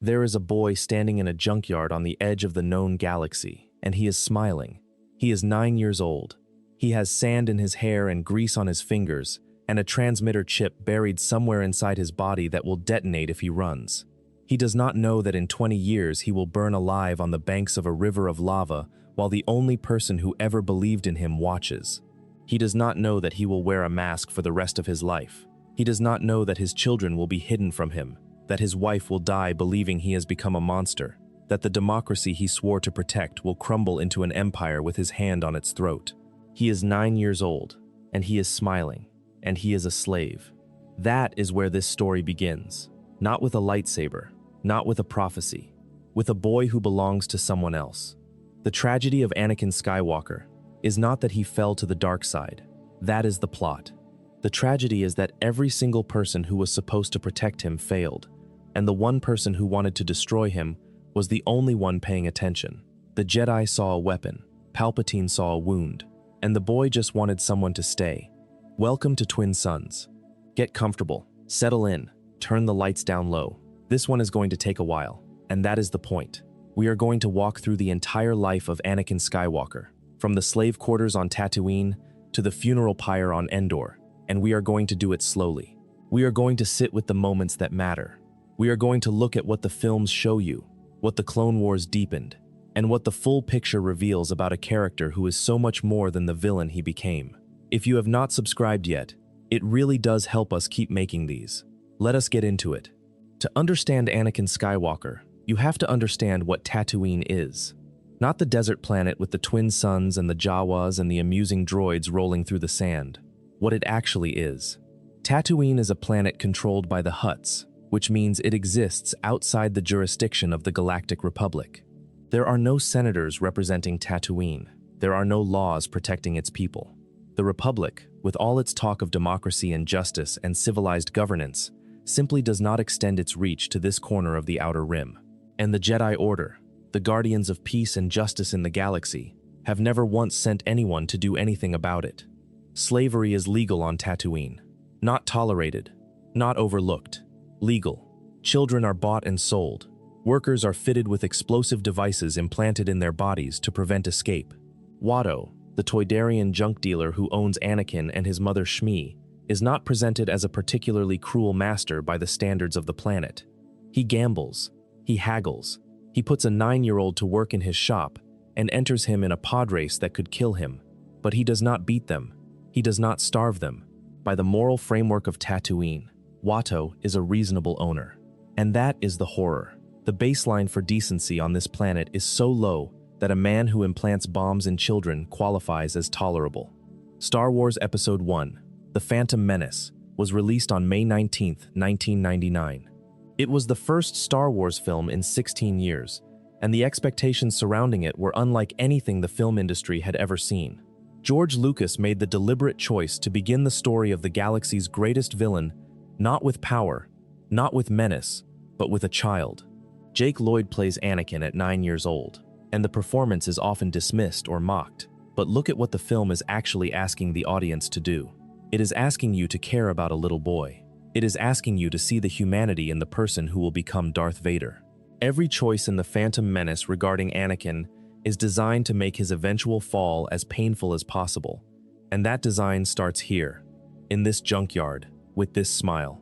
There is a boy standing in a junkyard on the edge of the known galaxy, and he is smiling. He is 9 years old. He has sand in his hair and grease on his fingers, and a transmitter chip buried somewhere inside his body that will detonate if he runs. He does not know that in 20 years he will burn alive on the banks of a river of lava while the only person who ever believed in him watches. He does not know that he will wear a mask for the rest of his life. He does not know that his children will be hidden from him, that his wife will die believing he has become a monster, that the democracy he swore to protect will crumble into an empire with his hand on its throat. He is 9 years old, and he is smiling, and he is a slave. That is where this story begins. Not with a lightsaber, not with a prophecy, with a boy who belongs to someone else. The tragedy of Anakin Skywalker is not that he fell to the dark side. That is the plot. The tragedy is that every single person who was supposed to protect him failed, and the one person who wanted to destroy him was the only one paying attention. The Jedi saw a weapon, Palpatine saw a wound, and the boy just wanted someone to stay. Welcome to Twin Suns. Get comfortable, settle in, turn the lights down low. This one is going to take a while, and that is the point. We are going to walk through the entire life of Anakin Skywalker, from the slave quarters on Tatooine to the funeral pyre on Endor, and we are going to do it slowly. We are going to sit with the moments that matter. We are going to look at what the films show you, what the Clone Wars deepened, and what the full picture reveals about a character who is so much more than the villain he became. If you have not subscribed yet, it really does help us keep making these. Let us get into it. To understand Anakin Skywalker, you have to understand what Tatooine is. Not the desert planet with the twin suns and the Jawas and the amusing droids rolling through the sand. What it actually is. Tatooine is a planet controlled by the Hutts, which means it exists outside the jurisdiction of the Galactic Republic. There are no senators representing Tatooine. There are no laws protecting its people. The Republic, with all its talk of democracy and justice and civilized governance, simply does not extend its reach to this corner of the Outer Rim. And the Jedi Order, the guardians of peace and justice in the galaxy, have never once sent anyone to do anything about it. Slavery is legal on Tatooine. Not tolerated, not overlooked. Legal. Children are bought and sold. Workers are fitted with explosive devices implanted in their bodies to prevent escape. Watto, the Toydarian junk dealer who owns Anakin and his mother Shmi, is not presented as a particularly cruel master by the standards of the planet. He gambles. He haggles. He puts a 9-year-old to work in his shop and enters him in a pod race that could kill him. But he does not beat them. He does not starve them. By the moral framework of Tatooine, Watto is a reasonable owner. And that is the horror. The baseline for decency on this planet is so low that a man who implants bombs in children qualifies as tolerable. Star Wars Episode 1, The Phantom Menace, was released on May 19, 1999. It was the first Star Wars film in 16 years, and the expectations surrounding it were unlike anything the film industry had ever seen. George Lucas made the deliberate choice to begin the story of the galaxy's greatest villain not with power, not with menace, but with a child. Jake Lloyd plays Anakin at 9 years old, and the performance is often dismissed or mocked. But look at what the film is actually asking the audience to do. It is asking you to care about a little boy. It is asking you to see the humanity in the person who will become Darth Vader. Every choice in The Phantom Menace regarding Anakin is designed to make his eventual fall as painful as possible. And that design starts here, in this junkyard, with this smile.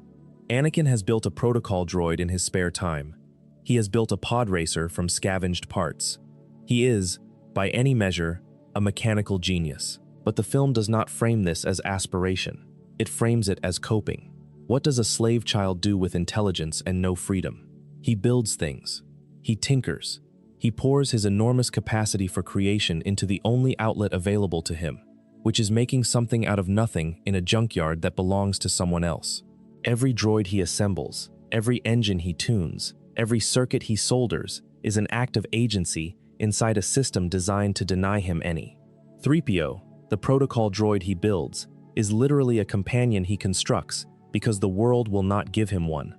Anakin has built a protocol droid in his spare time. He has built a pod racer from scavenged parts. He is, by any measure, a mechanical genius. But the film does not frame this as aspiration. It frames it as coping. What does a slave child do with intelligence and no freedom? He builds things. He tinkers. He pours his enormous capacity for creation into the only outlet available to him, which is making something out of nothing in a junkyard that belongs to someone else. Every droid he assembles, every engine he tunes, every circuit he solders is an act of agency inside a system designed to deny him any. 3PO, the protocol droid he builds, is literally a companion he constructs because the world will not give him one.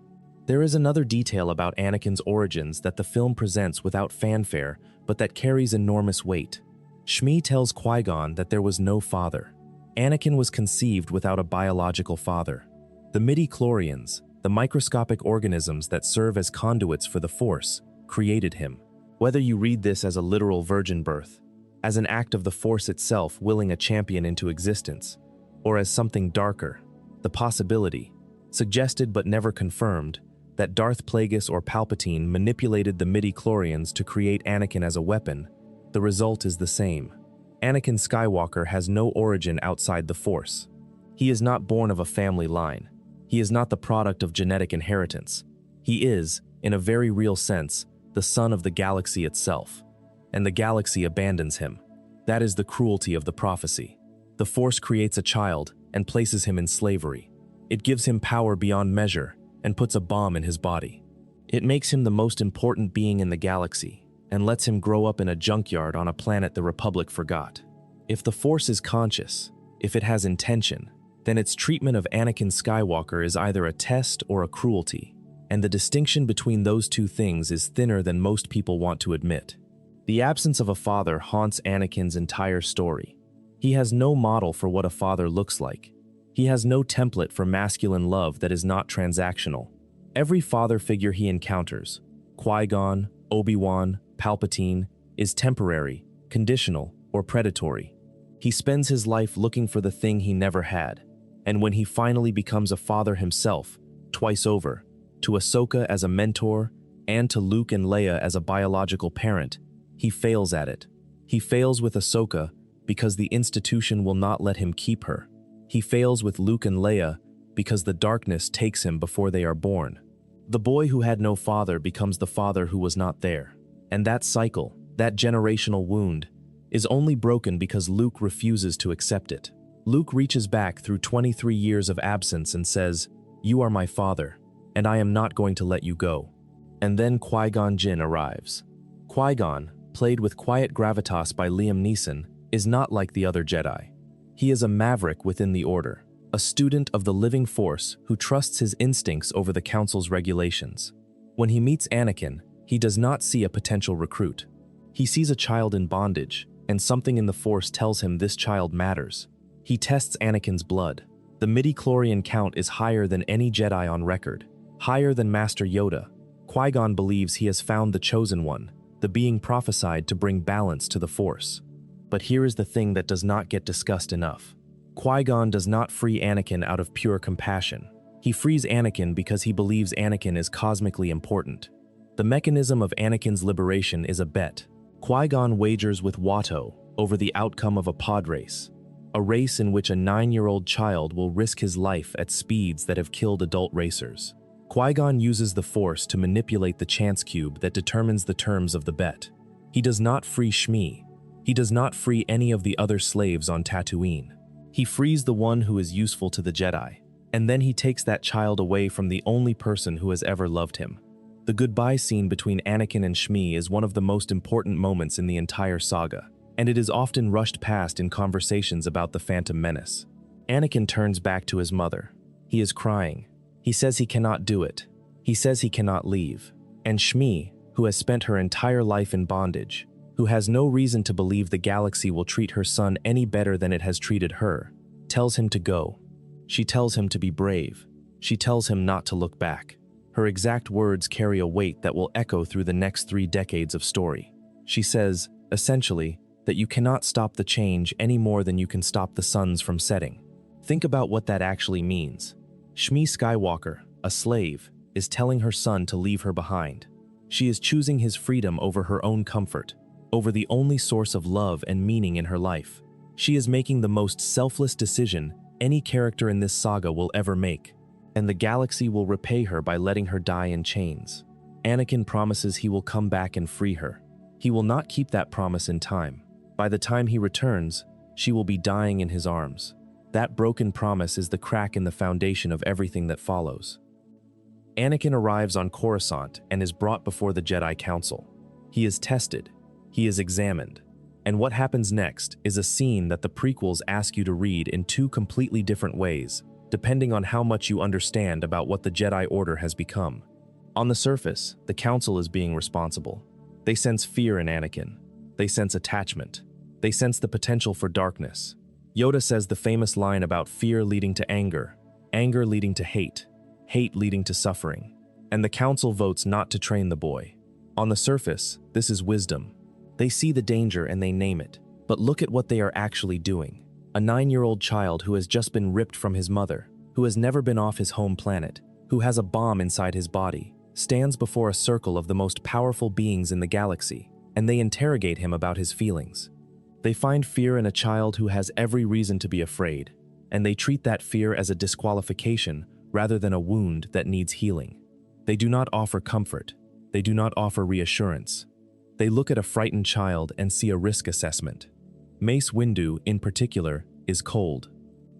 There is another detail about Anakin's origins that the film presents without fanfare, but that carries enormous weight. Shmi tells Qui-Gon that there was no father. Anakin was conceived without a biological father. The midi-chlorians, The microscopic organisms that serve as conduits for the Force created him. Whether you read this as a literal virgin birth, as an act of the Force itself willing a champion into existence, or as something darker, the possibility, suggested but never confirmed, that Darth Plagueis or Palpatine manipulated the midi-chlorians to create Anakin as a weapon, the result is the same. Anakin Skywalker has no origin outside the Force. He is not born of a family line. He is not the product of genetic inheritance. He is, in a very real sense, the son of the galaxy itself. And the galaxy abandons him. That is the cruelty of the prophecy. The Force creates a child and places him in slavery. It gives him power beyond measure and puts a bomb in his body. It makes him the most important being in the galaxy and lets him grow up in a junkyard on a planet the Republic forgot. If the Force is conscious, if it has intention, then its treatment of Anakin Skywalker is either a test or a cruelty, and the distinction between those two things is thinner than most people want to admit. The absence of a father haunts Anakin's entire story. He has no model for what a father looks like. He has no template for masculine love that is not transactional. Every father figure he encounters, Qui-Gon, Obi-Wan, Palpatine, is temporary, conditional, or predatory. He spends his life looking for the thing he never had, and when he finally becomes a father himself, twice over, to Ahsoka as a mentor and to Luke and Leia as a biological parent, he fails at it. He fails with Ahsoka because the institution will not let him keep her. He fails with Luke and Leia because the darkness takes him before they are born. The boy who had no father becomes the father who was not there. And that cycle, that generational wound, is only broken because Luke refuses to accept it. Luke reaches back through 23 years of absence and says, "You are my father, and I am not going to let you go." And then Qui-Gon Jinn arrives. Qui-Gon, played with quiet gravitas by Liam Neeson, is not like the other Jedi. He is a maverick within the Order, a student of the living Force who trusts his instincts over the Council's regulations. When he meets Anakin, he does not see a potential recruit. He sees a child in bondage, and something in the Force tells him this child matters. He tests Anakin's blood. The midi-chlorian count is higher than any Jedi on record, higher than Master Yoda. Qui-Gon believes he has found the chosen one, the being prophesied to bring balance to the Force. But here is the thing that does not get discussed enough. Qui-Gon does not free Anakin out of pure compassion. He frees Anakin because he believes Anakin is cosmically important. The mechanism of Anakin's liberation is a bet. Qui-Gon wagers with Watto over the outcome of a pod race, a race in which a 9-year-old child will risk his life at speeds that have killed adult racers. Qui-Gon uses the Force to manipulate the chance cube that determines the terms of the bet. He does not free Shmi. He does not free any of the other slaves on Tatooine. He frees the one who is useful to the Jedi, and then he takes that child away from the only person who has ever loved him. The goodbye scene between Anakin and Shmi is one of the most important moments in the entire saga, and it is often rushed past in conversations about the Phantom Menace. Anakin turns back to his mother. He is crying. He says he cannot do it. He says he cannot leave. And Shmi, who has spent her entire life in bondage, who has no reason to believe the galaxy will treat her son any better than it has treated her, tells him to go. She tells him to be brave. She tells him not to look back. Her exact words carry a weight that will echo through the next 3 decades of story. She says, essentially, that you cannot stop the change any more than you can stop the suns from setting. Think about what that actually means. Shmi Skywalker, a slave, is telling her son to leave her behind. She is choosing his freedom over her own comfort, over the only source of love and meaning in her life. She is making the most selfless decision any character in this saga will ever make, and the galaxy will repay her by letting her die in chains. Anakin promises he will come back and free her. He will not keep that promise in time. By the time he returns, she will be dying in his arms. That broken promise is the crack in the foundation of everything that follows. Anakin arrives on Coruscant and is brought before the Jedi Council. He is tested. He is examined. And what happens next is a scene that the prequels ask you to read in 2 completely different ways, depending on how much you understand about what the Jedi Order has become. On the surface, the Council is being responsible. They sense fear in Anakin. They sense attachment. They sense the potential for darkness. Yoda says the famous line about fear leading to anger, anger leading to hate hate leading to suffering, and the council votes not to train the boy. On the surface, this is wisdom. They see the danger and they name it. But look at what they are actually doing. A 9-year-old child who has just been ripped from his mother, who has never been off his home planet, who has a bomb inside his body, stands before a circle of the most powerful beings in the galaxy, and they interrogate him about his feelings. They find fear in a child who has every reason to be afraid, and they treat that fear as a disqualification rather than a wound that needs healing. They do not offer comfort. They do not offer reassurance. They look at a frightened child and see a risk assessment. Mace Windu, in particular, is cold.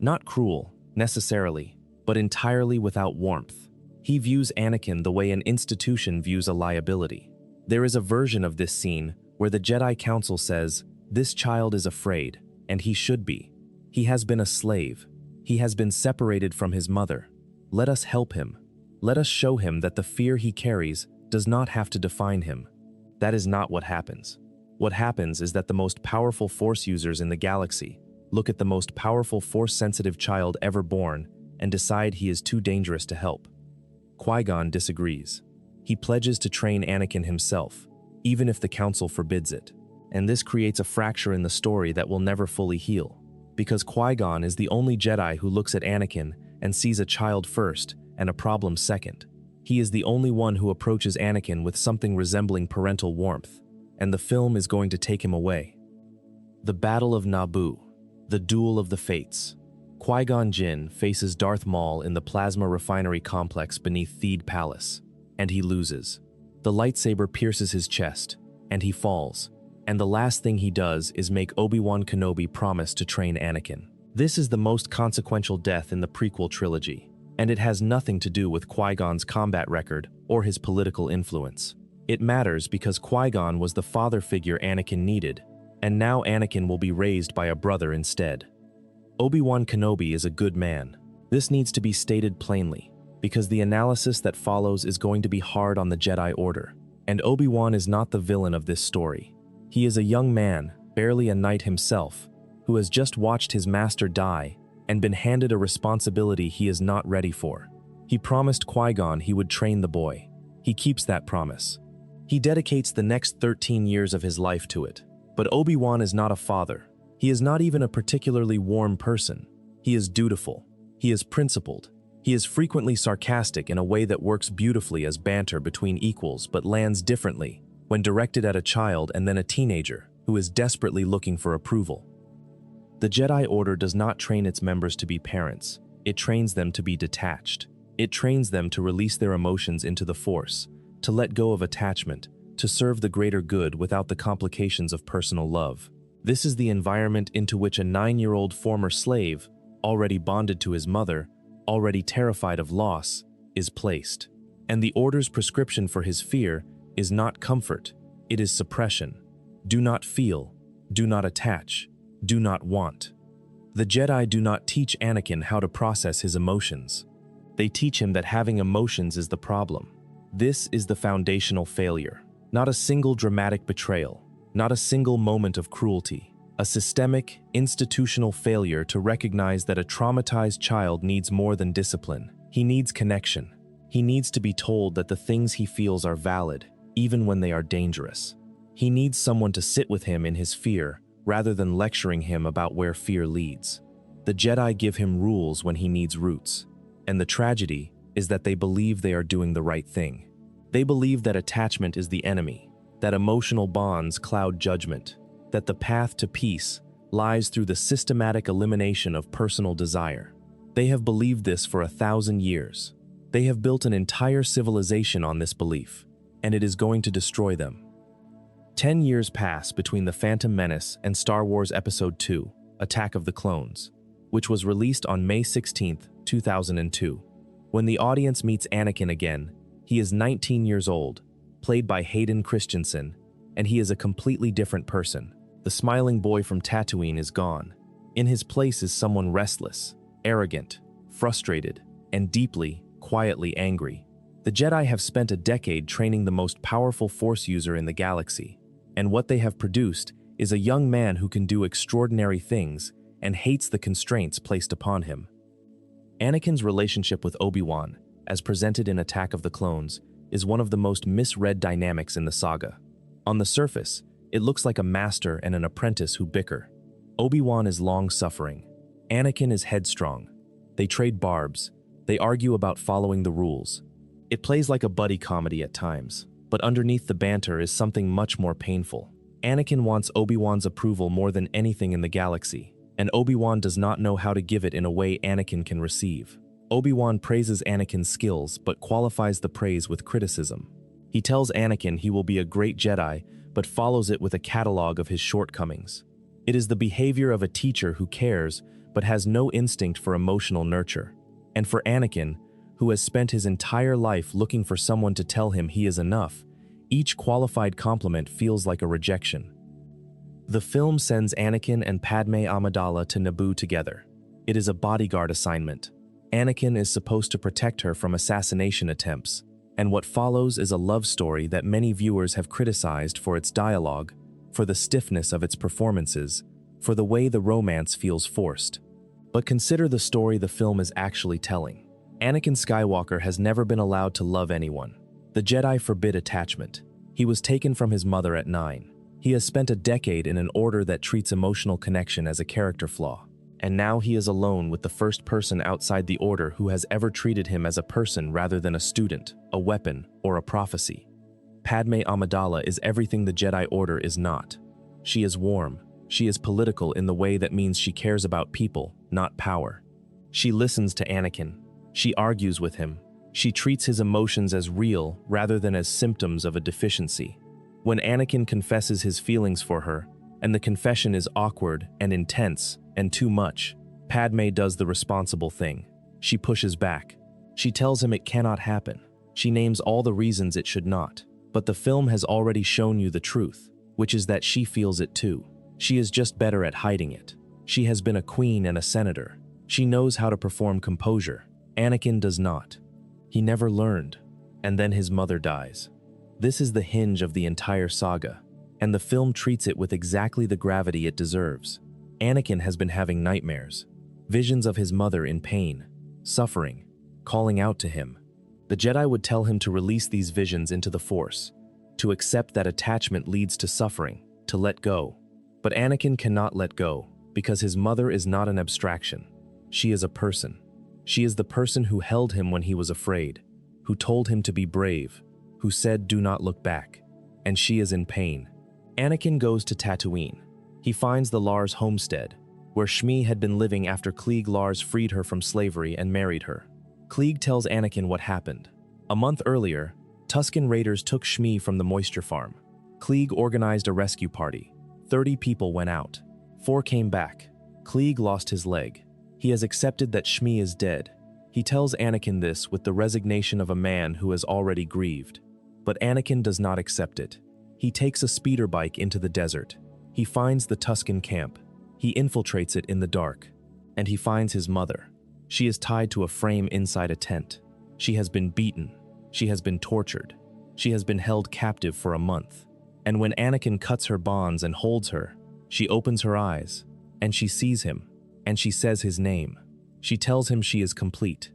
Not cruel, necessarily, but entirely without warmth. He views Anakin the way an institution views a liability. There is a version of this scene where the Jedi Council says, "This child is afraid, and he should be. He has been a slave. He has been separated from his mother. Let us help him. Let us show him that the fear he carries does not have to define him." That is not what happens. What happens is that the most powerful Force users in the galaxy look at the most powerful Force-sensitive child ever born and decide he is too dangerous to help. Qui-Gon disagrees. He pledges to train Anakin himself, even if the Council forbids it. And this creates a fracture in the story that will never fully heal, because Qui-Gon is the only Jedi who looks at Anakin and sees a child first and a problem second. He is the only one who approaches Anakin with something resembling parental warmth, and the film is going to take him away. The Battle of Naboo, the Duel of the Fates. Qui-Gon Jinn faces Darth Maul in the plasma refinery complex beneath Theed Palace, and he loses. The lightsaber pierces his chest, and he falls, and the last thing he does is make Obi-Wan Kenobi promise to train Anakin. This is the most consequential death in the prequel trilogy, and it has nothing to do with Qui-Gon's combat record or his political influence. It matters because Qui-Gon was the father figure Anakin needed, and now Anakin will be raised by a brother instead. Obi-Wan Kenobi is a good man. This needs to be stated plainly, because the analysis that follows is going to be hard on the Jedi Order, and Obi-Wan is not the villain of this story. He is a young man, barely a knight himself, who has just watched his master die and been handed a responsibility he is not ready for. He promised Qui-Gon he would train the boy. He keeps that promise. He dedicates the next 13 years of his life to it. But Obi-Wan is not a father. He is not even a particularly warm person. He is dutiful. He is principled. He is frequently sarcastic in a way that works beautifully as banter between equals but lands differently when directed at a child and then a teenager who is desperately looking for approval. The Jedi Order does not train its members to be parents. It trains them to be detached. It trains them to release their emotions into the Force, to let go of attachment, to serve the greater good without the complications of personal love. This is the environment into which a 9-year-old former slave, already bonded to his mother, already terrified of loss, is placed. And the Order's prescription for his fear is not comfort, it is suppression. Do not feel, do not attach, do not want. The Jedi do not teach Anakin how to process his emotions. They teach him that having emotions is the problem. This is the foundational failure. Not a single dramatic betrayal, not a single moment of cruelty. A systemic, institutional failure to recognize that a traumatized child needs more than discipline. He needs connection. He needs to be told that the things he feels are valid, even when they are dangerous. He needs someone to sit with him in his fear, rather than lecturing him about where fear leads. The Jedi give him rules when he needs roots, and the tragedy is that they believe they are doing the right thing. They believe that attachment is the enemy, that emotional bonds cloud judgment, that the path to peace lies through the systematic elimination of personal desire. They have believed this for 1,000 years. They have built an entire civilization on this belief, and it is going to destroy them. 10 years pass between The Phantom Menace and Star Wars Episode II, Attack of the Clones, which was released on May 16, 2002. When the audience meets Anakin again, he is 19 years old, played by Hayden Christensen, and he is a completely different person. The smiling boy from Tatooine is gone. In his place is someone restless, arrogant, frustrated, and deeply, quietly angry. The Jedi have spent a decade training the most powerful Force user in the galaxy, and what they have produced is a young man who can do extraordinary things and hates the constraints placed upon him. Anakin's relationship with Obi-Wan as presented in Attack of the Clones, is one of the most misread dynamics in the saga. On the surface, it looks like a master and an apprentice who bicker. Obi-Wan is long-suffering. Anakin is headstrong. They trade barbs. They argue about following the rules. It plays like a buddy comedy at times, but underneath the banter is something much more painful. Anakin wants Obi-Wan's approval more than anything in the galaxy, and Obi-Wan does not know how to give it in a way Anakin can receive. Obi-Wan praises Anakin's skills but qualifies the praise with criticism. He tells Anakin he will be a great Jedi, but follows it with a catalog of his shortcomings. It is the behavior of a teacher who cares but has no instinct for emotional nurture. And for Anakin, who has spent his entire life looking for someone to tell him he is enough, each qualified compliment feels like a rejection. The film sends Anakin and Padmé Amidala to Naboo together. It is a bodyguard assignment. Anakin is supposed to protect her from assassination attempts, and what follows is a love story that many viewers have criticized for its dialogue, for the stiffness of its performances, for the way the romance feels forced. But consider the story the film is actually telling. Anakin Skywalker has never been allowed to love anyone. The Jedi forbid attachment. He was taken from his mother at 9. He has spent a decade in an order that treats emotional connection as a character flaw. And now he is alone with the first person outside the order who has ever treated him as a person rather than a student, a weapon, or a prophecy. Padmé Amidala is everything the Jedi Order is not. She is warm. She is political in the way that means she cares about people, not power. She listens to Anakin. She argues with him. She treats his emotions as real rather than as symptoms of a deficiency. When Anakin confesses his feelings for her, and the confession is awkward and intense and too much, Padmé does the responsible thing. She pushes back. She tells him it cannot happen. She names all the reasons it should not. But the film has already shown you the truth, which is that she feels it too. She is just better at hiding it. She has been a queen and a senator. She knows how to perform composure. Anakin does not. He never learned. And then his mother dies. This is the hinge of the entire saga, and the film treats it with exactly the gravity it deserves. Anakin has been having nightmares, visions of his mother in pain, suffering, calling out to him. The Jedi would tell him to release these visions into the Force, to accept that attachment leads to suffering, to let go. But Anakin cannot let go, because his mother is not an abstraction. She is a person. She is the person who held him when he was afraid, who told him to be brave, who said do not look back, and she is in pain. Anakin goes to Tatooine. He finds the Lars homestead, where Shmi had been living after Cliegg Lars freed her from slavery and married her. Cliegg tells Anakin what happened. A month earlier, Tusken Raiders took Shmi from the moisture farm. Cliegg organized a rescue party. 30 people went out. 4 came back. Cliegg lost his leg. He has accepted that Shmi is dead. He tells Anakin this with the resignation of a man who has already grieved. But Anakin does not accept it. He takes a speeder bike into the desert. He finds the Tusken camp. He infiltrates it in the dark. And he finds his mother. She is tied to a frame inside a tent. She has been beaten. She has been tortured. She has been held captive for a month. And when Anakin cuts her bonds and holds her, she opens her eyes, and she sees him, and she says his name. She tells him she is complete,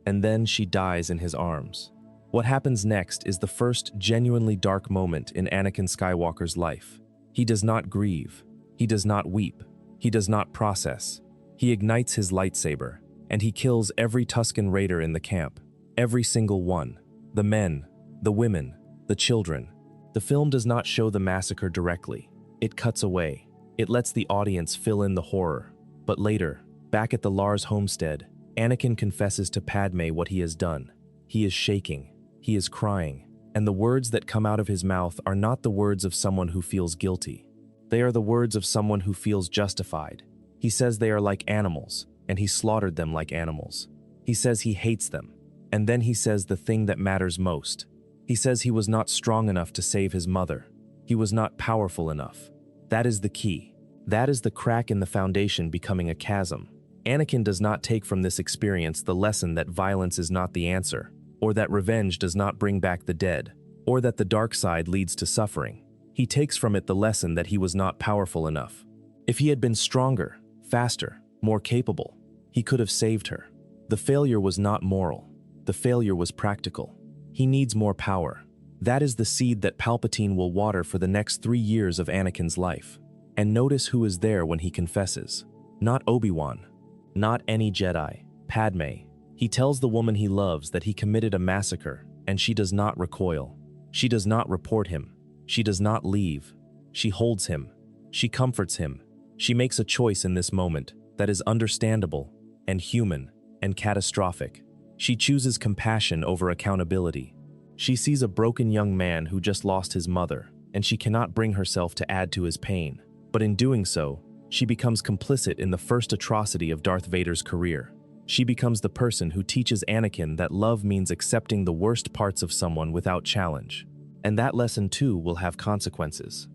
and then she dies in his arms. What happens next is the first genuinely dark moment in Anakin Skywalker's life. He does not grieve. He does not weep. He does not process. He ignites his lightsaber, and he kills every Tusken Raider in the camp. Every single one. The men, the women, the children. The film does not show the massacre directly. It cuts away. It lets the audience fill in the horror. But later, back at the Lars homestead, Anakin confesses to Padmé what he has done. He is shaking. He is crying. And the words that come out of his mouth are not the words of someone who feels guilty. They are the words of someone who feels justified. He says they are like animals, and he slaughtered them like animals. He says he hates them. And then he says the thing that matters most. He says he was not strong enough to save his mother. He was not powerful enough. That is the key. That is the crack in the foundation becoming a chasm. Anakin does not take from this experience the lesson that violence is not the answer, or that revenge does not bring back the dead, or that the dark side leads to suffering. He takes from it the lesson that he was not powerful enough. If he had been stronger, faster, more capable, he could have saved her. The failure was not moral. The failure was practical. He needs more power. That is the seed that Palpatine will water for the next 3 years of Anakin's life. And notice who is there when he confesses. Not Obi-Wan. Not any Jedi. Padmé. He tells the woman he loves that he committed a massacre, and she does not recoil. She does not report him. She does not leave. She holds him. She comforts him. She makes a choice in this moment that is understandable and human and catastrophic. She chooses compassion over accountability. She sees a broken young man who just lost his mother, and she cannot bring herself to add to his pain. But in doing so, she becomes complicit in the first atrocity of Darth Vader's career. She becomes the person who teaches Anakin that love means accepting the worst parts of someone without challenge. And that lesson too will have consequences.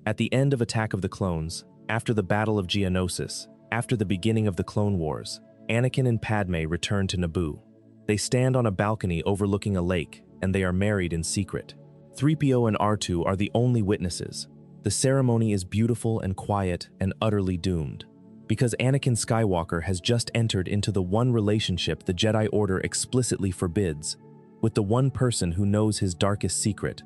At the end of Attack of the Clones, after the Battle of Geonosis, after the beginning of the Clone Wars, Anakin and Padmé return to Naboo. They stand on a balcony overlooking a lake, and they are married in secret. 3PO and R2 are the only witnesses. The ceremony is beautiful and quiet and utterly doomed. Because Anakin Skywalker has just entered into the one relationship the Jedi Order explicitly forbids, with the one person who knows his darkest secret,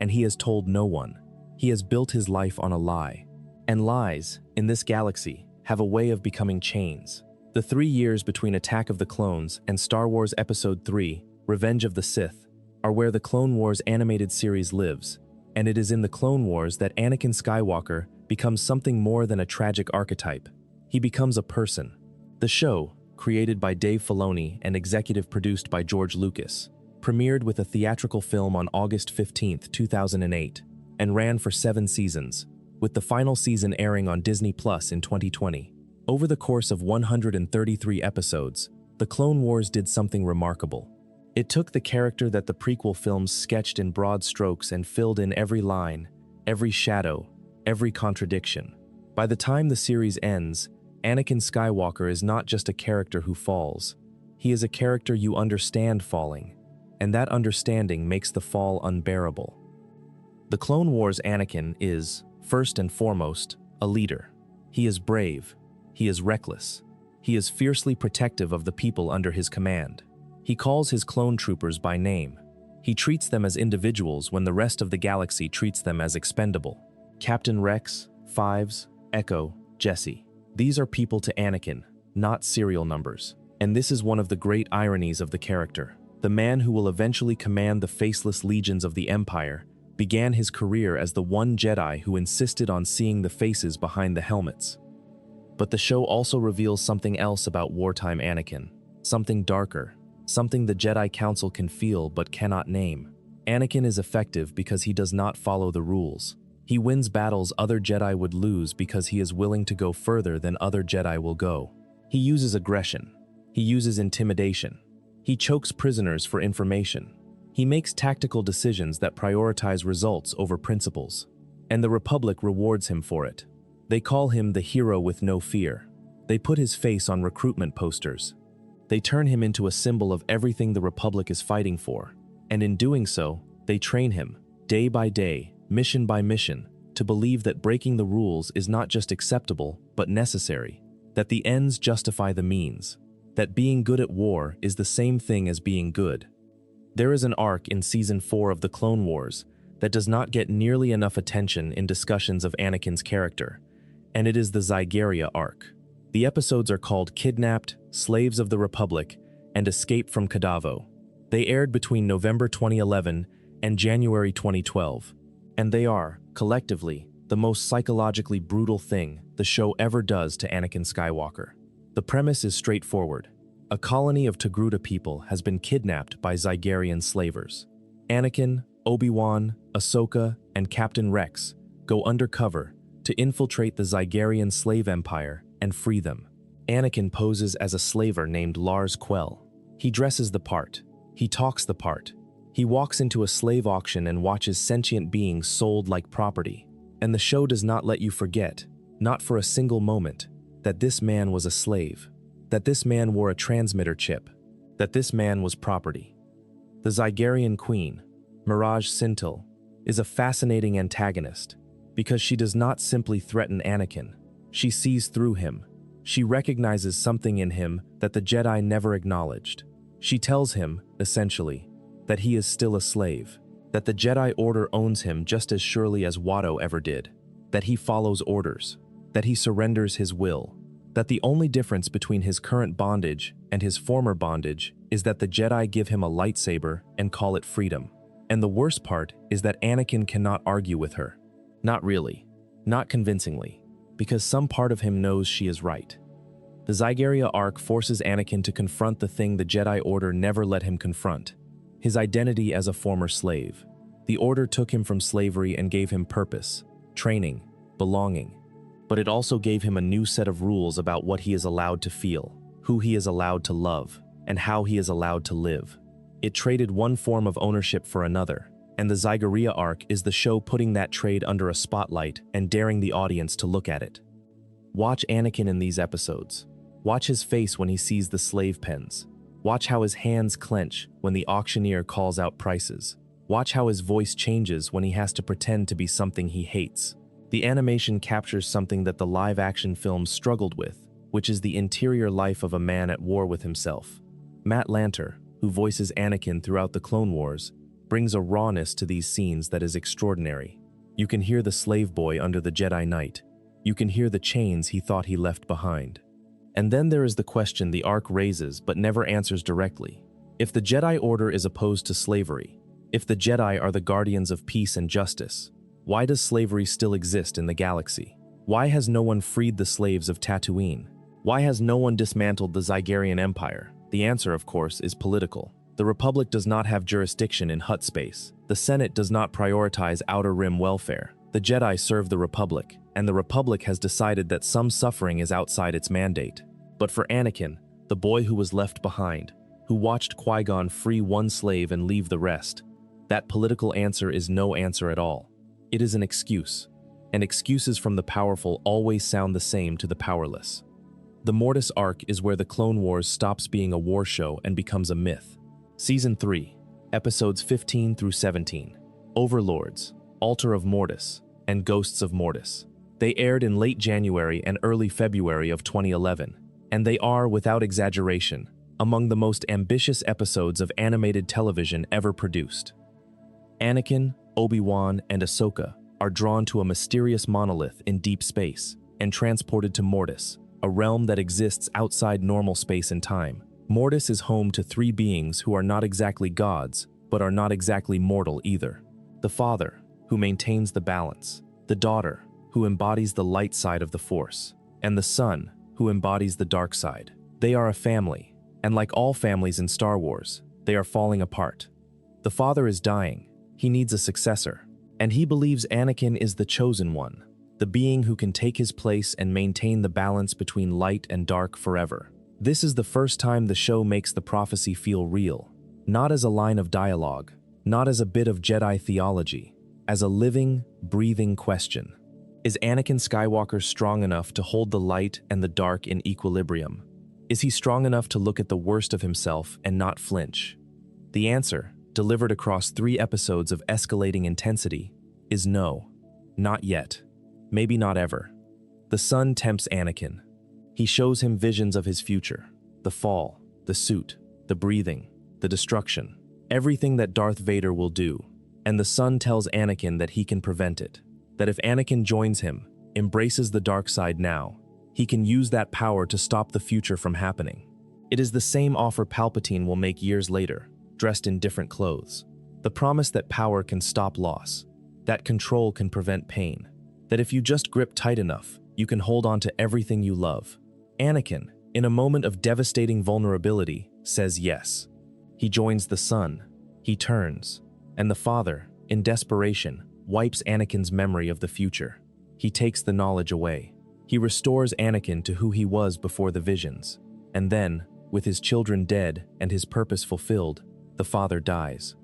and he has told no one. He has built his life on a lie. And lies, in this galaxy, have a way of becoming chains. The 3 years between Attack of the Clones and Star Wars Episode 3, Revenge of the Sith, are where the Clone Wars animated series lives, and it is in the Clone Wars that Anakin Skywalker becomes something more than a tragic archetype. He becomes a person. The show, created by Dave Filoni and executive produced by George Lucas, premiered with a theatrical film on August 15, 2008, and ran for 7 seasons, with the final season airing on Disney Plus in 2020. Over the course of 133 episodes, the Clone Wars did something remarkable. It took the character that the prequel films sketched in broad strokes and filled in every line, every shadow, every contradiction. By the time the series ends, Anakin Skywalker is not just a character who falls. He is a character you understand falling, and that understanding makes the fall unbearable. The Clone Wars Anakin is, first and foremost, a leader. He is brave. He is reckless. He is fiercely protective of the people under his command. He calls his clone troopers by name. He treats them as individuals when the rest of the galaxy treats them as expendable. Captain Rex, Fives, Echo, Jesse. These are people to Anakin, not serial numbers. And this is one of the great ironies of the character. The man who will eventually command the faceless legions of the Empire began his career as the one Jedi who insisted on seeing the faces behind the helmets. But the show also reveals something else about wartime Anakin, something darker, something the Jedi Council can feel but cannot name. Anakin is effective because he does not follow the rules. He wins battles other Jedi would lose because he is willing to go further than other Jedi will go. He uses aggression. He uses intimidation. He chokes prisoners for information. He makes tactical decisions that prioritize results over principles. And the Republic rewards him for it. They call him the hero with no fear. They put his face on recruitment posters. They turn him into a symbol of everything the Republic is fighting for. And in doing so, they train him, day by day, mission by mission, to believe that breaking the rules is not just acceptable, but necessary. That the ends justify the means. That being good at war is the same thing as being good. There is an arc in Season 4 of the Clone Wars that does not get nearly enough attention in discussions of Anakin's character, and it is the Zygerria arc. The episodes are called Kidnapped, Slaves of the Republic, and Escape from Kadavo. They aired between November 2011 and January 2012, and they are, collectively, the most psychologically brutal thing the show ever does to Anakin Skywalker. The premise is straightforward. A colony of Togruta people has been kidnapped by Zygerian slavers. Anakin, Obi-Wan, Ahsoka, and Captain Rex go undercover to infiltrate the Zygerian slave empire and free them. Anakin poses as a slaver named Lars Quell. He dresses the part. He talks the part. He walks into a slave auction and watches sentient beings sold like property. And the show does not let you forget, not for a single moment, that this man was a slave, that this man wore a transmitter chip, that this man was property. The Zygerian queen, Mirage Sintil, is a fascinating antagonist because she does not simply threaten Anakin. She sees through him. She recognizes something in him that the Jedi never acknowledged. She tells him, essentially, that he is still a slave, that the Jedi Order owns him just as surely as Watto ever did, that he follows orders, that he surrenders his will, that the only difference between his current bondage and his former bondage is that the Jedi give him a lightsaber and call it freedom. And the worst part is that Anakin cannot argue with her. Not really. Not convincingly. Because some part of him knows she is right. The Zygerria arc forces Anakin to confront the thing the Jedi Order never let him confront: his identity as a former slave. The Order took him from slavery and gave him purpose, training, belonging. But it also gave him a new set of rules about what he is allowed to feel, who he is allowed to love, and how he is allowed to live. It traded one form of ownership for another, and the Zygerria arc is the show putting that trade under a spotlight and daring the audience to look at it. Watch Anakin in these episodes. Watch his face when he sees the slave pens. Watch how his hands clench when the auctioneer calls out prices. Watch how his voice changes when he has to pretend to be something he hates. The animation captures something that the live-action films struggled with, which is the interior life of a man at war with himself. Matt Lanter, who voices Anakin throughout the Clone Wars, brings a rawness to these scenes that is extraordinary. You can hear the slave boy under the Jedi Knight. You can hear the chains he thought he left behind. And then there is the question the arc raises but never answers directly. If the Jedi Order is opposed to slavery, if the Jedi are the guardians of peace and justice, why does slavery still exist in the galaxy? Why has no one freed the slaves of Tatooine? Why has no one dismantled the Zygerrian Empire? The answer, of course, is political. The Republic does not have jurisdiction in Hutt space. The Senate does not prioritize Outer Rim welfare. The Jedi serve the Republic, and the Republic has decided that some suffering is outside its mandate. But for Anakin, the boy who was left behind, who watched Qui-Gon free one slave and leave the rest, that political answer is no answer at all. It is an excuse, and excuses from the powerful always sound the same to the powerless. The Mortis arc is where the Clone Wars stops being a war show and becomes a myth. Season 3, Episodes 15 through 17, Overlords, Altar of Mortis, and Ghosts of Mortis. They aired in late January and early February of 2011, and they are, without exaggeration, among the most ambitious episodes of animated television ever produced. Anakin, Obi-Wan, and Ahsoka are drawn to a mysterious monolith in deep space and transported to Mortis, a realm that exists outside normal space and time. Mortis is home to three beings who are not exactly gods, but are not exactly mortal either. The Father, who maintains the balance, the Daughter, who embodies the light side of the Force, and the Son, who embodies the dark side. They are a family, and like all families in Star Wars, they are falling apart. The Father is dying. He needs a successor, and he believes Anakin is the chosen one, the being who can take his place and maintain the balance between light and dark forever. This is the first time the show makes the prophecy feel real, not as a line of dialogue, not as a bit of Jedi theology, as a living, breathing question. Is Anakin Skywalker strong enough to hold the light and the dark in equilibrium? Is he strong enough to look at the worst of himself and not flinch? The answer, delivered across 3 episodes of escalating intensity, is no. Not yet. Maybe not ever. The sun tempts Anakin. He shows him visions of his future, the fall, the suit, the breathing, the destruction, everything that Darth Vader will do, and the sun tells Anakin that he can prevent it, that if Anakin joins him, embraces the dark side now, he can use that power to stop the future from happening. It is the same offer Palpatine will make years later, dressed in different clothes. The promise that power can stop loss, that control can prevent pain, that if you just grip tight enough, you can hold on to everything you love. Anakin, in a moment of devastating vulnerability, says yes. He joins the sun, he turns, and the Father, in desperation, wipes Anakin's memory of the future. He takes the knowledge away. He restores Anakin to who he was before the visions. And then, with his children dead and his purpose fulfilled, the Father dies.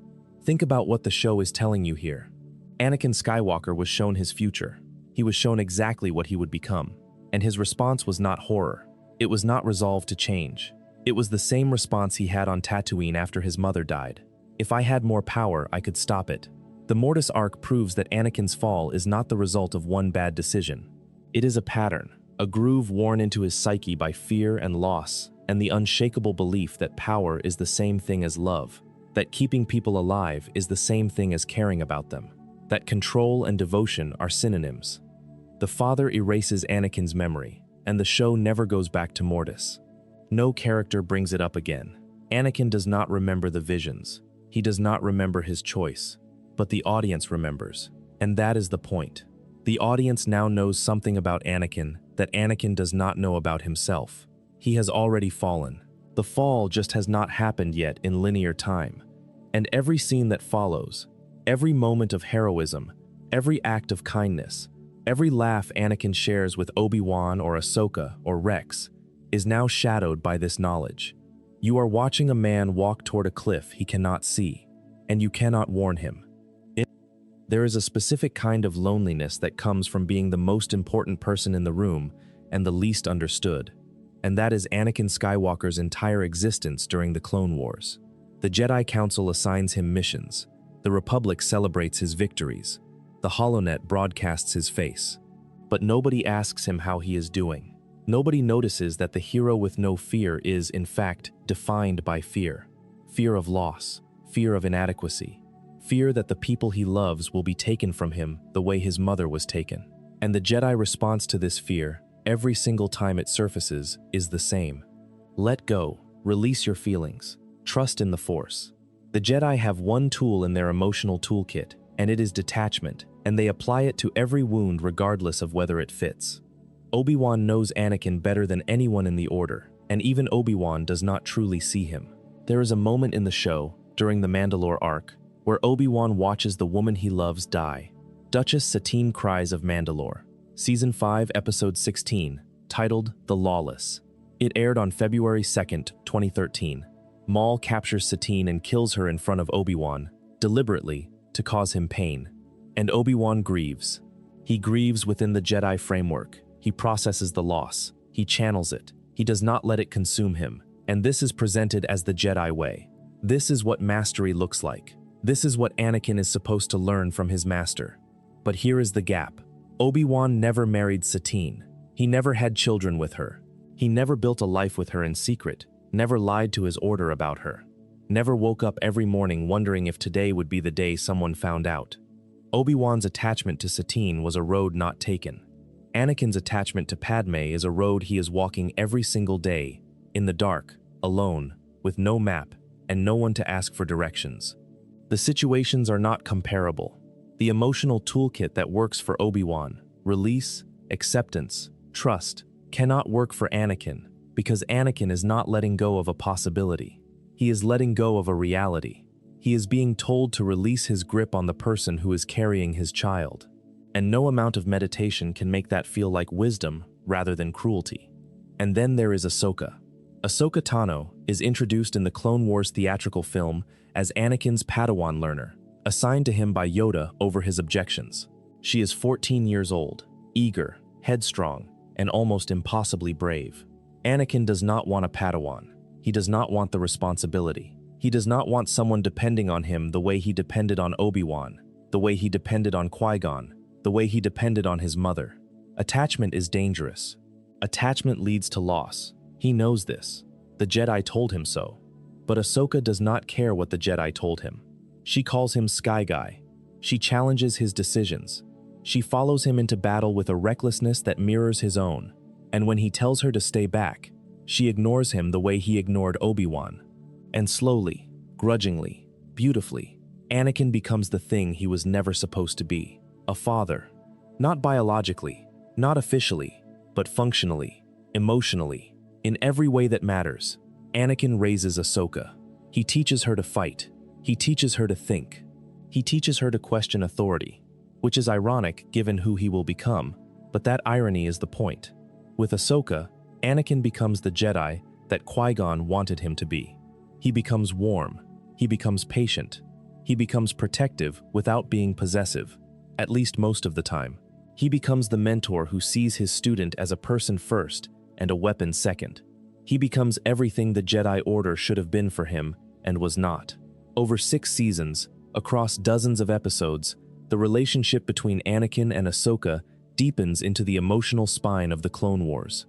Think about what the show is telling you here. Anakin Skywalker was shown his future. He was shown exactly what he would become. And his response was not horror. It was not resolve to change. It was the same response he had on Tatooine after his mother died. If I had more power, I could stop it. The Mortis arc proves that Anakin's fall is not the result of one bad decision. It is a pattern, a groove worn into his psyche by fear and loss, and the unshakable belief that power is the same thing as love, that keeping people alive is the same thing as caring about them, that control and devotion are synonyms. The father erases Anakin's memory, and the show never goes back to Mortis. No character brings it up again. Anakin does not remember the visions. He does not remember his choice, but the audience remembers, and that is the point. The audience now knows something about Anakin that Anakin does not know about himself. He has already fallen. The fall just has not happened yet in linear time. And every scene that follows, every moment of heroism, every act of kindness, every laugh Anakin shares with Obi-Wan or Ahsoka or Rex is now shadowed by this knowledge. You are watching a man walk toward a cliff he cannot see, and you cannot warn him. There is a specific kind of loneliness that comes from being the most important person in the room and the least understood, and that is Anakin Skywalker's entire existence during the Clone Wars. The Jedi Council assigns him missions. The Republic celebrates his victories. The HoloNet broadcasts his face. But nobody asks him how he is doing. Nobody notices that the hero with no fear is, in fact, defined by fear. Fear of loss, fear of inadequacy, fear that the people he loves will be taken from him the way his mother was taken. And the Jedi response to this fear, every single time it surfaces, is the same. Let go, release your feelings, trust in the Force. The Jedi have one tool in their emotional toolkit, and it is detachment, and they apply it to every wound regardless of whether it fits. Obi-Wan knows Anakin better than anyone in the Order, and even Obi-Wan does not truly see him. There is a moment in the show, during the Mandalore arc, where Obi-Wan watches the woman he loves die. Duchess Satine cries of Mandalore. Season 5, Episode 16, titled The Lawless. It aired on February 2nd, 2013. Maul captures Satine and kills her in front of Obi-Wan, deliberately, to cause him pain. And Obi-Wan grieves. He grieves within the Jedi framework. He processes the loss. He channels it. He does not let it consume him. And this is presented as the Jedi way. This is what mastery looks like. This is what Anakin is supposed to learn from his master. But here is the gap. Obi-Wan never married Satine. He never had children with her. He never built a life with her in secret, never lied to his Order about her, never woke up every morning wondering if today would be the day someone found out. Obi-Wan's attachment to Satine was a road not taken. Anakin's attachment to Padmé is a road he is walking every single day, in the dark, alone, with no map, and no one to ask for directions. The situations are not comparable. The emotional toolkit that works for Obi-Wan, release, acceptance, trust, cannot work for Anakin, because Anakin is not letting go of a possibility. He is letting go of a reality. He is being told to release his grip on the person who is carrying his child. And no amount of meditation can make that feel like wisdom rather than cruelty. And then there is Ahsoka. Ahsoka Tano is introduced in the Clone Wars theatrical film as Anakin's Padawan learner, assigned to him by Yoda over his objections. She is 14 years old, eager, headstrong, and almost impossibly brave. Anakin does not want a Padawan. He does not want the responsibility. He does not want someone depending on him the way he depended on Obi-Wan, the way he depended on Qui-Gon, the way he depended on his mother. Attachment is dangerous. Attachment leads to loss. He knows this. The Jedi told him so. But Ahsoka does not care what the Jedi told him. She calls him Sky Guy. She challenges his decisions. She follows him into battle with a recklessness that mirrors his own. And when he tells her to stay back, she ignores him the way he ignored Obi-Wan. And slowly, grudgingly, beautifully, Anakin becomes the thing he was never supposed to be. A father. Not biologically, not officially, but functionally, emotionally, in every way that matters. Anakin raises Ahsoka. He teaches her to fight. He teaches her to think. He teaches her to question authority, which is ironic given who he will become, but that irony is the point. With Ahsoka, Anakin becomes the Jedi that Qui-Gon wanted him to be. He becomes warm. He becomes patient. He becomes protective without being possessive, at least most of the time. He becomes the mentor who sees his student as a person first and a weapon second. He becomes everything the Jedi Order should have been for him and was not. Over 6 seasons, across dozens of episodes, the relationship between Anakin and Ahsoka deepens into the emotional spine of the Clone Wars.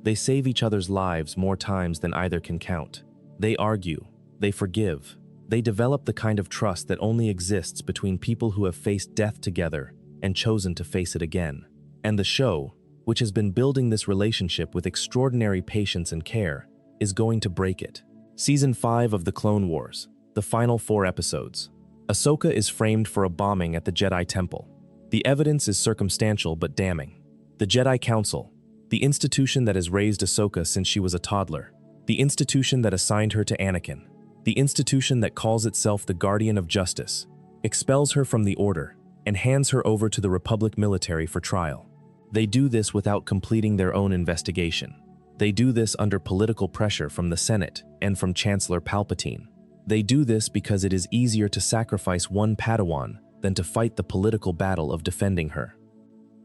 They save each other's lives more times than either can count. They argue. They forgive. They develop the kind of trust that only exists between people who have faced death together and chosen to face it again. And the show, which has been building this relationship with extraordinary patience and care, is going to break it. Season 5 of The Clone Wars, the final 4 episodes. Ahsoka is framed for a bombing at the Jedi Temple. The evidence is circumstantial but damning. The Jedi Council, the institution that has raised Ahsoka since she was a toddler, the institution that assigned her to Anakin, the institution that calls itself the Guardian of Justice, expels her from the Order and hands her over to the Republic military for trial. They do this without completing their own investigation. They do this under political pressure from the Senate and from Chancellor Palpatine. They do this because it is easier to sacrifice one Padawan than to fight the political battle of defending her.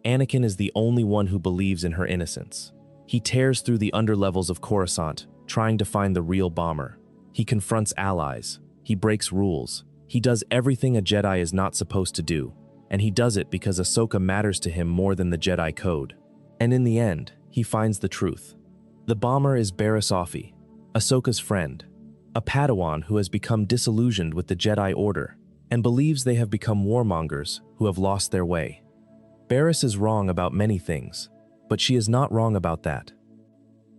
Anakin is the only one who believes in her innocence. He tears through the underlevels of Coruscant, trying to find the real bomber. He confronts allies. He breaks rules. He does everything a Jedi is not supposed to do, and he does it because Ahsoka matters to him more than the Jedi Code. And in the end, he finds the truth. The bomber is Barriss Offee, Ahsoka's friend, a Padawan who has become disillusioned with the Jedi Order and believes they have become warmongers who have lost their way. Barriss is wrong about many things, but she is not wrong about that.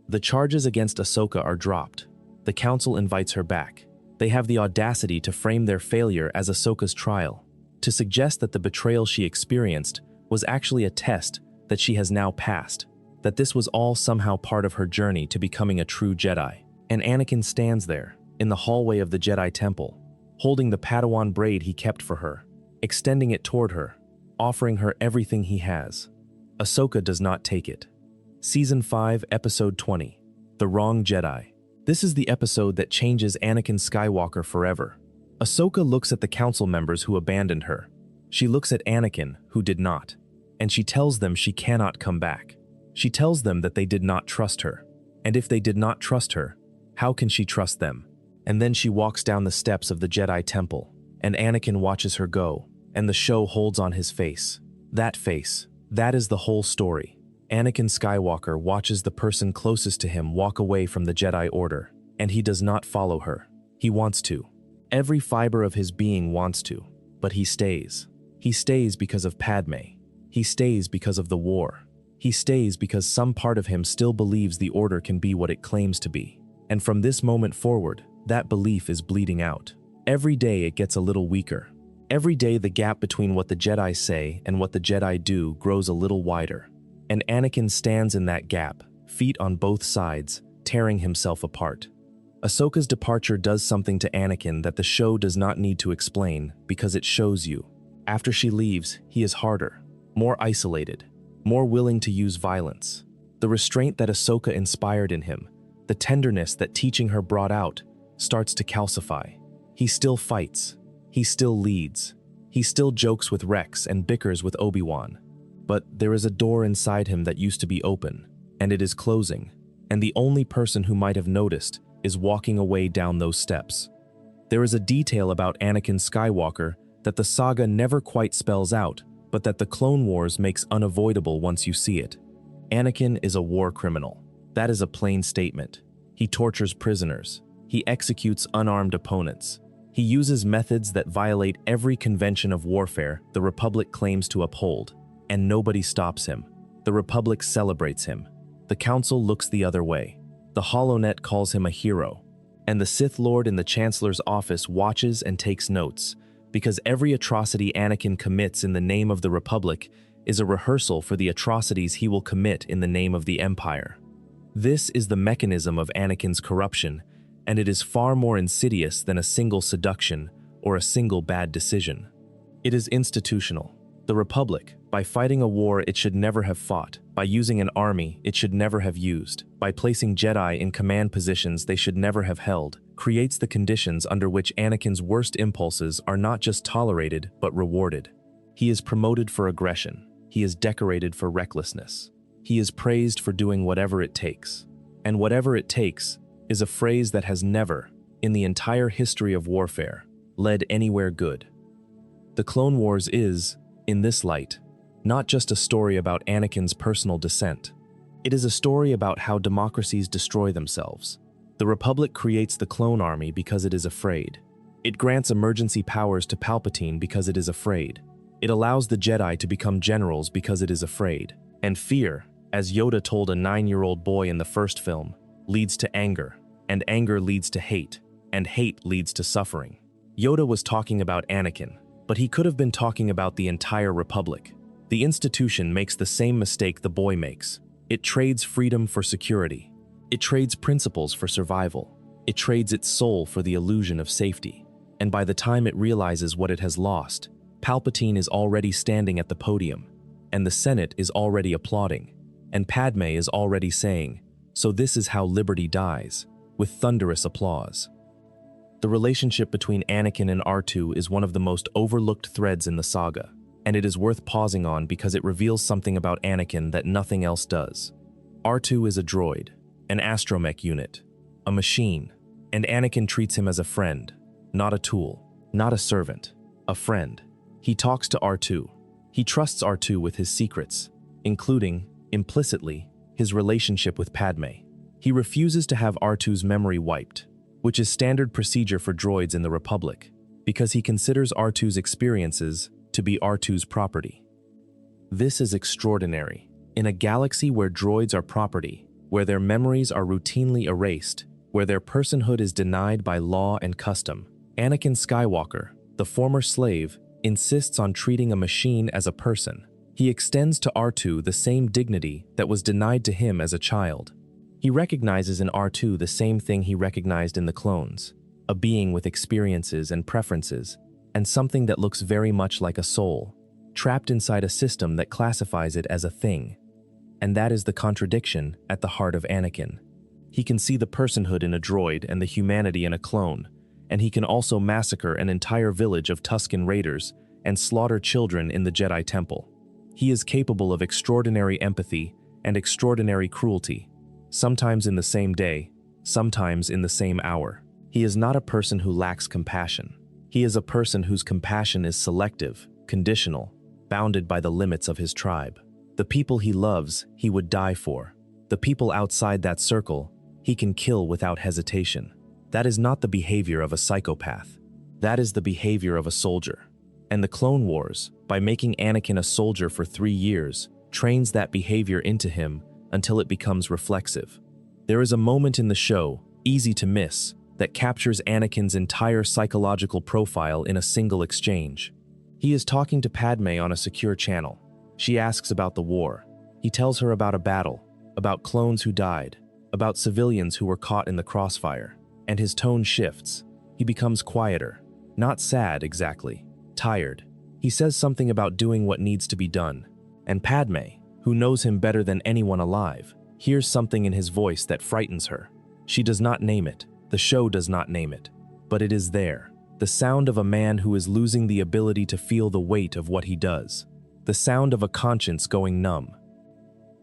The charges against Ahsoka are dropped. The Council invites her back. They have the audacity to frame their failure as Ahsoka's trial, to suggest that the betrayal she experienced was actually a test that she has now passed, that this was all somehow part of her journey to becoming a true Jedi. And Anakin stands there, in the hallway of the Jedi Temple, holding the Padawan braid he kept for her, extending it toward her, offering her everything he has. Ahsoka does not take it. Season 5, Episode 20, The Wrong Jedi. This is the episode that changes Anakin Skywalker forever. Ahsoka looks at the council members who abandoned her. She looks at Anakin, who did not, and she tells them she cannot come back. She tells them that they did not trust her. And if they did not trust her, how can she trust them? And then she walks down the steps of the Jedi Temple, and Anakin watches her go, and the show holds on his face. That face, that is the whole story. Anakin Skywalker watches the person closest to him walk away from the Jedi Order, and he does not follow her. He wants to. Every fiber of his being wants to, but he stays. He stays because of Padmé. He stays because of the war. He stays because some part of him still believes the Order can be what it claims to be. And from this moment forward, that belief is bleeding out. Every day it gets a little weaker. Every day the gap between what the Jedi say and what the Jedi do grows a little wider. And Anakin stands in that gap, feet on both sides, tearing himself apart. Ahsoka's departure does something to Anakin that the show does not need to explain because it shows you. After she leaves, he is harder, more isolated, more willing to use violence. The restraint that Ahsoka inspired in him, the tenderness that teaching her brought out, starts to calcify. He still fights. He still leads. He still jokes with Rex and bickers with Obi-Wan. But there is a door inside him that used to be open, and it is closing, and the only person who might have noticed is walking away down those steps. There is a detail about Anakin Skywalker that the saga never quite spells out, but that the Clone Wars makes unavoidable once you see it. Anakin is a war criminal. That is a plain statement. He tortures prisoners. He executes unarmed opponents. He uses methods that violate every convention of warfare the Republic claims to uphold, and nobody stops him. The Republic celebrates him. The Council looks the other way. The HoloNet calls him a hero. And the Sith Lord in the Chancellor's office watches and takes notes, because every atrocity Anakin commits in the name of the Republic is a rehearsal for the atrocities he will commit in the name of the Empire. This is the mechanism of Anakin's corruption, and it is far more insidious than a single seduction or a single bad decision. It is institutional. The Republic, by fighting a war it should never have fought, by using an army it should never have used, by placing Jedi in command positions they should never have held, creates the conditions under which Anakin's worst impulses are not just tolerated but rewarded. He is promoted for aggression. He is decorated for recklessness. He is praised for doing whatever it takes. And whatever it takes is a phrase that has never, in the entire history of warfare, led anywhere good. The Clone Wars is, in this light, not just a story about Anakin's personal descent. It is a story about how democracies destroy themselves. The Republic creates the clone army because it is afraid. It grants emergency powers to Palpatine because it is afraid. It allows the Jedi to become generals because it is afraid. And fear, as Yoda told a 9-year-old boy in the first film, leads to anger, and anger leads to hate, and hate leads to suffering. Yoda was talking about Anakin, but he could have been talking about the entire Republic. The institution makes the same mistake the boy makes. It trades freedom for security. It trades principles for survival. It trades its soul for the illusion of safety. And by the time it realizes what it has lost, Palpatine is already standing at the podium, and the Senate is already applauding, and Padmé is already saying, "So this is how liberty dies," with thunderous applause. The relationship between Anakin and R2 is one of the most overlooked threads in the saga, and it is worth pausing on because it reveals something about Anakin that nothing else does. R2 is a droid, an astromech unit, a machine, and Anakin treats him as a friend, not a tool, not a servant, a friend. He talks to R2. He trusts R2 with his secrets, including, implicitly, his relationship with Padmé. He refuses to have R2's memory wiped, which is standard procedure for droids in the Republic, because he considers R2's experiences to be R2's property. This is extraordinary. In a galaxy where droids are property, where their memories are routinely erased, where their personhood is denied by law and custom, Anakin Skywalker, the former slave, insists on treating a machine as a person. He extends to R2 the same dignity that was denied to him as a child. He recognizes in R2 the same thing he recognized in the clones, a being with experiences and preferences, and something that looks very much like a soul, trapped inside a system that classifies it as a thing. And that is the contradiction at the heart of Anakin. He can see the personhood in a droid and the humanity in a clone, and he can also massacre an entire village of Tusken Raiders and slaughter children in the Jedi Temple. He is capable of extraordinary empathy and extraordinary cruelty, sometimes in the same day, sometimes in the same hour. He is not a person who lacks compassion. He is a person whose compassion is selective, conditional, bounded by the limits of his tribe. The people he loves, he would die for. The people outside that circle, he can kill without hesitation. That is not the behavior of a psychopath. That is the behavior of a soldier. And the Clone Wars, by making Anakin a soldier for 3 years, trains that behavior into him until it becomes reflexive. There is a moment in the show, easy to miss, that captures Anakin's entire psychological profile in a single exchange. He is talking to Padmé on a secure channel. She asks about the war. He tells her about a battle, about clones who died, about civilians who were caught in the crossfire. And his tone shifts. He becomes quieter, not sad exactly, tired. He says something about doing what needs to be done. And Padmé, who knows him better than anyone alive, hears something in his voice that frightens her. She does not name it. The show does not name it. But it is there. The sound of a man who is losing the ability to feel the weight of what he does. The sound of a conscience going numb.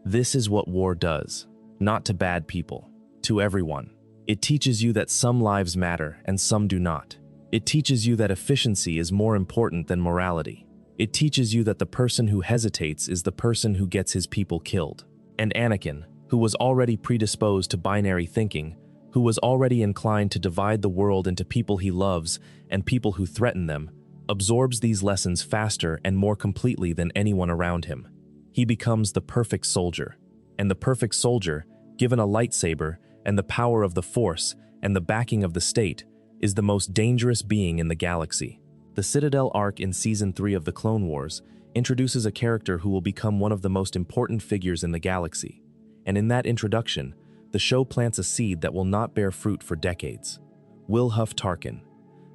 This is what war does. Not to bad people. To everyone. It teaches you that some lives matter and some do not. It teaches you that efficiency is more important than morality. It teaches you that the person who hesitates is the person who gets his people killed. And Anakin, who was already predisposed to binary thinking, who was already inclined to divide the world into people he loves and people who threaten them, absorbs these lessons faster and more completely than anyone around him. He becomes the perfect soldier. And the perfect soldier, given a lightsaber and the power of the Force and the backing of the state, is the most dangerous being in the galaxy. The Citadel arc in Season 3 of the Clone Wars introduces a character who will become one of the most important figures in the galaxy. And in that introduction, the show plants a seed that will not bear fruit for decades. Wilhuff Tarkin,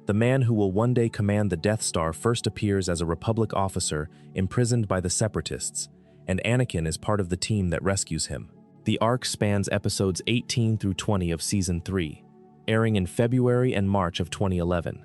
the man who will one day command the Death Star, first appears as a Republic officer imprisoned by the Separatists, and Anakin is part of the team that rescues him. The arc spans episodes 18 through 20 of Season 3, airing in February and March of 2011.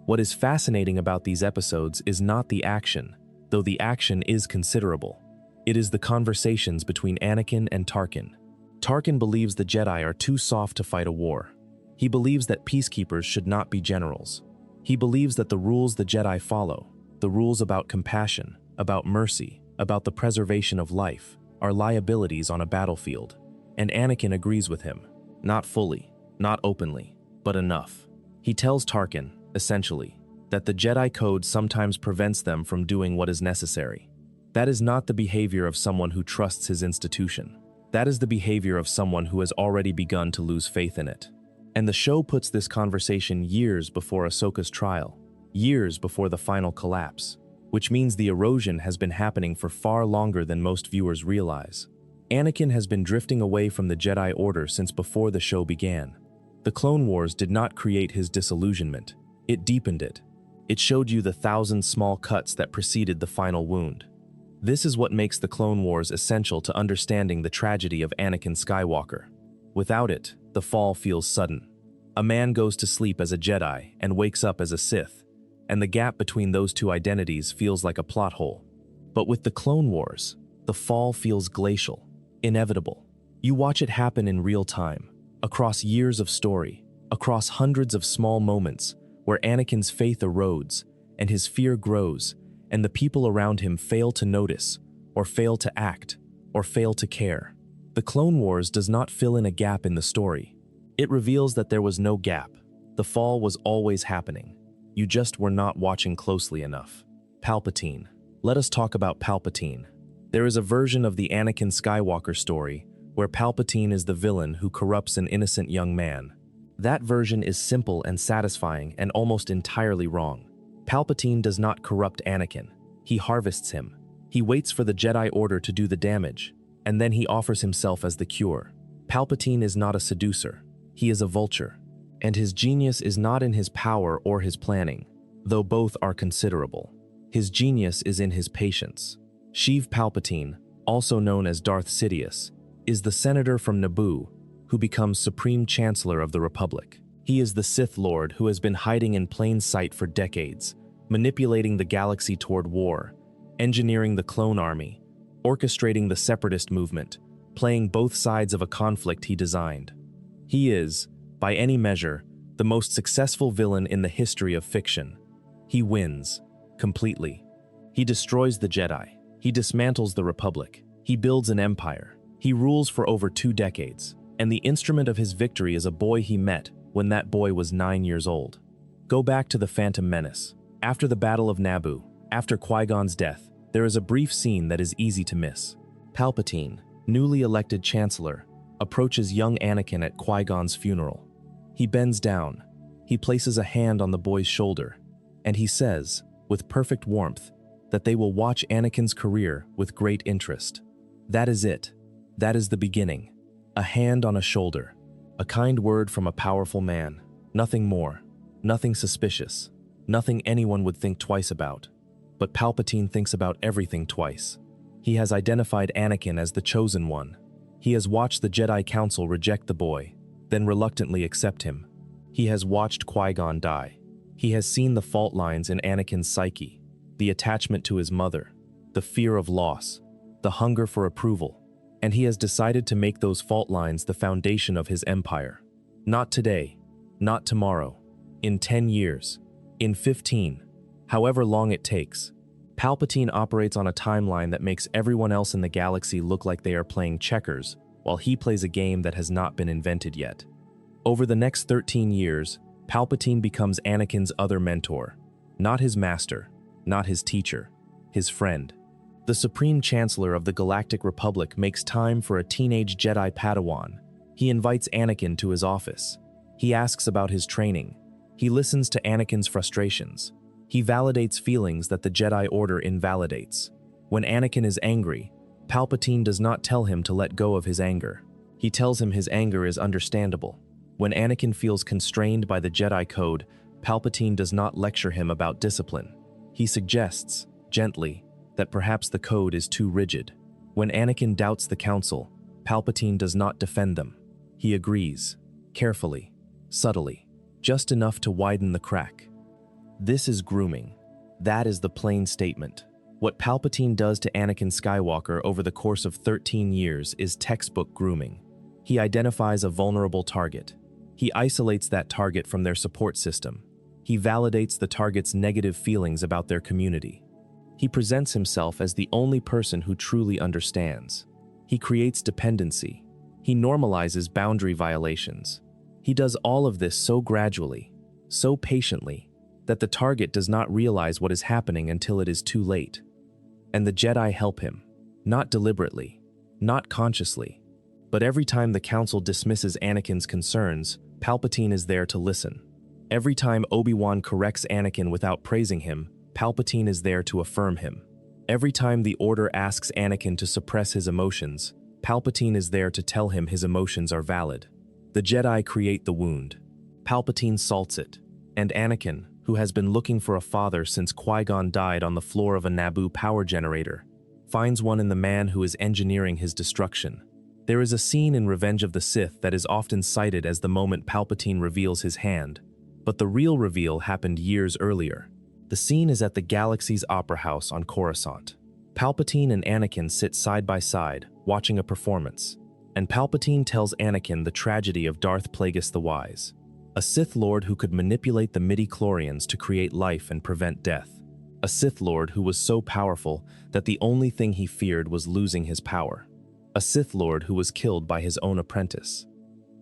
What is fascinating about these episodes is not the action, though the action is considerable. It is the conversations between Anakin and Tarkin. Tarkin believes the Jedi are too soft to fight a war. He believes that peacekeepers should not be generals. He believes that the rules the Jedi follow, the rules about compassion, about mercy, about the preservation of life, are liabilities on a battlefield. And Anakin agrees with him. Not fully, not openly, but enough. He tells Tarkin, essentially, that the Jedi Code sometimes prevents them from doing what is necessary. That is not the behavior of someone who trusts his institution. That is the behavior of someone who has already begun to lose faith in it. And the show puts this conversation years before Ahsoka's trial, years before the final collapse, which means the erosion has been happening for far longer than most viewers realize. Anakin has been drifting away from the Jedi Order since before the show began. The Clone Wars did not create his disillusionment. It deepened it. It showed you the 1,000 small cuts that preceded the final wound. This is what makes the Clone Wars essential to understanding the tragedy of Anakin Skywalker. Without it, the fall feels sudden. A man goes to sleep as a Jedi and wakes up as a Sith, and the gap between those two identities feels like a plot hole. But with the Clone Wars, the fall feels glacial, inevitable. You watch it happen in real time, across years of story, across hundreds of small moments where Anakin's faith erodes and his fear grows, and the people around him fail to notice, or fail to act, or fail to care. The Clone Wars does not fill in a gap in the story. It reveals that there was no gap. The fall was always happening. You just were not watching closely enough. Palpatine. Let us talk about Palpatine. There is a version of the Anakin Skywalker story where Palpatine is the villain who corrupts an innocent young man. That version is simple and satisfying and almost entirely wrong. Palpatine does not corrupt Anakin. He harvests him. He waits for the Jedi Order to do the damage, and then he offers himself as the cure. Palpatine is not a seducer. He is a vulture. And his genius is not in his power or his planning, though both are considerable. His genius is in his patience. Sheev Palpatine, also known as Darth Sidious, is the senator from Naboo who becomes Supreme Chancellor of the Republic. He is the Sith Lord who has been hiding in plain sight for decades, manipulating the galaxy toward war, engineering the clone army, orchestrating the separatist movement, playing both sides of a conflict he designed. He is, by any measure, the most successful villain in the history of fiction. He wins, completely. He destroys the Jedi. He dismantles the Republic. He builds an empire. He rules for over 2 decades, and the instrument of his victory is a boy he met when that boy was 9 years old. Go back to the Phantom Menace. After the Battle of Naboo, after Qui-Gon's death, there is a brief scene that is easy to miss. Palpatine, newly elected Chancellor, approaches young Anakin at Qui-Gon's funeral. He bends down, he places a hand on the boy's shoulder, and he says, with perfect warmth, that they will watch Anakin's career with great interest. That is it. That is the beginning. A hand on a shoulder. A kind word from a powerful man. Nothing more. Nothing suspicious. Nothing anyone would think twice about. But Palpatine thinks about everything twice. He has identified Anakin as the chosen one. He has watched the Jedi Council reject the boy, then reluctantly accept him. He has watched Qui-Gon die. He has seen the fault lines in Anakin's psyche, the attachment to his mother, the fear of loss, the hunger for approval, and he has decided to make those fault lines the foundation of his empire. Not today, not tomorrow, in 10 years, in 15, however long it takes. Palpatine operates on a timeline that makes everyone else in the galaxy look like they are playing checkers, while he plays a game that has not been invented yet. Over the next 13 years, Palpatine becomes Anakin's other mentor, not his master, not his teacher, his friend. The Supreme Chancellor of the Galactic Republic makes time for a teenage Jedi Padawan. He invites Anakin to his office. He asks about his training. He listens to Anakin's frustrations. He validates feelings that the Jedi Order invalidates. When Anakin is angry, Palpatine does not tell him to let go of his anger. He tells him his anger is understandable. When Anakin feels constrained by the Jedi Code, Palpatine does not lecture him about discipline. He suggests, gently, that perhaps the code is too rigid. When Anakin doubts the Council, Palpatine does not defend them. He agrees, carefully, subtly, just enough to widen the crack. This is grooming. That is the plain statement. What Palpatine does to Anakin Skywalker over the course of 13 years is textbook grooming. He identifies a vulnerable target. He isolates that target from their support system. He validates the target's negative feelings about their community. He presents himself as the only person who truly understands. He creates dependency. He normalizes boundary violations. He does all of this so gradually, so patiently, that the target does not realize what is happening until it is too late. And the Jedi help him, not deliberately, not consciously, but every time the Council dismisses Anakin's concerns, Palpatine is there to listen. Every time Obi-Wan corrects Anakin without praising him, Palpatine is there to affirm him. Every time the Order asks Anakin to suppress his emotions, Palpatine is there to tell him his emotions are valid. The Jedi create the wound. Palpatine salts it. And Anakin, who has been looking for a father since Qui-Gon died on the floor of a Naboo power generator, finds one in the man who is engineering his destruction. There is a scene in Revenge of the Sith that is often cited as the moment Palpatine reveals his hand, but the real reveal happened years earlier. The scene is at the Galaxy's Opera House on Coruscant. Palpatine and Anakin sit side by side, watching a performance, and Palpatine tells Anakin the tragedy of Darth Plagueis the Wise, a Sith Lord who could manipulate the midi-chlorians to create life and prevent death. A Sith Lord who was so powerful that the only thing he feared was losing his power. A Sith Lord who was killed by his own apprentice.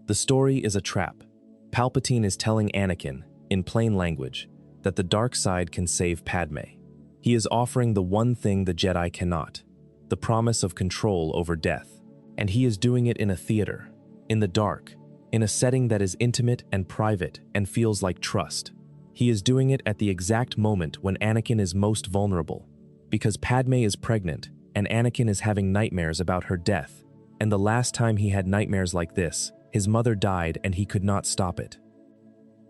The story is a trap. Palpatine is telling Anakin, in plain language, that the dark side can save Padmé. He is offering the one thing the Jedi cannot, the promise of control over death. And he is doing it in a theater, in the dark, in a setting that is intimate and private and feels like trust. He is doing it at the exact moment when Anakin is most vulnerable, because Padmé is pregnant and Anakin is having nightmares about her death, and the last time he had nightmares like this, his mother died and he could not stop it.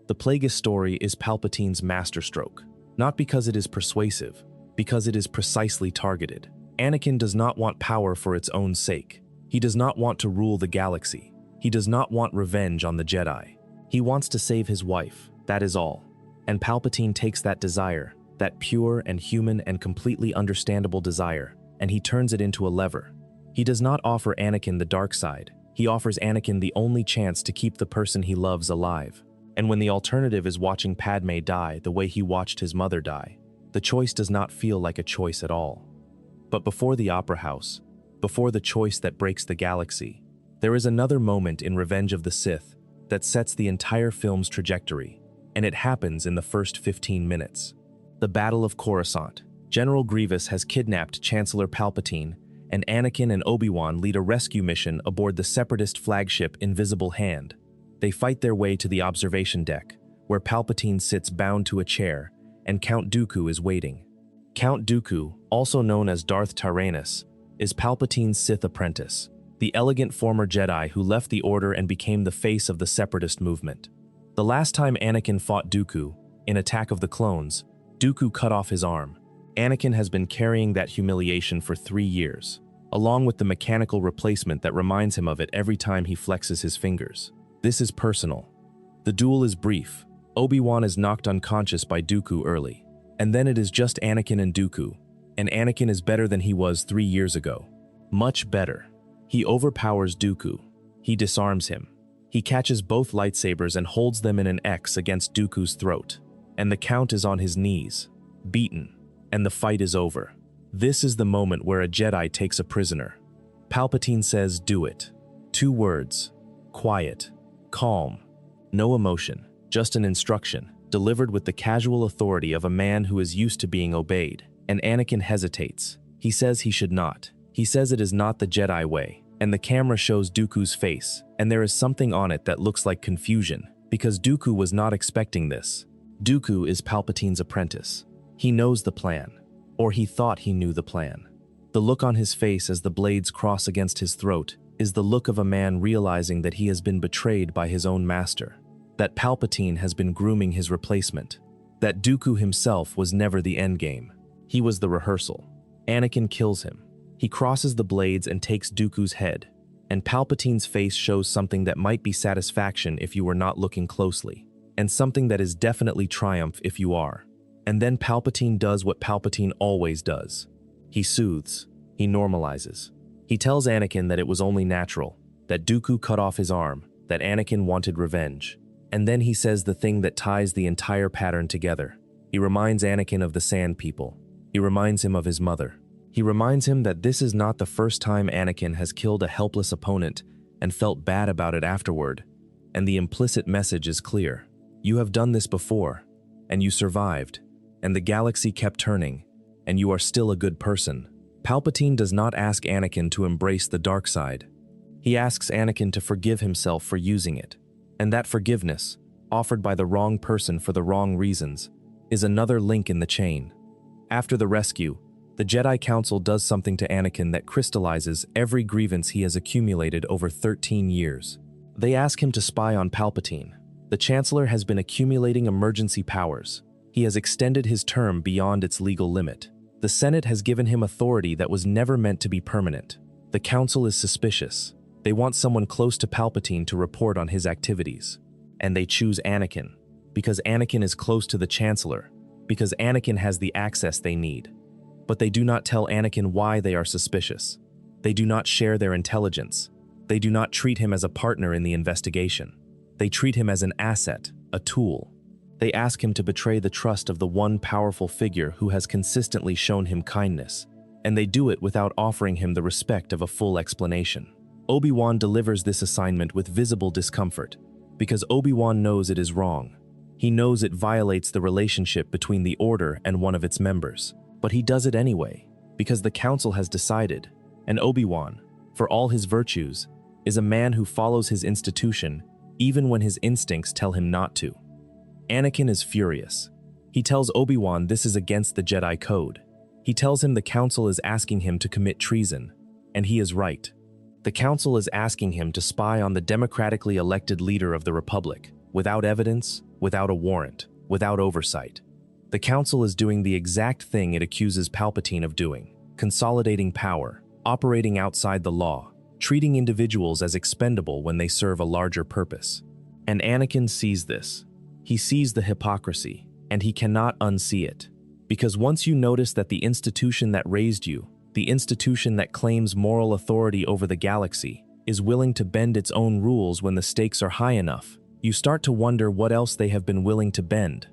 The Plagueis story is Palpatine's masterstroke, not because it is persuasive, because it is precisely targeted. Anakin does not want power for its own sake. He does not want to rule the galaxy. He does not want revenge on the Jedi. He wants to save his wife, that is all. And Palpatine takes that desire, that pure and human and completely understandable desire, and he turns it into a lever. He does not offer Anakin the dark side. He offers Anakin the only chance to keep the person he loves alive. And when the alternative is watching Padmé die the way he watched his mother die, the choice does not feel like a choice at all. But before the Opera House, before the choice that breaks the galaxy, there is another moment in Revenge of the Sith that sets the entire film's trajectory, and it happens in the first 15 minutes. The Battle of Coruscant. General Grievous has kidnapped Chancellor Palpatine, and Anakin and Obi-Wan lead a rescue mission aboard the Separatist flagship Invisible Hand. They fight their way to the observation deck, where Palpatine sits bound to a chair, and Count Dooku is waiting. Count Dooku, also known as Darth Tyrannus, is Palpatine's Sith apprentice, the elegant former Jedi who left the Order and became the face of the Separatist movement. The last time Anakin fought Dooku, in Attack of the Clones, Dooku cut off his arm. Anakin has been carrying that humiliation for 3 years, along with the mechanical replacement that reminds him of it every time he flexes his fingers. This is personal. The duel is brief. Obi-Wan is knocked unconscious by Dooku early, and then it is just Anakin and Dooku, and Anakin is better than he was 3 years ago. Much better. He overpowers Dooku. He disarms him. He catches both lightsabers and holds them in an X against Dooku's throat, and the Count is on his knees, beaten, and the fight is over. This is the moment where a Jedi takes a prisoner. Palpatine says, "Do it." 2 words. Quiet. Calm. No emotion. Just an instruction, delivered with the casual authority of a man who is used to being obeyed. And Anakin hesitates. He says he should not. He says it is not the Jedi way. And the camera shows Dooku's face, and there is something on it that looks like confusion, because Dooku was not expecting this. Dooku is Palpatine's apprentice. He knows the plan, or he thought he knew the plan. The look on his face as the blades cross against his throat is the look of a man realizing that he has been betrayed by his own master, that Palpatine has been grooming his replacement, that Dooku himself was never the endgame. He was the rehearsal. Anakin kills him. He crosses the blades and takes Dooku's head, and Palpatine's face shows something that might be satisfaction if you were not looking closely, and something that is definitely triumph if you are. And then Palpatine does what Palpatine always does. He soothes. He normalizes. He tells Anakin that it was only natural, that Dooku cut off his arm, that Anakin wanted revenge. And then he says the thing that ties the entire pattern together. He reminds Anakin of the Sand People. He reminds him of his mother. He reminds him that this is not the first time Anakin has killed a helpless opponent and felt bad about it afterward, and the implicit message is clear. You have done this before, and you survived, and the galaxy kept turning, and you are still a good person. Palpatine does not ask Anakin to embrace the dark side. He asks Anakin to forgive himself for using it, and that forgiveness, offered by the wrong person for the wrong reasons, is another link in the chain. After the rescue, the Jedi Council does something to Anakin that crystallizes every grievance he has accumulated over 13 years. They ask him to spy on Palpatine. The Chancellor has been accumulating emergency powers. He has extended his term beyond its legal limit. The Senate has given him authority that was never meant to be permanent. The Council is suspicious. They want someone close to Palpatine to report on his activities. And they choose Anakin, because Anakin is close to the Chancellor, because Anakin has the access they need. But they do not tell Anakin why they are suspicious. They do not share their intelligence. They do not treat him as a partner in the investigation. They treat him as an asset, a tool. They ask him to betray the trust of the one powerful figure who has consistently shown him kindness, and they do it without offering him the respect of a full explanation. Obi-Wan delivers this assignment with visible discomfort, because Obi-Wan knows it is wrong. He knows it violates the relationship between the Order and one of its members. But he does it anyway, because the Council has decided, and Obi-Wan, for all his virtues, is a man who follows his institution even when his instincts tell him not to. Anakin is furious. He tells Obi-Wan this is against the Jedi Code. He tells him the Council is asking him to commit treason, and he is right. The Council is asking him to spy on the democratically elected leader of the Republic, without evidence, without a warrant, without oversight. The Council is doing the exact thing it accuses Palpatine of doing, consolidating power, operating outside the law, treating individuals as expendable when they serve a larger purpose. And Anakin sees this. He sees the hypocrisy, and he cannot unsee it. Because once you notice that the institution that raised you, the institution that claims moral authority over the galaxy, is willing to bend its own rules when the stakes are high enough, you start to wonder what else they have been willing to bend.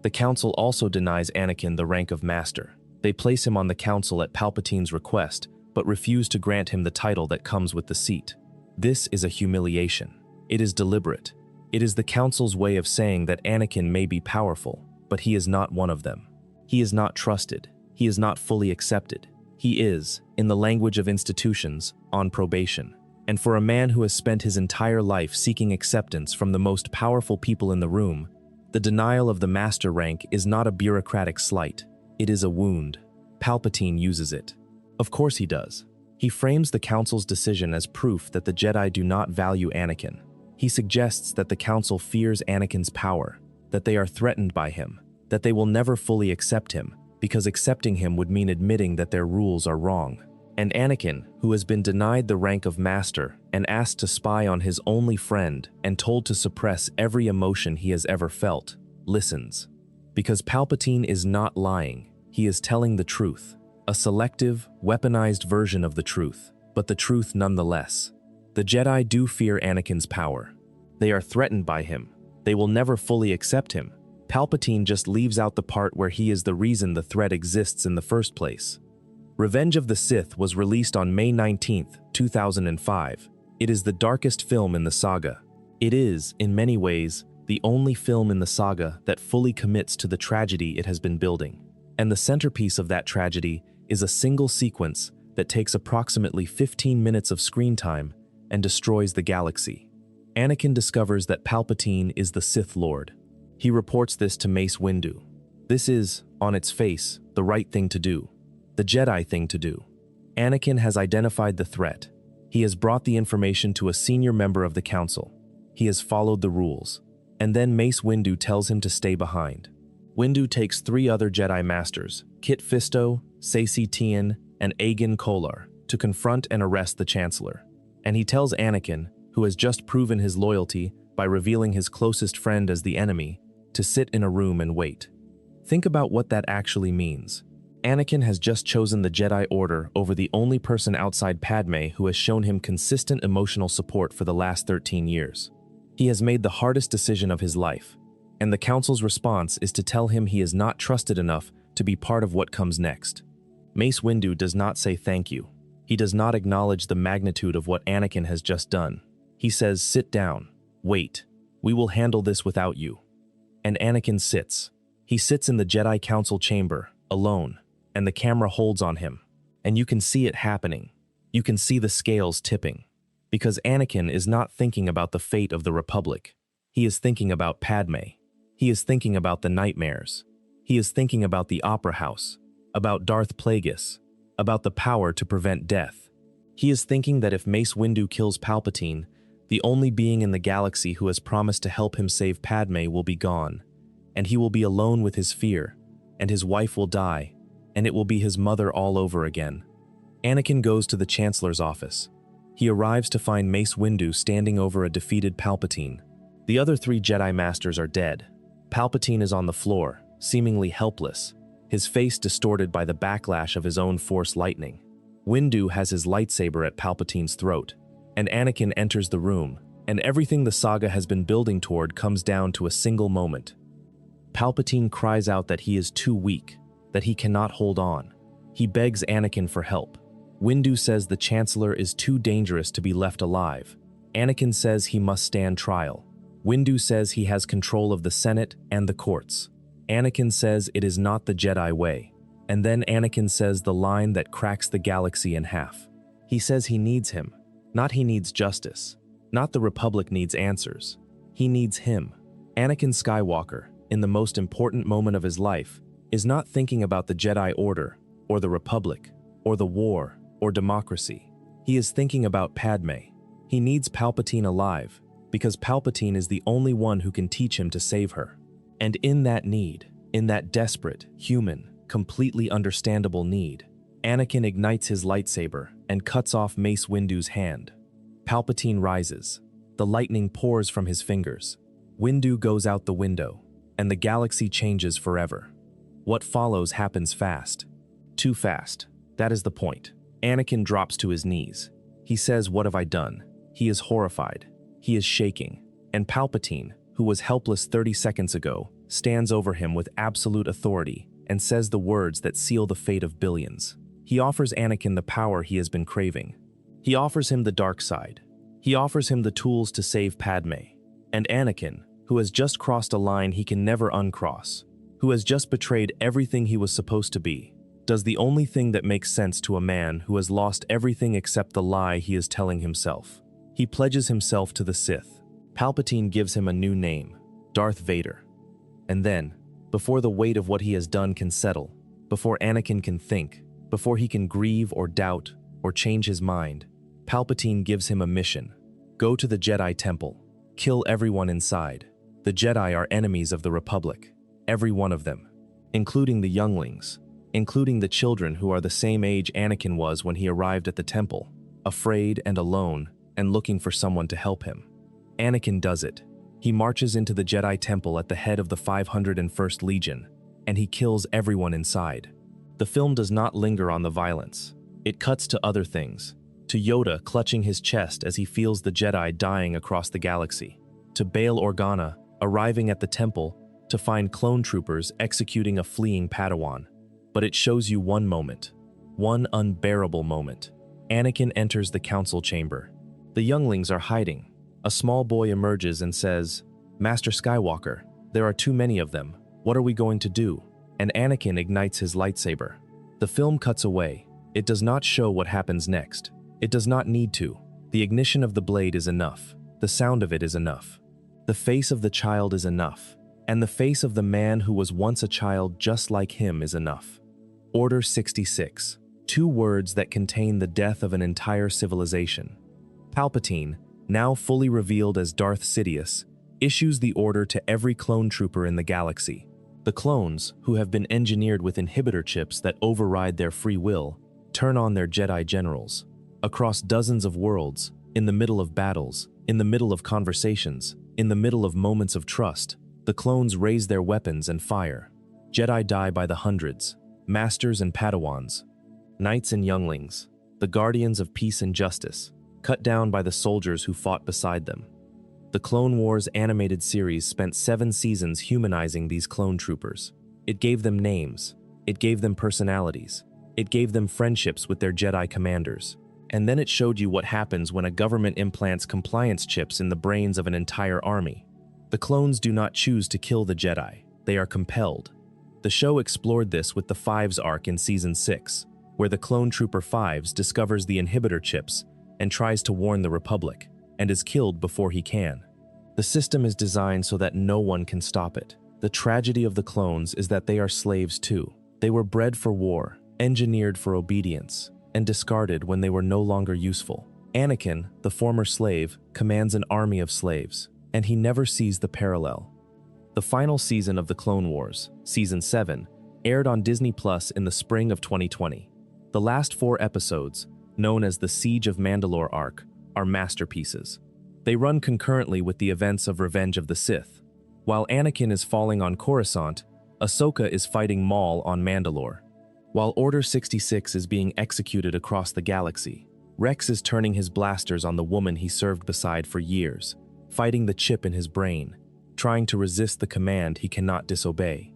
The Council also denies Anakin the rank of Master. They place him on the Council at Palpatine's request, but refuse to grant him the title that comes with the seat. This is a humiliation. It is deliberate. It is the Council's way of saying that Anakin may be powerful, but he is not one of them. He is not trusted. He is not fully accepted. He is, in the language of institutions, on probation. And for a man who has spent his entire life seeking acceptance from the most powerful people in the room, the denial of the Master rank is not a bureaucratic slight. It is a wound. Palpatine uses it. Of course he does. He frames the Council's decision as proof that the Jedi do not value Anakin. He suggests that the Council fears Anakin's power, that they are threatened by him, that they will never fully accept him, because accepting him would mean admitting that their rules are wrong. And Anakin, who has been denied the rank of Master and asked to spy on his only friend and told to suppress every emotion he has ever felt, listens. Because Palpatine is not lying, he is telling the truth. A selective, weaponized version of the truth, but the truth nonetheless. The Jedi do fear Anakin's power. They are threatened by him. They will never fully accept him. Palpatine just leaves out the part where he is the reason the threat exists in the first place. Revenge of the Sith was released on May 19, 2005. It is the darkest film in the saga. It is, in many ways, the only film in the saga that fully commits to the tragedy it has been building. And the centerpiece of that tragedy is a single sequence that takes approximately 15 minutes of screen time and destroys the galaxy. Anakin discovers that Palpatine is the Sith Lord. He reports this to Mace Windu. This is, on its face, the right thing to do. The Jedi thing to do. Anakin has identified the threat. He has brought the information to a senior member of the Council. He has followed the rules. And then Mace Windu tells him to stay behind. Windu takes 3 other Jedi Masters, Kit Fisto, Saesee Tiin, and Agen Kolar, to confront and arrest the Chancellor. And he tells Anakin, who has just proven his loyalty by revealing his closest friend as the enemy, to sit in a room and wait. Think about what that actually means. Anakin has just chosen the Jedi Order over the only person outside Padmé who has shown him consistent emotional support for the last 13 years. He has made the hardest decision of his life, and the Council's response is to tell him he is not trusted enough to be part of what comes next. Mace Windu does not say thank you. He does not acknowledge the magnitude of what Anakin has just done. He says, "Sit down. Wait. We will handle this without you." And Anakin sits. He sits in the Jedi Council chamber, alone, and the camera holds on him. And you can see it happening. You can see the scales tipping. Because Anakin is not thinking about the fate of the Republic. He is thinking about Padmé. He is thinking about the nightmares. He is thinking about the Opera House, about Darth Plagueis, about the power to prevent death. He is thinking that if Mace Windu kills Palpatine, the only being in the galaxy who has promised to help him save Padmé will be gone, and he will be alone with his fear, and his wife will die, and it will be his mother all over again. Anakin goes to the Chancellor's office. He arrives to find Mace Windu standing over a defeated Palpatine. The other 3 Jedi Masters are dead. Palpatine is on the floor, seemingly helpless, his face distorted by the backlash of his own Force lightning. Windu has his lightsaber at Palpatine's throat, and Anakin enters the room, and everything the saga has been building toward comes down to a single moment. Palpatine cries out that he is too weak, that he cannot hold on. He begs Anakin for help. Windu says the Chancellor is too dangerous to be left alive. Anakin says he must stand trial. Windu says he has control of the Senate and the courts. Anakin says it is not the Jedi way. And then Anakin says the line that cracks the galaxy in half. He says he needs him. Not he needs justice. Not the Republic needs answers. He needs him. Anakin Skywalker, in the most important moment of his life, is not thinking about the Jedi Order, or the Republic, or the war, or democracy. He is thinking about Padmé. He needs Palpatine alive, because Palpatine is the only one who can teach him to save her. And in that need, in that desperate, human, completely understandable need, Anakin ignites his lightsaber and cuts off Mace Windu's hand. Palpatine rises. The lightning pours from his fingers. Windu goes out the window, and the galaxy changes forever. What follows happens fast. Too fast. That is the point. Anakin drops to his knees. He says, "What have I done?" He is horrified. He is shaking. And Palpatine, who was helpless 30 seconds ago, stands over him with absolute authority and says the words that seal the fate of billions. He offers Anakin the power he has been craving. He offers him the dark side. He offers him the tools to save Padmé. And Anakin, who has just crossed a line he can never uncross, who has just betrayed everything he was supposed to be, does the only thing that makes sense to a man who has lost everything except the lie he is telling himself. He pledges himself to the Sith. Palpatine gives him a new name, Darth Vader. And then, before the weight of what he has done can settle, before Anakin can think, before he can grieve or doubt or change his mind, Palpatine gives him a mission. Go to the Jedi Temple. Kill everyone inside. The Jedi are enemies of the Republic. Every one of them. Including the younglings. Including the children who are the same age Anakin was when he arrived at the temple, afraid and alone and looking for someone to help him. Anakin does it. He marches into the Jedi Temple at the head of the 501st Legion, and he kills everyone inside. The film does not linger on the violence. It cuts to other things. To Yoda clutching his chest as he feels the Jedi dying across the galaxy. To Bail Organa arriving at the temple to find clone troopers executing a fleeing Padawan. But it shows you one moment. One unbearable moment. Anakin enters the council chamber. The younglings are hiding. A small boy emerges and says, "Master Skywalker, there are too many of them. What are we going to do?" And Anakin ignites his lightsaber. The film cuts away. It does not show what happens next. It does not need to. The ignition of the blade is enough. The sound of it is enough. The face of the child is enough. And the face of the man who was once a child just like him is enough. Order 66. 2 words that contain the death of an entire civilization. Palpatine, now fully revealed as Darth Sidious, issues the order to every clone trooper in the galaxy. The clones, who have been engineered with inhibitor chips that override their free will, turn on their Jedi generals. Across dozens of worlds, in the middle of battles, in the middle of conversations, in the middle of moments of trust, the clones raise their weapons and fire. Jedi die by the hundreds, masters and Padawans, knights and younglings, the guardians of peace and justice, cut down by the soldiers who fought beside them. The Clone Wars animated series spent 7 seasons humanizing these clone troopers. It gave them names. It gave them personalities. It gave them friendships with their Jedi commanders. And then it showed you what happens when a government implants compliance chips in the brains of an entire army. The clones do not choose to kill the Jedi. They are compelled. The show explored this with the Fives arc in Season 6, where the clone trooper Fives discovers the inhibitor chips and tries to warn the Republic, and is killed before he can. The system is designed so that no one can stop it. The tragedy of the clones is that they are slaves too. They were bred for war, engineered for obedience, and discarded when they were no longer useful. Anakin, the former slave, commands an army of slaves, and he never sees the parallel. The final season of The Clone Wars, Season 7, aired on Disney Plus in the spring of 2020. The last 4 episodes, known as the Siege of Mandalore arc, are masterpieces. They run concurrently with the events of Revenge of the Sith. While Anakin is falling on Coruscant, Ahsoka is fighting Maul on Mandalore. While Order 66 is being executed across the galaxy, Rex is turning his blasters on the woman he served beside for years, fighting the chip in his brain, trying to resist the command he cannot disobey.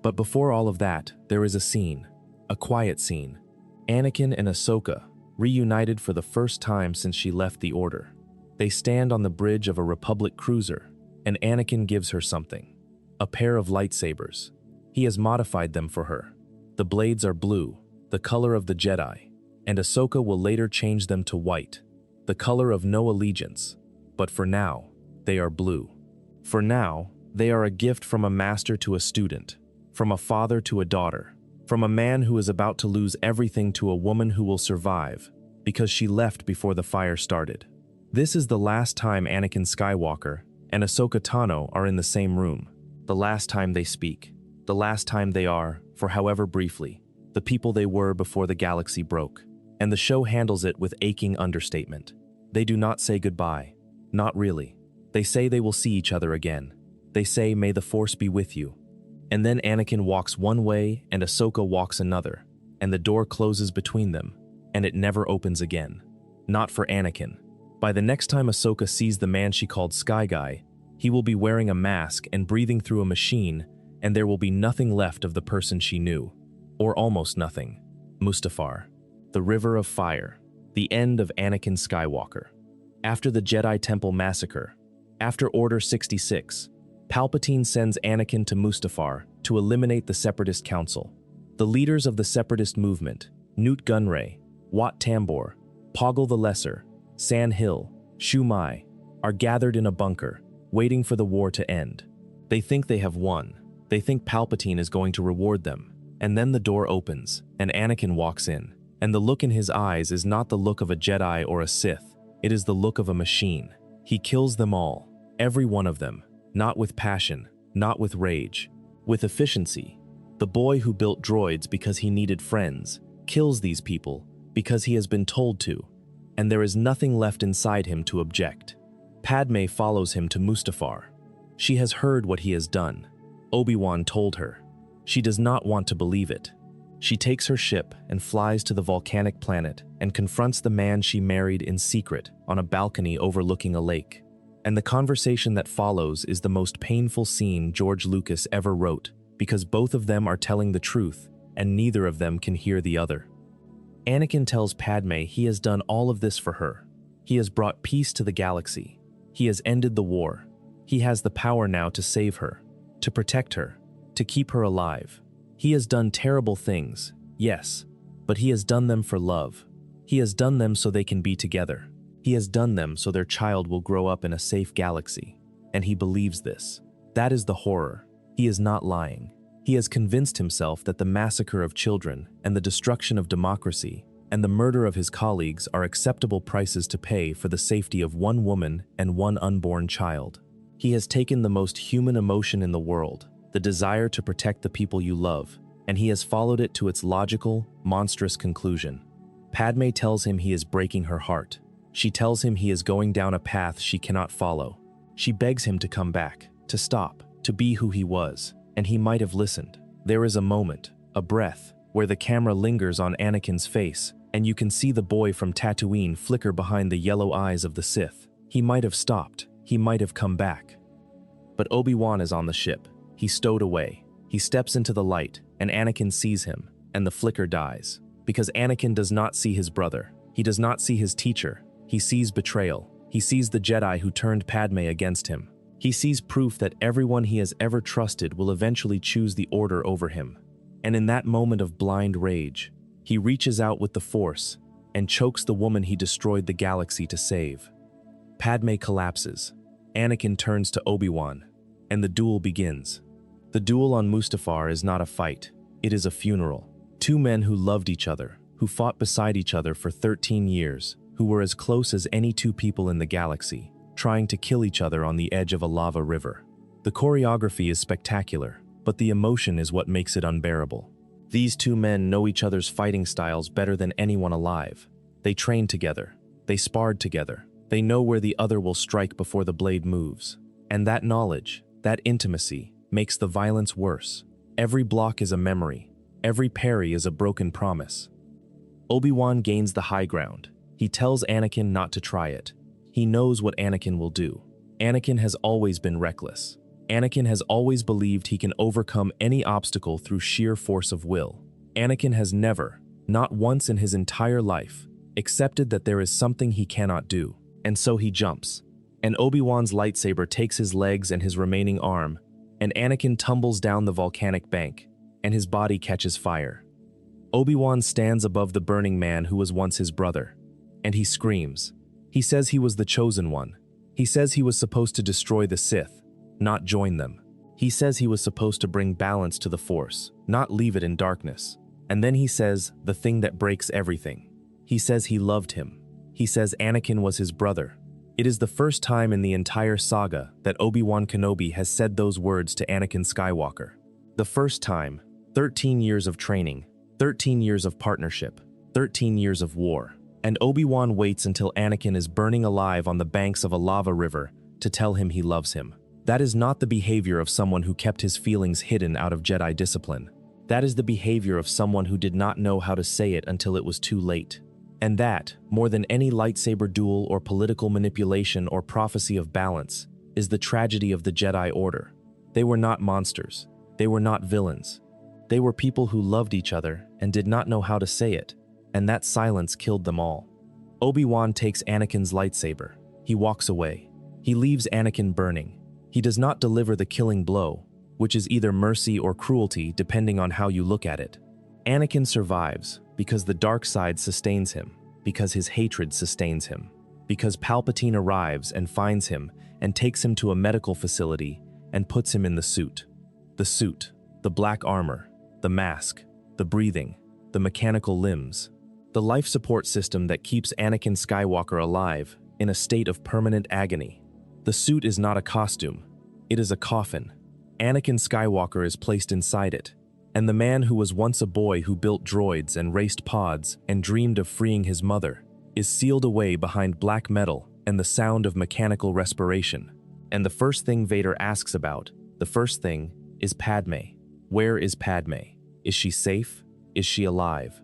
But before all of that, there is a scene, a quiet scene. Anakin and Ahsoka, reunited for the first time since she left the Order. They stand on the bridge of a Republic cruiser, and Anakin gives her something. A pair of lightsabers. He has modified them for her. The blades are blue, the color of the Jedi, and Ahsoka will later change them to white, the color of no allegiance. But for now, they are blue. For now, they are a gift from a master to a student, from a father to a daughter, from a man who is about to lose everything to a woman who will survive, because she left before the fire started. This is the last time Anakin Skywalker and Ahsoka Tano are in the same room, the last time they speak, the last time they are, for however briefly, the people they were before the galaxy broke. And the show handles it with aching understatement. They do not say goodbye. Not really. They say they will see each other again. They say, "May the Force be with you." And then Anakin walks one way and Ahsoka walks another, and the door closes between them, and it never opens again. Not for Anakin. By the next time Ahsoka sees the man she called Sky Guy, he will be wearing a mask and breathing through a machine, and there will be nothing left of the person she knew. Or almost nothing. Mustafar. The River of Fire. The end of Anakin Skywalker. After the Jedi Temple Massacre, after Order 66, Palpatine sends Anakin to Mustafar to eliminate the Separatist Council. The leaders of the Separatist movement, Newt Gunray, Wat Tambor, Poggle the Lesser, San Hill, Shmi, are gathered in a bunker, waiting for the war to end. They think they have won. They think Palpatine is going to reward them. And then the door opens, and Anakin walks in. And the look in his eyes is not the look of a Jedi or a Sith. It is the look of a machine. He kills them all, every one of them, not with passion, not with rage, with efficiency. The boy who built droids because he needed friends kills these people because he has been told to, and there is nothing left inside him to object. Padmé follows him to Mustafar. She has heard what he has done. Obi-Wan told her. She does not want to believe it. She takes her ship and flies to the volcanic planet and confronts the man she married in secret on a balcony overlooking a lake. And the conversation that follows is the most painful scene George Lucas ever wrote, because both of them are telling the truth and neither of them can hear the other. Anakin tells Padmé he has done all of this for her. He has brought peace to the galaxy. He has ended the war. He has the power now to save her, to protect her, to keep her alive. He has done terrible things, yes, but he has done them for love. He has done them so they can be together. He has done them so their child will grow up in a safe galaxy. And he believes this. That is the horror. He is not lying. He has convinced himself that the massacre of children and the destruction of democracy and the murder of his colleagues are acceptable prices to pay for the safety of one woman and one unborn child. He has taken the most human emotion in the world, the desire to protect the people you love, and he has followed it to its logical, monstrous conclusion. Padmé tells him he is breaking her heart. She tells him he is going down a path she cannot follow. She begs him to come back, to stop, to be who he was, and he might have listened. There is a moment, a breath, where the camera lingers on Anakin's face, and you can see the boy from Tatooine flicker behind the yellow eyes of the Sith. He might have stopped. He might have come back. But Obi-Wan is on the ship. He stowed away. He steps into the light, and Anakin sees him, and the flicker dies. Because Anakin does not see his brother. He does not see his teacher. He sees betrayal. He sees the Jedi who turned Padmé against him. He sees proof that everyone he has ever trusted will eventually choose the Order over him. And in that moment of blind rage, he reaches out with the Force and chokes the woman he destroyed the galaxy to save. Padmé collapses. Anakin turns to Obi-Wan, and the duel begins. The duel on Mustafar is not a fight. It is a funeral. Two men who loved each other, who fought beside each other for 13 years, who were as close as any two people in the galaxy, trying to kill each other on the edge of a lava river. The choreography is spectacular, but the emotion is what makes it unbearable. These two men know each other's fighting styles better than anyone alive. They trained together. They sparred together. They know where the other will strike before the blade moves. And that knowledge, that intimacy, makes the violence worse. Every block is a memory. Every parry is a broken promise. Obi-Wan gains the high ground. He tells Anakin not to try it. He knows what Anakin will do. Anakin has always been reckless. Anakin has always believed he can overcome any obstacle through sheer force of will. Anakin has never, not once in his entire life, accepted that there is something he cannot do. And so he jumps. And Obi-Wan's lightsaber takes his legs and his remaining arm, and Anakin tumbles down the volcanic bank, and his body catches fire. Obi-Wan stands above the burning man who was once his brother, and he screams. He says he was the chosen one. He says he was supposed to destroy the Sith, not join them. He says he was supposed to bring balance to the Force, not leave it in darkness. And then he says the thing that breaks everything. He says he loved him. He says Anakin was his brother. It is the first time in the entire saga that Obi-Wan Kenobi has said those words to Anakin Skywalker. The first time, 13 years of training, 13 years of partnership, 13 years of war. And Obi-Wan waits until Anakin is burning alive on the banks of a lava river to tell him he loves him. That is not the behavior of someone who kept his feelings hidden out of Jedi discipline. That is the behavior of someone who did not know how to say it until it was too late. And that, more than any lightsaber duel or political manipulation or prophecy of balance, is the tragedy of the Jedi Order. They were not monsters. They were not villains. They were people who loved each other and did not know how to say it, and that silence killed them all. Obi-Wan takes Anakin's lightsaber. He walks away. He leaves Anakin burning. He does not deliver the killing blow, which is either mercy or cruelty depending on how you look at it. Anakin survives because the dark side sustains him, because his hatred sustains him, because Palpatine arrives and finds him and takes him to a medical facility and puts him in the suit. The suit, the black armor, the mask, the breathing, the mechanical limbs, the life support system that keeps Anakin Skywalker alive in a state of permanent agony. The suit is not a costume. It is a coffin. Anakin Skywalker is placed inside it, and the man who was once a boy who built droids and raced pods and dreamed of freeing his mother is sealed away behind black metal and the sound of mechanical respiration. And the first thing Vader asks about, the first thing, is Padmé. Where is Padmé? Is she safe? Is she alive?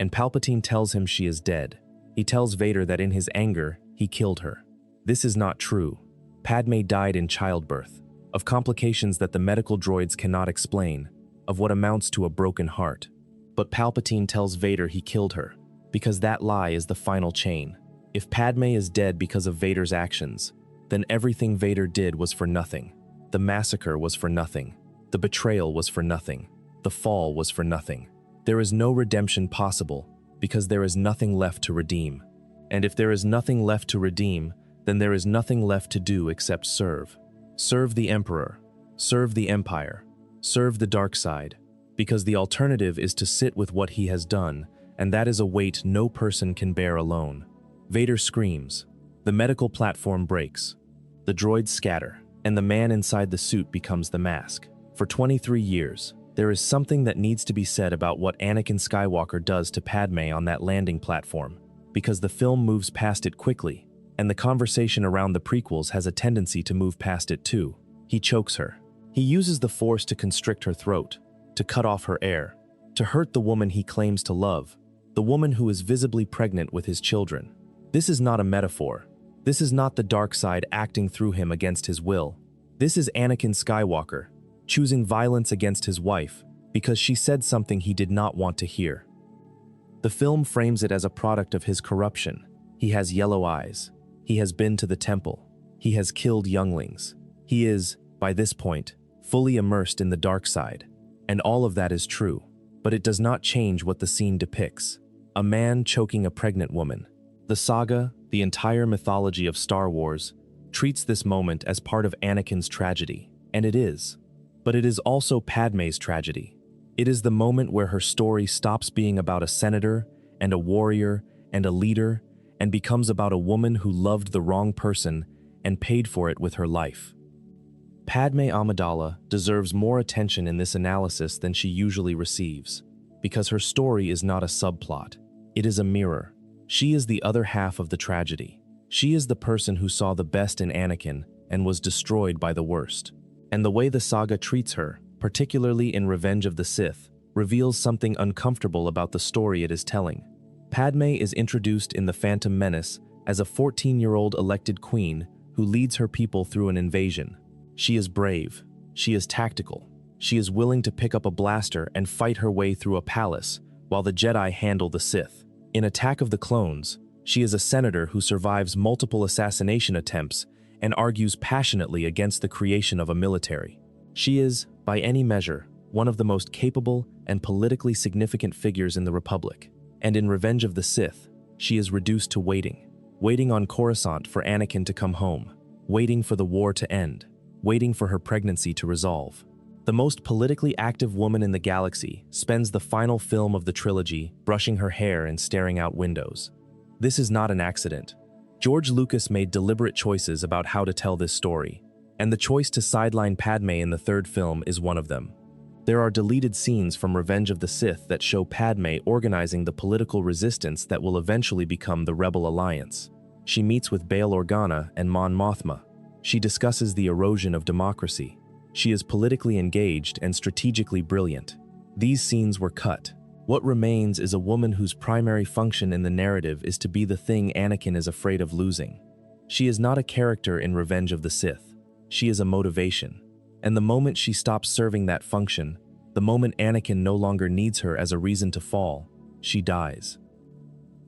And Palpatine tells him she is dead. He tells Vader that in his anger, he killed her. This is not true. Padmé died in childbirth, of complications that the medical droids cannot explain, of what amounts to a broken heart. But Palpatine tells Vader he killed her, because that lie is the final chain. If Padmé is dead because of Vader's actions, then everything Vader did was for nothing. The massacre was for nothing. The betrayal was for nothing. The fall was for nothing. There is no redemption possible, because there is nothing left to redeem. And if there is nothing left to redeem, then there is nothing left to do except serve. Serve the Emperor. Serve the Empire. Serve the dark side. Because the alternative is to sit with what he has done, and that is a weight no person can bear alone. Vader screams. The medical platform breaks. The droids scatter, and the man inside the suit becomes the mask. For 23 years, there is something that needs to be said about what Anakin Skywalker does to Padmé on that landing platform, because the film moves past it quickly, and the conversation around the prequels has a tendency to move past it too. He chokes her. He uses the Force to constrict her throat, to cut off her air, to hurt the woman he claims to love, the woman who is visibly pregnant with his children. This is not a metaphor. This is not the dark side acting through him against his will. This is Anakin Skywalker, choosing violence against his wife because she said something he did not want to hear. The film frames it as a product of his corruption. He has yellow eyes. He has been to the temple. He has killed younglings. He is, by this point, fully immersed in the dark side. And all of that is true. But it does not change what the scene depicts. A man choking a pregnant woman. The saga, the entire mythology of Star Wars, treats this moment as part of Anakin's tragedy. And it is. But it is also Padmé's tragedy. It is the moment where her story stops being about a senator and a warrior and a leader and becomes about a woman who loved the wrong person and paid for it with her life. Padmé Amidala deserves more attention in this analysis than she usually receives, because her story is not a subplot. It is a mirror. She is the other half of the tragedy. She is the person who saw the best in Anakin and was destroyed by the worst. And the way the saga treats her, particularly in Revenge of the Sith, reveals something uncomfortable about the story it is telling. Padmé is introduced in The Phantom Menace as a 14-year-old elected queen who leads her people through an invasion. She is brave. She is tactical. She is willing to pick up a blaster and fight her way through a palace, while the Jedi handle the Sith. In Attack of the Clones, she is a senator who survives multiple assassination attempts and argues passionately against the creation of a military. She is, by any measure, one of the most capable and politically significant figures in the Republic. And in Revenge of the Sith, she is reduced to waiting on Coruscant for Anakin to come home, waiting for the war to end, waiting for her pregnancy to resolve. The most politically active woman in the galaxy spends the final film of the trilogy brushing her hair and staring out windows. This is not an accident. George Lucas made deliberate choices about how to tell this story, and the choice to sideline Padmé in the third film is one of them. There are deleted scenes from Revenge of the Sith that show Padmé organizing the political resistance that will eventually become the Rebel Alliance. She meets with Bail Organa and Mon Mothma. She discusses the erosion of democracy. She is politically engaged and strategically brilliant. These scenes were cut. What remains is a woman whose primary function in the narrative is to be the thing Anakin is afraid of losing. She is not a character in Revenge of the Sith. She is a motivation. And the moment she stops serving that function, the moment Anakin no longer needs her as a reason to fall, she dies.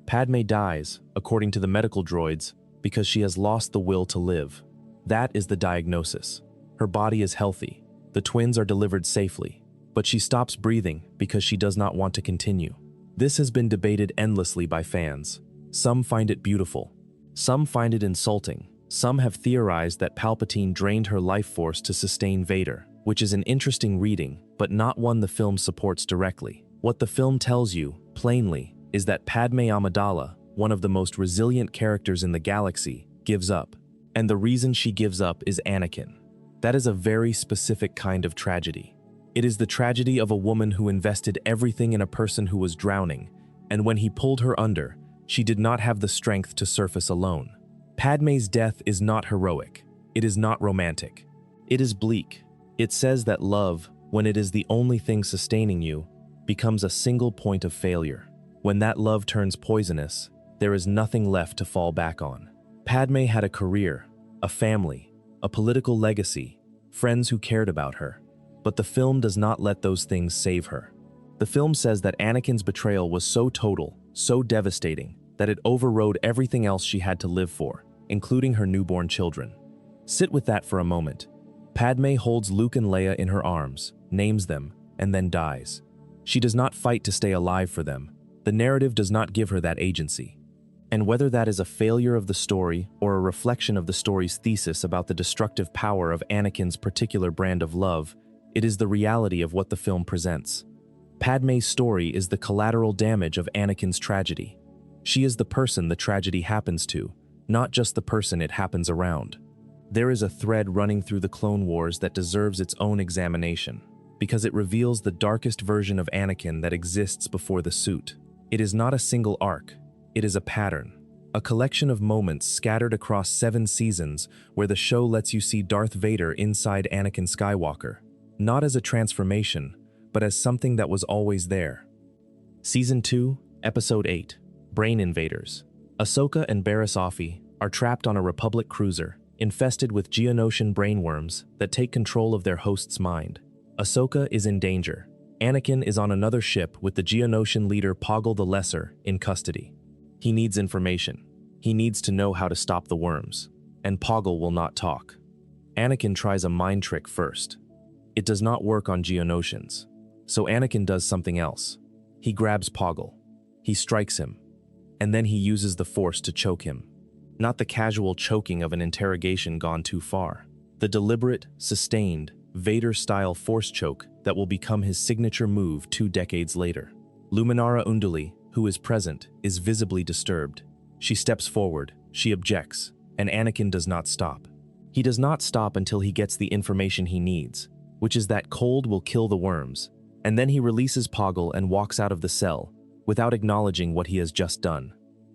Padmé dies, according to the medical droids, because she has lost the will to live. That is the diagnosis. Her body is healthy. The twins are delivered safely. But she stops breathing because she does not want to continue. This has been debated endlessly by fans. Some find it beautiful. Some find it insulting. Some have theorized that Palpatine drained her life force to sustain Vader, which is an interesting reading, but not one the film supports directly. What the film tells you, plainly, is that Padmé Amidala, one of the most resilient characters in the galaxy, gives up. And the reason she gives up is Anakin. That is a very specific kind of tragedy. It is the tragedy of a woman who invested everything in a person who was drowning, and when he pulled her under, she did not have the strength to surface alone. Padmé's death is not heroic. It is not romantic. It is bleak. It says that love, when it is the only thing sustaining you, becomes a single point of failure. When that love turns poisonous, there is nothing left to fall back on. Padmé had a career, a family, a political legacy, friends who cared about her. But the film does not let those things save her. The film says that Anakin's betrayal was so total, so devastating, that it overrode everything else she had to live for, including her newborn children. Sit with that for a moment. Padmé holds Luke and Leia in her arms, names them, and then dies. She does not fight to stay alive for them. The narrative does not give her that agency. And whether that is a failure of the story or a reflection of the story's thesis about the destructive power of Anakin's particular brand of love, it is the reality of what the film presents. Padmé's story is the collateral damage of Anakin's tragedy. She is the person the tragedy happens to, not just the person it happens around. There is a thread running through the Clone Wars that deserves its own examination, because it reveals the darkest version of Anakin that exists before the suit. It is not a single arc, it is a pattern, a collection of moments scattered across 7 seasons where the show lets you see Darth Vader inside Anakin Skywalker, not as a transformation, but as something that was always there. Season 2, Episode 8, Brain Invaders. Ahsoka and Barriss Offee are trapped on a Republic cruiser, infested with Geonosian brainworms that take control of their host's mind. Ahsoka is in danger. Anakin is on another ship with the Geonosian leader Poggle the Lesser in custody. He needs information. He needs to know how to stop the worms, and Poggle will not talk. Anakin tries a mind trick first. It does not work on Geonosians, so Anakin does something else. He grabs Poggle. He strikes him, and then he uses the Force to choke him. Not the casual choking of an interrogation gone too far. The deliberate, sustained, Vader-style Force choke that will become his signature move 2 decades later. Luminara Unduli, who is present, is visibly disturbed. She steps forward, she objects, and Anakin does not stop. He does not stop until he gets the information he needs, which is that cold will kill the worms, and then he releases Poggle and walks out of the cell, without acknowledging what he has just done.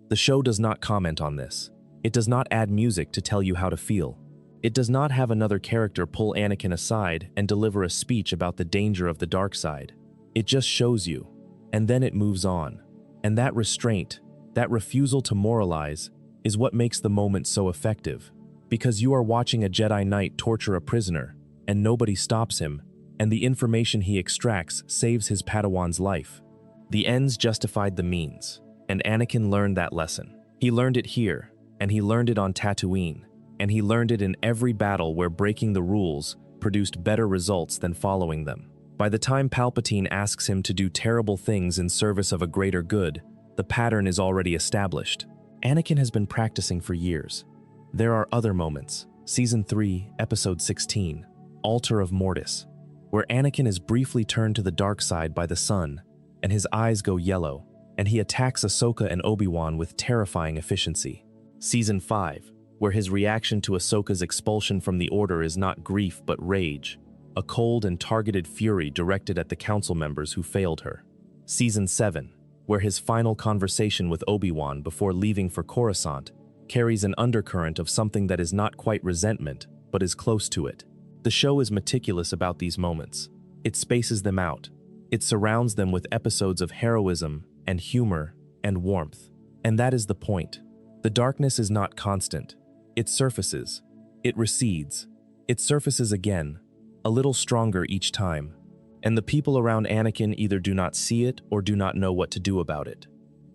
The show does not comment on this. It does not add music to tell you how to feel. It does not have another character pull Anakin aside and deliver a speech about the danger of the dark side. It just shows you, and then it moves on. And that restraint, that refusal to moralize, is what makes the moment so effective. Because you are watching a Jedi Knight torture a prisoner, and nobody stops him, and the information he extracts saves his Padawan's life. The ends justified the means, and Anakin learned that lesson. He learned it here, and he learned it on Tatooine, and he learned it in every battle where breaking the rules produced better results than following them. By the time Palpatine asks him to do terrible things in service of a greater good, the pattern is already established. Anakin has been practicing for years. There are other moments. Season 3, Episode 16, Altar of Mortis, where Anakin is briefly turned to the dark side by the sun, and his eyes go yellow, and he attacks Ahsoka and Obi-Wan with terrifying efficiency. Season 5, where his reaction to Ahsoka's expulsion from the Order is not grief but rage, a cold and targeted fury directed at the council members who failed her. Season 7, where his final conversation with Obi-Wan before leaving for Coruscant carries an undercurrent of something that is not quite resentment, but is close to it. The show is meticulous about these moments. It spaces them out. It surrounds them with episodes of heroism and humor and warmth. And that is the point. The darkness is not constant. It surfaces. It recedes. It surfaces again, a little stronger each time. And the people around Anakin either do not see it or do not know what to do about it.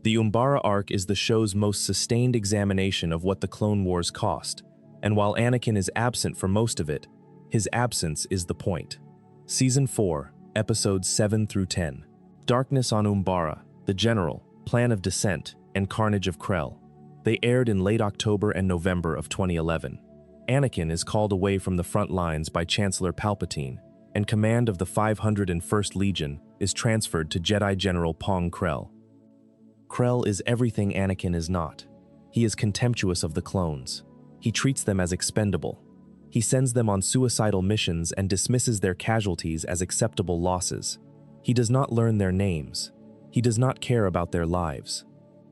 The Umbara arc is the show's most sustained examination of what the Clone Wars cost, and while Anakin is absent for most of it, his absence is the point. Season 4, Episodes 7 through 10. Darkness on Umbara, The General, Plan of Descent, and Carnage of Krell. They aired in late October and November of 2011. Anakin is called away from the front lines by Chancellor Palpatine, and command of the 501st Legion is transferred to Jedi General Pong Krell. Krell is everything Anakin is not. He is contemptuous of the clones. He treats them as expendable. He sends them on suicidal missions and dismisses their casualties as acceptable losses. He does not learn their names. He does not care about their lives.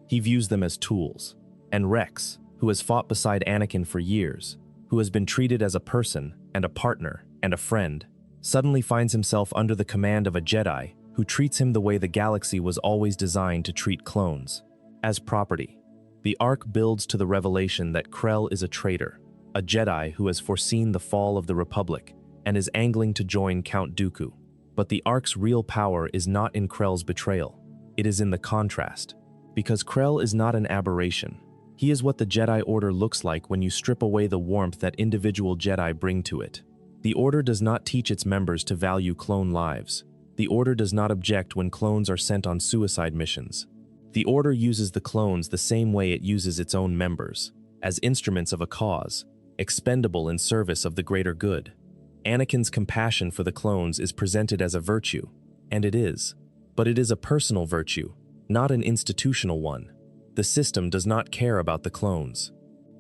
He views them as tools. And Rex, who has fought beside Anakin for years, who has been treated as a person and a partner and a friend, suddenly finds himself under the command of a Jedi who treats him the way the galaxy was always designed to treat clones, as property. The arc builds to the revelation that Krell is a traitor, a Jedi who has foreseen the fall of the Republic and is angling to join Count Dooku. But the arc's real power is not in Krell's betrayal. It is in the contrast. Because Krell is not an aberration. He is what the Jedi Order looks like when you strip away the warmth that individual Jedi bring to it. The Order does not teach its members to value clone lives. The Order does not object when clones are sent on suicide missions. The Order uses the clones the same way it uses its own members, as instruments of a cause, expendable in service of the greater good. Anakin's compassion for the clones is presented as a virtue, and it is. But it is a personal virtue, not an institutional one. The system does not care about the clones.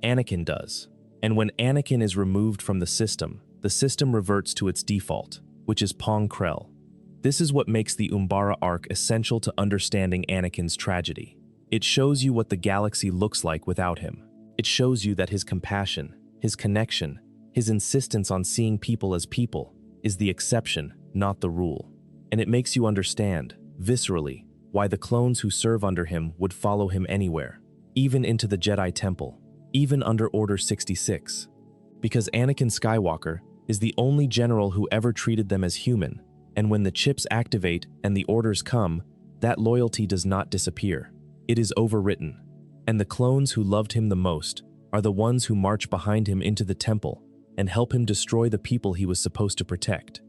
Anakin does. And when Anakin is removed from the system reverts to its default, which is Pong Krell. This is what makes the Umbara arc essential to understanding Anakin's tragedy. It shows you what the galaxy looks like without him. It shows you that his compassion, his connection, his insistence on seeing people as people is the exception, not the rule. And it makes you understand, viscerally, why the clones who serve under him would follow him anywhere, even into the Jedi Temple, even under Order 66. Because Anakin Skywalker is the only general who ever treated them as human, And when the chips activate and the orders come, that loyalty does not disappear. It is overwritten. And the clones who loved him the most are the ones who march behind him into the temple and help him destroy the people he was supposed to protect.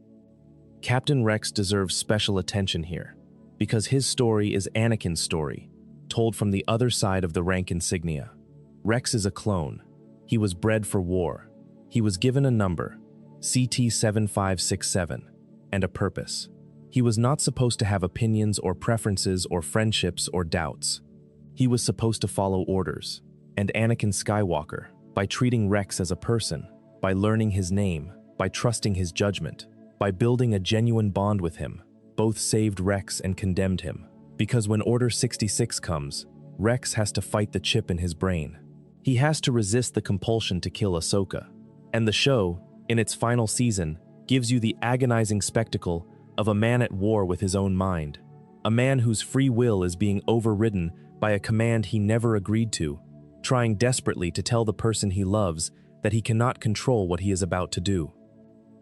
Captain Rex deserves special attention here, because his story is Anakin's story, told from the other side of the rank insignia. Rex is a clone. He was bred for war. He was given a number, CT-7567, and a purpose. He was not supposed to have opinions or preferences or friendships or doubts. He was supposed to follow orders. And Anakin Skywalker, by treating Rex as a person, by learning his name, by trusting his judgment, by building a genuine bond with him, both saved Rex and condemned him. Because when Order 66 comes, Rex has to fight the chip in his brain. He has to resist the compulsion to kill Ahsoka. And the show, in its final season, gives you the agonizing spectacle of a man at war with his own mind. A man whose free will is being overridden by a command he never agreed to, trying desperately to tell the person he loves that he cannot control what he is about to do.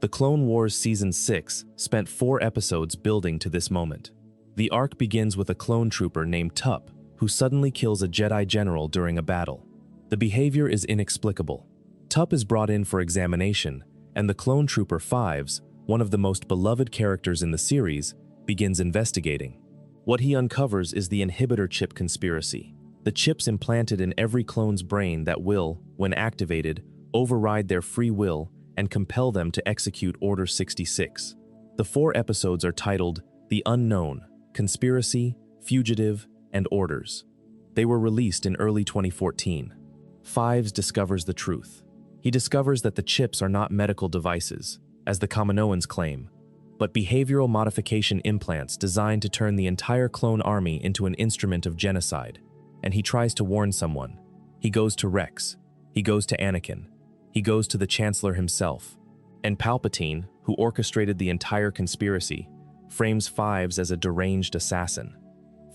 The Clone Wars Season 6 spent 4 episodes building to this moment. The arc begins with a clone trooper named Tup, who suddenly kills a Jedi general during a battle. The behavior is inexplicable. Tup is brought in for examination, and the clone trooper Fives, one of the most beloved characters in the series, begins investigating. What he uncovers is the inhibitor chip conspiracy, the chips implanted in every clone's brain that will, when activated, override their free will and compel them to execute Order 66. The 4 episodes are titled The Unknown, Conspiracy, Fugitive, and Orders. They were released in early 2014. Fives discovers the truth. He discovers that the chips are not medical devices, as the Kaminoans claim, but behavioral modification implants designed to turn the entire clone army into an instrument of genocide. And he tries to warn someone. He goes to Rex. He goes to Anakin. He goes to the Chancellor himself. And Palpatine, who orchestrated the entire conspiracy, frames Fives as a deranged assassin.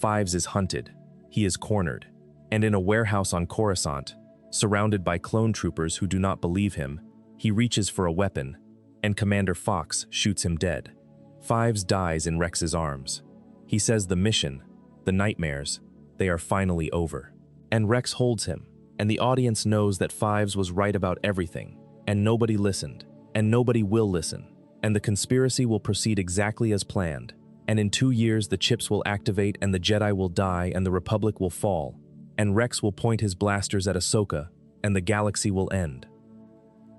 Fives is hunted. He is cornered. And in a warehouse on Coruscant, surrounded by clone troopers who do not believe him, he reaches for a weapon, and Commander Fox shoots him dead. Fives dies in Rex's arms. He says the mission, the nightmares, they are finally over. And Rex holds him, and the audience knows that Fives was right about everything, and nobody listened, and nobody will listen, and the conspiracy will proceed exactly as planned. And in 2 years the chips will activate and the Jedi will die and the Republic will fall, and Rex will point his blasters at Ahsoka, and the galaxy will end.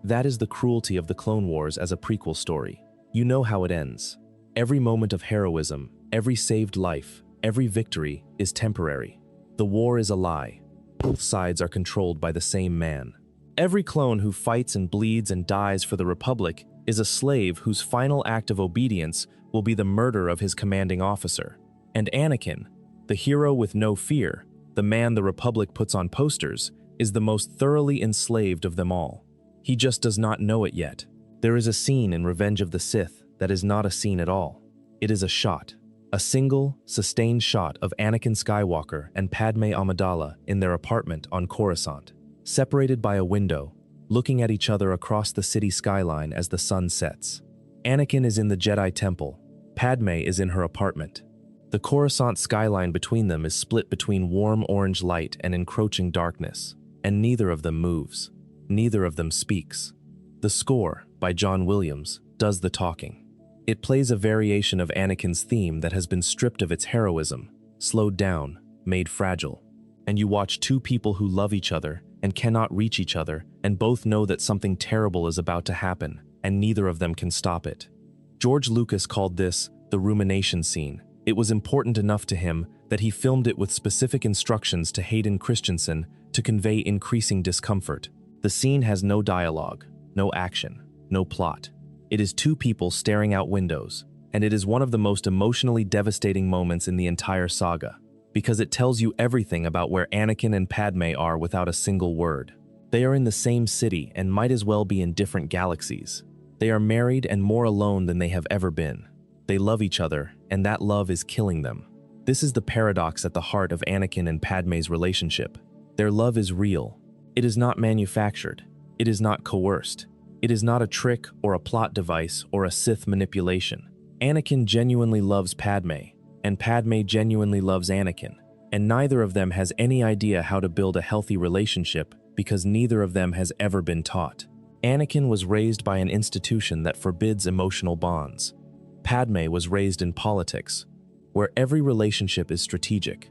That is the cruelty of the Clone Wars as a prequel story. You know how it ends. Every moment of heroism, every saved life, every victory is temporary. The war is a lie. Both sides are controlled by the same man. Every clone who fights and bleeds and dies for the Republic is a slave whose final act of obedience will be the murder of his commanding officer. And Anakin, the hero with no fear, the man the Republic puts on posters, is the most thoroughly enslaved of them all. He just does not know it yet. There is a scene in Revenge of the Sith that is not a scene at all. It is a shot. A single, sustained shot of Anakin Skywalker and Padmé Amidala in their apartment on Coruscant, separated by a window, looking at each other across the city skyline as the sun sets. Anakin is in the Jedi Temple. Padmé is in her apartment. The Coruscant skyline between them is split between warm orange light and encroaching darkness, and neither of them moves. Neither of them speaks. The score, by John Williams, does the talking. It plays a variation of Anakin's theme that has been stripped of its heroism, slowed down, made fragile. And you watch 2 people who love each other and cannot reach each other and both know that something terrible is about to happen, and neither of them can stop it. George Lucas called this the rumination scene. It was important enough to him that he filmed it with specific instructions to Hayden Christensen to convey increasing discomfort. The scene has no dialogue, no action, no plot. It is 2 people staring out windows, and it is one of the most emotionally devastating moments in the entire saga, because it tells you everything about where Anakin and Padmé are without a single word. They are in the same city and might as well be in different galaxies. They are married and more alone than they have ever been. They love each other, and that love is killing them. This is the paradox at the heart of Anakin and Padmé's relationship. Their love is real. It is not manufactured. It is not coerced. It is not a trick or a plot device or a Sith manipulation. Anakin genuinely loves Padmé, and Padmé genuinely loves Anakin, and neither of them has any idea how to build a healthy relationship because neither of them has ever been taught. Anakin was raised by an institution that forbids emotional bonds. Padmé was raised in politics, where every relationship is strategic.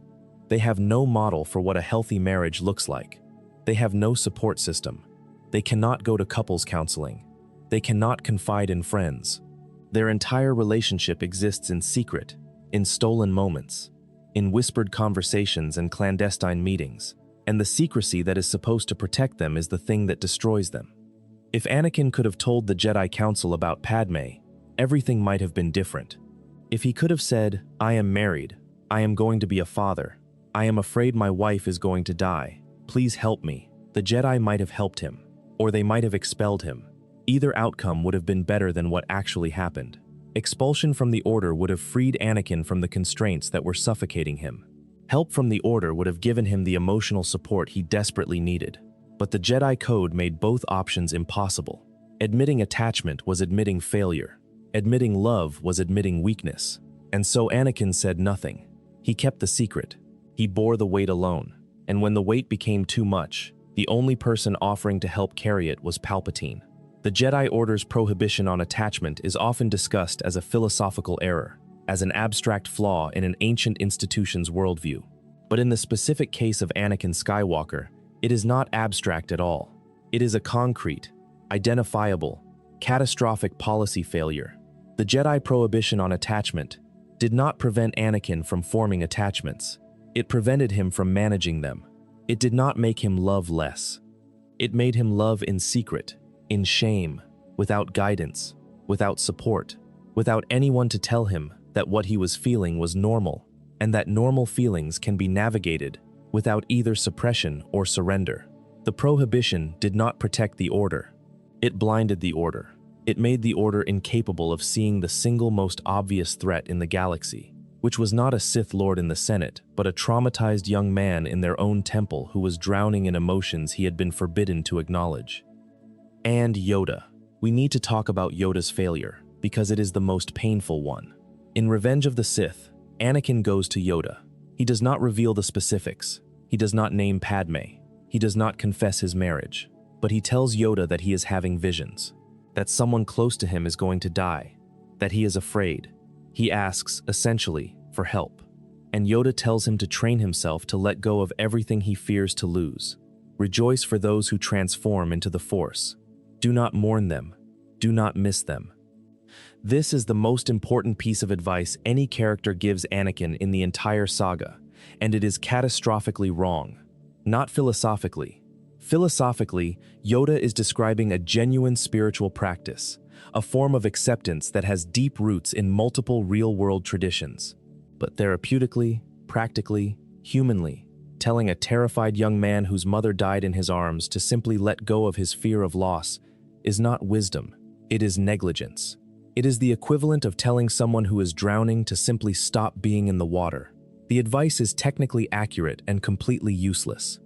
They have no model for what a healthy marriage looks like. They have no support system. They cannot go to couples counseling. They cannot confide in friends. Their entire relationship exists in secret, in stolen moments, in whispered conversations and clandestine meetings, and the secrecy that is supposed to protect them is the thing that destroys them. If Anakin could have told the Jedi Council about Padmé, everything might have been different. If he could have said, "I am married, I am going to be a father, I am afraid my wife is going to die, please help me," the Jedi might have helped him, or they might have expelled him. Either outcome would have been better than what actually happened. Expulsion from the Order would have freed Anakin from the constraints that were suffocating him. Help from the Order would have given him the emotional support he desperately needed. But the Jedi Code made both options impossible. Admitting attachment was admitting failure. Admitting love was admitting weakness. And so Anakin said nothing. He kept the secret. He bore the weight alone. And when the weight became too much, the only person offering to help carry it was Palpatine. The Jedi Order's prohibition on attachment is often discussed as a philosophical error, as an abstract flaw in an ancient institution's worldview. But in the specific case of Anakin Skywalker, it is not abstract at all. It is a concrete, identifiable, catastrophic policy failure. The Jedi prohibition on attachment did not prevent Anakin from forming attachments. It prevented him from managing them. It did not make him love less. It made him love in secret, in shame, without guidance, without support, without anyone to tell him that what he was feeling was normal, and that normal feelings can be navigated without either suppression or surrender. The prohibition did not protect the Order. It blinded the Order. It made the Order incapable of seeing the single most obvious threat in the galaxy, which was not a Sith Lord in the Senate, but a traumatized young man in their own temple who was drowning in emotions he had been forbidden to acknowledge. And Yoda. We need to talk about Yoda's failure, because it is the most painful one. In Revenge of the Sith, Anakin goes to Yoda. He does not reveal the specifics. He does not name Padmé. He does not confess his marriage. But he tells Yoda that he is having visions, that someone close to him is going to die, that he is afraid. He asks, essentially, for help. And Yoda tells him to train himself to let go of everything he fears to lose. Rejoice for those who transform into the Force. Do not mourn them. Do not miss them. This is the most important piece of advice any character gives Anakin in the entire saga, and it is catastrophically wrong. Not philosophically. Philosophically, Yoda is describing a genuine spiritual practice, a form of acceptance that has deep roots in multiple real-world traditions. But therapeutically, practically, humanly, telling a terrified young man whose mother died in his arms to simply let go of his fear of loss is not wisdom, it is negligence. It is the equivalent of telling someone who is drowning to simply stop being in the water. The advice is technically accurate and completely useless.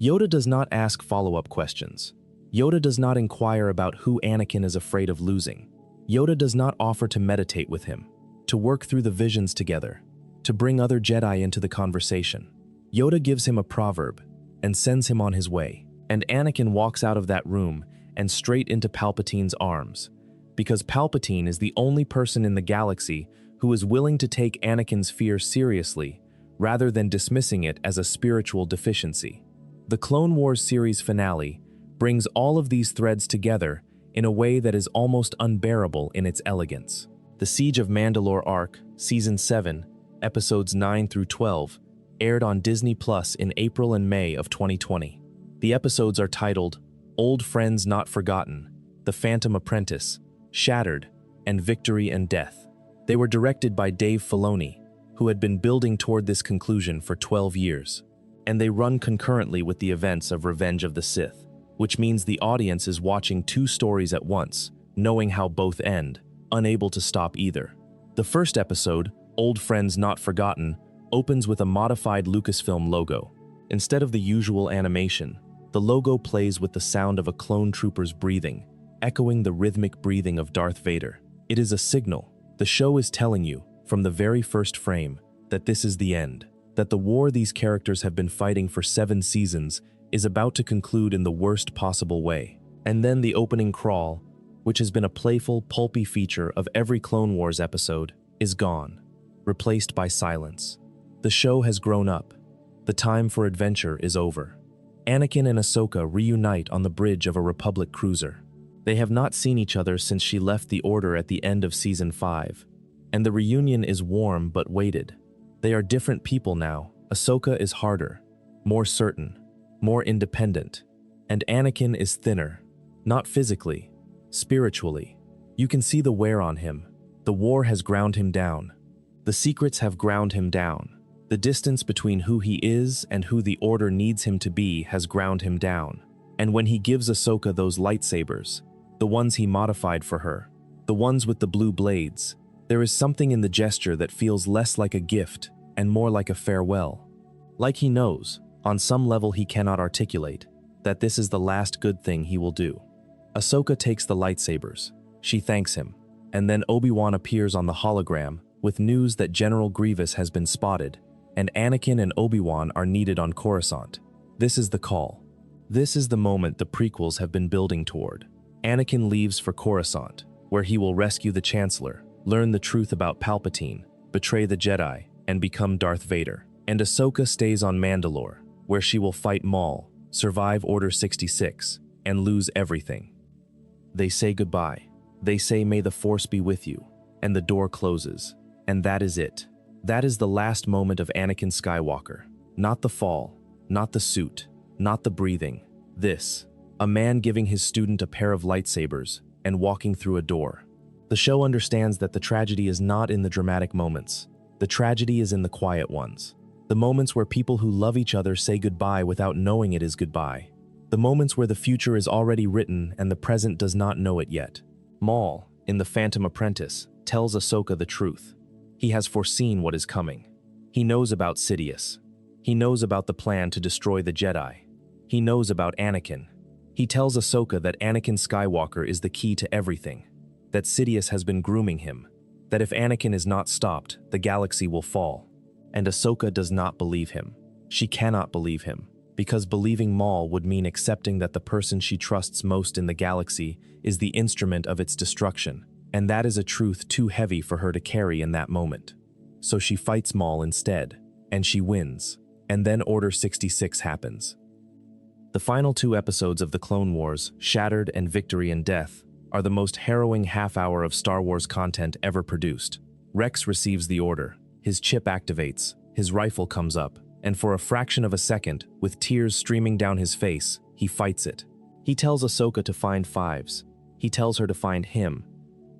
Yoda does not ask follow-up questions. Yoda does not inquire about who Anakin is afraid of losing. Yoda does not offer to meditate with him, to work through the visions together, to bring other Jedi into the conversation. Yoda gives him a proverb and sends him on his way, and Anakin walks out of that room and straight into Palpatine's arms, because Palpatine is the only person in the galaxy who is willing to take Anakin's fear seriously rather than dismissing it as a spiritual deficiency. The Clone Wars series finale brings all of these threads together in a way that is almost unbearable in its elegance. The Siege of Mandalore arc, Season 7, Episodes 9 through 12, aired on Disney Plus in April and May of 2020. The episodes are titled Old Friends Not Forgotten, The Phantom Apprentice, Shattered, and Victory and Death. They were directed by Dave Filoni, who had been building toward this conclusion for 12 years, and they run concurrently with the events of Revenge of the Sith, which means the audience is watching two stories at once, knowing how both end, unable to stop either. The first episode, Old Friends Not Forgotten, opens with a modified Lucasfilm logo. Instead of the usual animation, the logo plays with the sound of a clone trooper's breathing, echoing the rhythmic breathing of Darth Vader. It is a signal, The show is telling you, from the very first frame, that this is the end, that the war these characters have been fighting for 7 seasons is about to conclude in the worst possible way. And then the opening crawl, which has been a playful, pulpy feature of every Clone Wars episode, is gone, replaced by silence. The show has grown up. The time for adventure is over. Anakin and Ahsoka reunite on the bridge of a Republic cruiser. They have not seen each other since she left the Order at the end of Season 5, and the reunion is warm but weighted. They are different people now. Ahsoka is harder, more certain, more independent, and Anakin is thinner, not physically, spiritually. You can see the wear on him. The war has ground him down. The secrets have ground him down. The distance between who he is and who the Order needs him to be has ground him down. And when he gives Ahsoka those lightsabers, the ones he modified for her, the ones with the blue blades, there is something in the gesture that feels less like a gift and more like a farewell. Like he knows, on some level he cannot articulate, that this is the last good thing he will do. Ahsoka takes the lightsabers. She thanks him. And then Obi-Wan appears on the hologram with news that General Grievous has been spotted, and Anakin and Obi-Wan are needed on Coruscant. This is the call. This is the moment the prequels have been building toward. Anakin leaves for Coruscant, where he will rescue the Chancellor, learn the truth about Palpatine, betray the Jedi, and become Darth Vader. And Ahsoka stays on Mandalore, where she will fight Maul, survive Order 66, and lose everything. They say goodbye. They say, "May the Force be with you," and the door closes. And that is it. That is the last moment of Anakin Skywalker. Not the fall, not the suit, not the breathing. This, a man giving his student a pair of lightsabers and walking through a door. The show understands that the tragedy is not in the dramatic moments. The tragedy is in the quiet ones. The moments where people who love each other say goodbye without knowing it is goodbye. The moments where the future is already written and the present does not know it yet. Maul, in The Phantom Apprentice, tells Ahsoka the truth. He has foreseen what is coming. He knows about Sidious. He knows about the plan to destroy the Jedi. He knows about Anakin. He tells Ahsoka that Anakin Skywalker is the key to everything, that Sidious has been grooming him, that if Anakin is not stopped, the galaxy will fall. And Ahsoka does not believe him. She cannot believe him, because believing Maul would mean accepting that the person she trusts most in the galaxy is the instrument of its destruction, and that is a truth too heavy for her to carry in that moment. So she fights Maul instead, and she wins, and then Order 66 happens. The final 2 episodes of the Clone Wars, Shattered and Victory and Death, are the most harrowing half-hour of Star Wars content ever produced. Rex receives the order, his chip activates, his rifle comes up, and for a fraction of a second, with tears streaming down his face, he fights it. He tells Ahsoka to find Fives. He tells her to find him.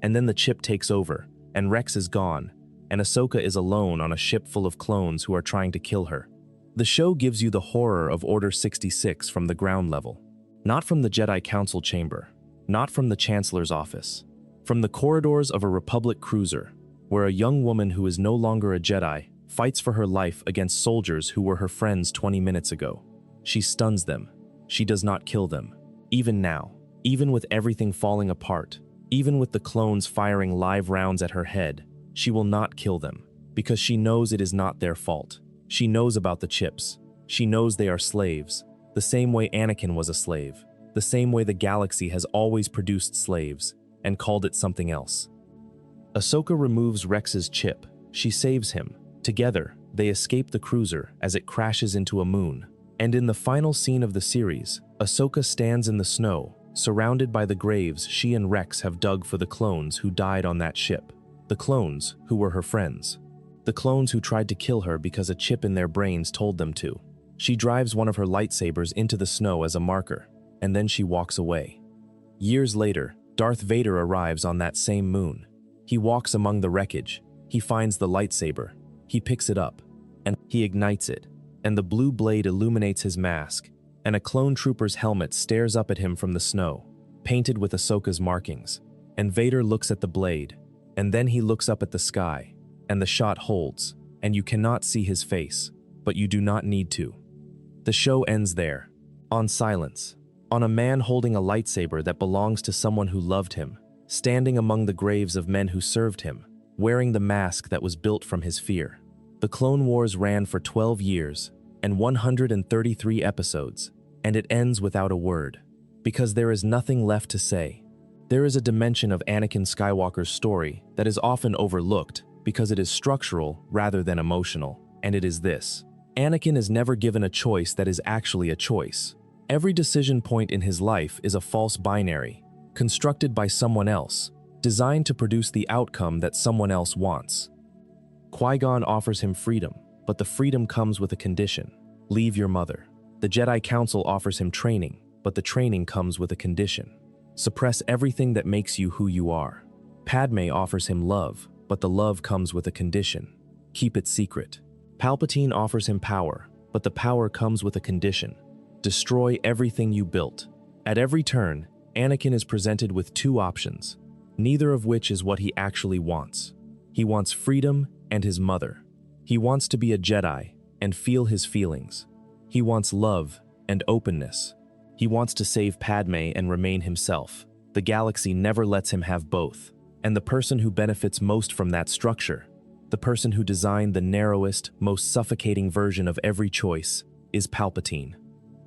And then the chip takes over, and Rex is gone, and Ahsoka is alone on a ship full of clones who are trying to kill her. The show gives you the horror of Order 66 from the ground level. Not from the Jedi Council chamber, not from the Chancellor's office. From the corridors of a Republic cruiser, where a young woman who is no longer a Jedi fights for her life against soldiers who were her friends 20 minutes ago. She stuns them. She does not kill them. Even now, even with everything falling apart, even with the clones firing live rounds at her head, she will not kill them, because she knows it is not their fault. She knows about the chips. She knows they are slaves, the same way Anakin was a slave, the same way the galaxy has always produced slaves, and called it something else. Ahsoka removes Rex's chip. She saves him. Together, they escape the cruiser as it crashes into a moon. And in the final scene of the series, Ahsoka stands in the snow, surrounded by the graves she and Rex have dug for the clones who died on that ship. The clones who were her friends. The clones who tried to kill her because a chip in their brains told them to. She drives one of her lightsabers into the snow as a marker, and then she walks away. Years later, Darth Vader arrives on that same moon. He walks among the wreckage. He finds the lightsaber. He picks it up, and he ignites it, and the blue blade illuminates his mask, and a clone trooper's helmet stares up at him from the snow, painted with Ahsoka's markings. And Vader looks at the blade, and then he looks up at the sky, and the shot holds, and you cannot see his face, but you do not need to. The show ends there, on silence, on a man holding a lightsaber that belongs to someone who loved him, standing among the graves of men who served him, wearing the mask that was built from his fear. The Clone Wars ran for 12 years and 133 episodes, and it ends without a word, because there is nothing left to say. There is a dimension of Anakin Skywalker's story that is often overlooked because it is structural rather than emotional, and it is this. Anakin is never given a choice that is actually a choice. Every decision point in his life is a false binary, constructed by someone else, designed to produce the outcome that someone else wants. Qui-Gon offers him freedom, but the freedom comes with a condition. Leave your mother. The Jedi Council offers him training, but the training comes with a condition. Suppress everything that makes you who you are. Padmé offers him love, but the love comes with a condition. Keep it secret. Palpatine offers him power, but the power comes with a condition. Destroy everything you built. At every turn, Anakin is presented with two options, neither of which is what he actually wants. He wants freedom and his mother. He wants to be a Jedi and feel his feelings. He wants love and openness. He wants to save Padmé and remain himself. The galaxy never lets him have both. And the person who benefits most from that structure, the person who designed the narrowest, most suffocating version of every choice, is Palpatine.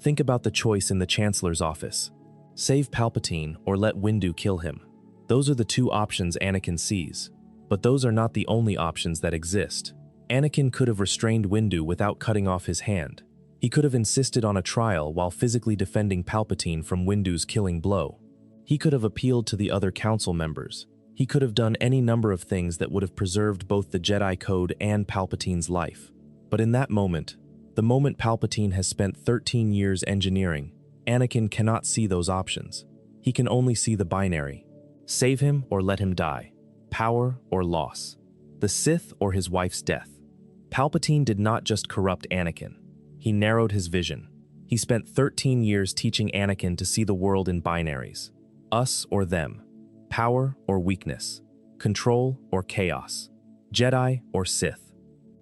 Think about the choice in the Chancellor's office. Save Palpatine or let Windu kill him. Those are the two options Anakin sees. But those are not the only options that exist. Anakin could have restrained Windu without cutting off his hand. He could have insisted on a trial while physically defending Palpatine from Windu's killing blow. He could have appealed to the other council members. He could have done any number of things that would have preserved both the Jedi Code and Palpatine's life. But in that moment, the moment Palpatine has spent 13 years engineering, Anakin cannot see those options. He can only see the binary. Save him or let him die. Power or loss. The Sith or his wife's death. Palpatine did not just corrupt Anakin. He narrowed his vision. He spent 13 years teaching Anakin to see the world in binaries. Us or them. Power or weakness. Control or chaos. Jedi or Sith.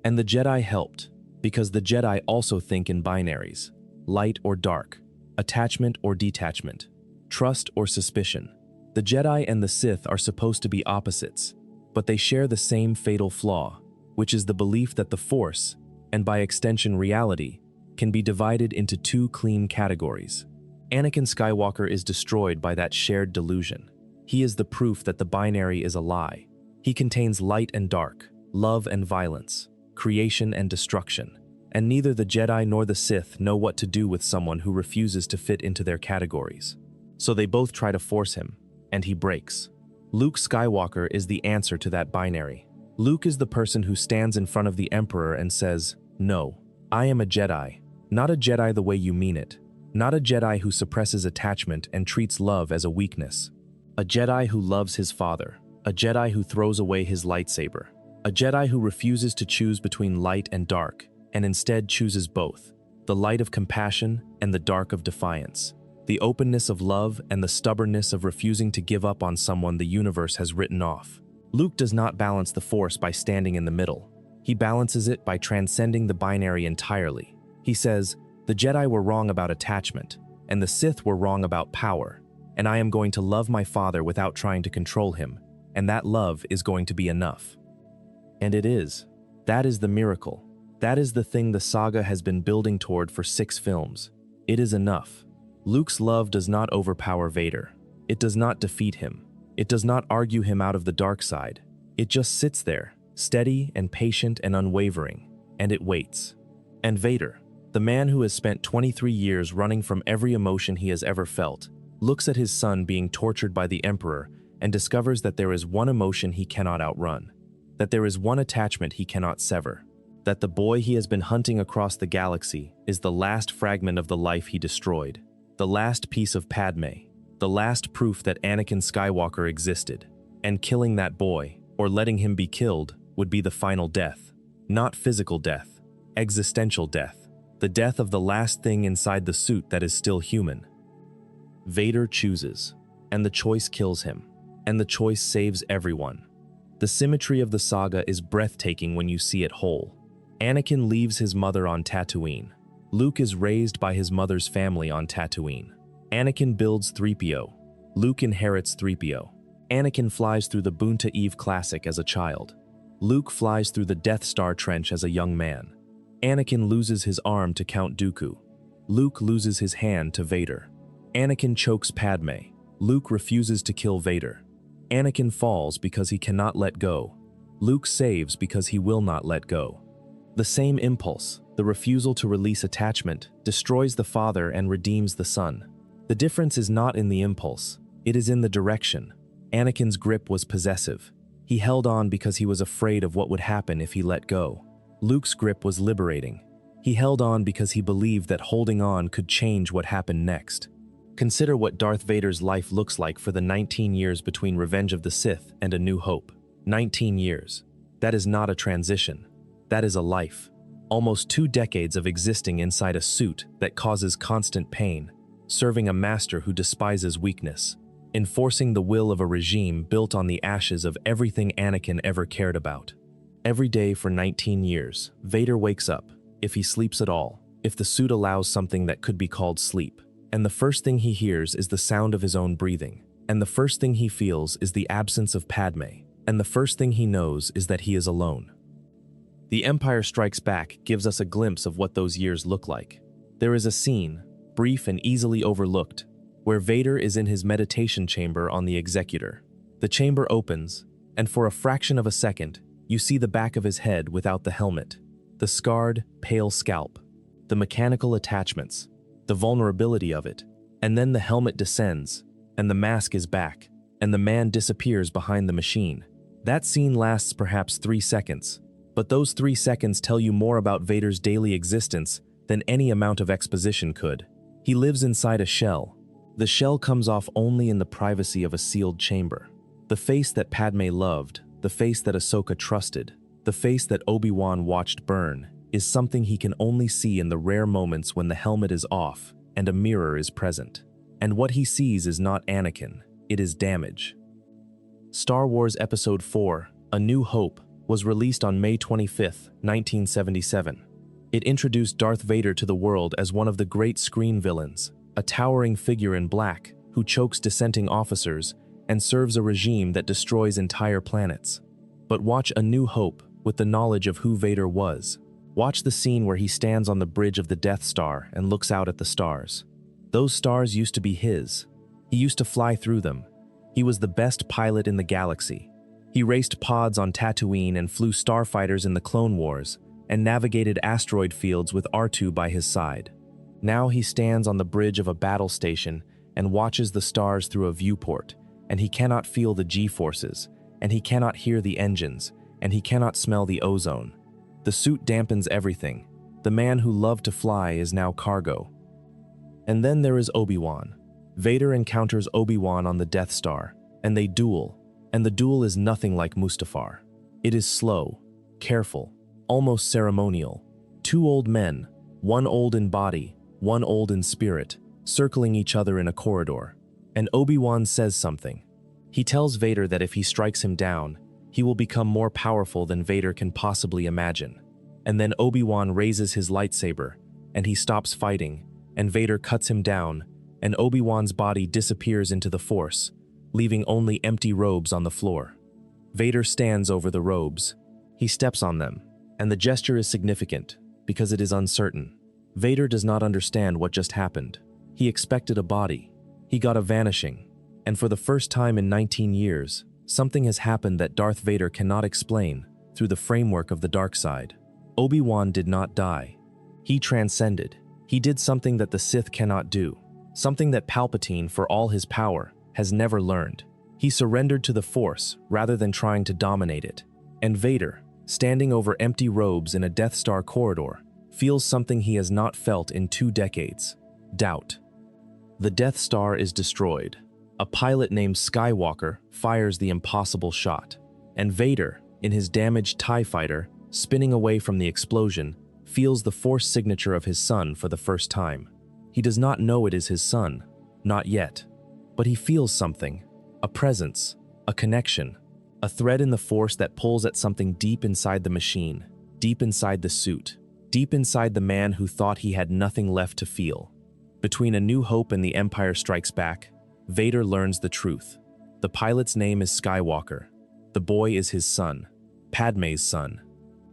And the Jedi helped, because the Jedi also think in binaries. Light or dark. Attachment or detachment. Trust or suspicion. The Jedi and the Sith are supposed to be opposites, but they share the same fatal flaw, which is the belief that the Force, and by extension reality, can be divided into two clean categories. Anakin Skywalker is destroyed by that shared delusion. He is the proof that the binary is a lie. He contains light and dark, love and violence, creation and destruction, and neither the Jedi nor the Sith know what to do with someone who refuses to fit into their categories. So they both try to force him, and he breaks. Luke Skywalker is the answer to that binary. Luke is the person who stands in front of the Emperor and says, "No, I am a Jedi, not a Jedi the way you mean it, not a Jedi who suppresses attachment and treats love as a weakness. A Jedi who loves his father, a Jedi who throws away his lightsaber, a Jedi who refuses to choose between light and dark, and instead chooses both, the light of compassion and the dark of defiance, the openness of love and the stubbornness of refusing to give up on someone the universe has written off." Luke does not balance the Force by standing in the middle. He balances it by transcending the binary entirely. He says, "The Jedi were wrong about attachment, and the Sith were wrong about power, and I am going to love my father without trying to control him, and that love is going to be enough." And it is. That is the miracle. That is the thing the saga has been building toward for 6 films. It is enough. Luke's love does not overpower Vader. It does not defeat him. It does not argue him out of the dark side. It just sits there, steady and patient and unwavering, and it waits. And Vader, the man who has spent 23 years running from every emotion he has ever felt, looks at his son being tortured by the Emperor and discovers that there is one emotion he cannot outrun, that there is one attachment he cannot sever, that the boy he has been hunting across the galaxy is the last fragment of the life he destroyed, the last piece of Padmé, the last proof that Anakin Skywalker existed, and killing that boy, or letting him be killed, would be the final death. Not physical death, existential death, the death of the last thing inside the suit that is still human. Vader chooses, and the choice kills him, and the choice saves everyone. The symmetry of the saga is breathtaking when you see it whole. Anakin leaves his mother on Tatooine. Luke is raised by his mother's family on Tatooine. Anakin builds 3PO. Luke inherits 3PO. Anakin flies through the Boonta Eve Classic as a child. Luke flies through the Death Star Trench as a young man. Anakin loses his arm to Count Dooku. Luke loses his hand to Vader. Anakin chokes Padmé. Luke refuses to kill Vader. Anakin falls because he cannot let go. Luke saves because he will not let go. The same impulse, the refusal to release attachment, destroys the father and redeems the son. The difference is not in the impulse, it is in the direction. Anakin's grip was possessive. He held on because he was afraid of what would happen if he let go. Luke's grip was liberating. He held on because he believed that holding on could change what happened next. Consider what Darth Vader's life looks like for the 19 years between Revenge of the Sith and A New Hope. 19 years. That is not a transition. That is a life. Almost 2 decades of existing inside a suit that causes constant pain, serving a master who despises weakness, enforcing the will of a regime built on the ashes of everything Anakin ever cared about. Every day for 19 years, Vader wakes up, if he sleeps at all, if the suit allows something that could be called sleep, and the first thing he hears is the sound of his own breathing, and the first thing he feels is the absence of Padmé, and the first thing he knows is that he is alone. The Empire Strikes Back gives us a glimpse of what those years look like. There is a scene, brief and easily overlooked, where Vader is in his meditation chamber on the Executor. The chamber opens, and for a fraction of a second, you see the back of his head without the helmet, the scarred, pale scalp, the mechanical attachments, the vulnerability of it, and then the helmet descends, and the mask is back, and the man disappears behind the machine. That scene lasts perhaps 3 seconds, but those 3 seconds tell you more about Vader's daily existence than any amount of exposition could. He lives inside a shell. The shell comes off only in the privacy of a sealed chamber. The face that Padmé loved, the face that Ahsoka trusted, the face that Obi-Wan watched burn, is something he can only see in the rare moments when the helmet is off and a mirror is present. And what he sees is not Anakin, it is damage. Star Wars Episode 4, A New Hope, was released on May 25, 1977. It introduced Darth Vader to the world as one of the great screen villains, a towering figure in black who chokes dissenting officers and serves a regime that destroys entire planets. But watch A New Hope with the knowledge of who Vader was. Watch the scene where he stands on the bridge of the Death Star and looks out at the stars. Those stars used to be his. He used to fly through them. He was the best pilot in the galaxy. He raced pods on Tatooine and flew starfighters in the Clone Wars and navigated asteroid fields with R2 by his side. Now he stands on the bridge of a battle station and watches the stars through a viewport, and he cannot feel the G-forces, and he cannot hear the engines, and he cannot smell the ozone. The suit dampens everything. The man who loved to fly is now cargo. And then there is Obi-Wan. Vader encounters Obi-Wan on the Death Star, and they duel, and the duel is nothing like Mustafar. It is slow, careful, almost ceremonial. 2 old men, one old in body, one old in spirit, circling each other in a corridor. And Obi-Wan says something. He tells Vader that if he strikes him down, he will become more powerful than Vader can possibly imagine. And then Obi-Wan raises his lightsaber, and he stops fighting, and Vader cuts him down, and Obi-Wan's body disappears into the Force, leaving only empty robes on the floor. Vader stands over the robes. He steps on them, and the gesture is significant, because it is uncertain. Vader does not understand what just happened. He expected a body. He got a vanishing. And for the first time in 19 years, something has happened that Darth Vader cannot explain through the framework of the dark side. Obi-Wan did not die. He transcended. He did something that the Sith cannot do, something that Palpatine, for all his power, has never learned. He surrendered to the Force rather than trying to dominate it. And Vader, standing over empty robes in a Death Star corridor, feels something he has not felt in 2 decades: doubt. The Death Star is destroyed. A pilot named Skywalker fires the impossible shot, and Vader, in his damaged TIE fighter, spinning away from the explosion, feels the Force signature of his son for the first time. He does not know it is his son, not yet, but he feels something, a presence, a connection, a thread in the Force that pulls at something deep inside the machine, deep inside the suit, deep inside the man who thought he had nothing left to feel. Between A New Hope and The Empire Strikes Back, Vader learns the truth. The pilot's name is Skywalker. The boy is his son, Padmé's son,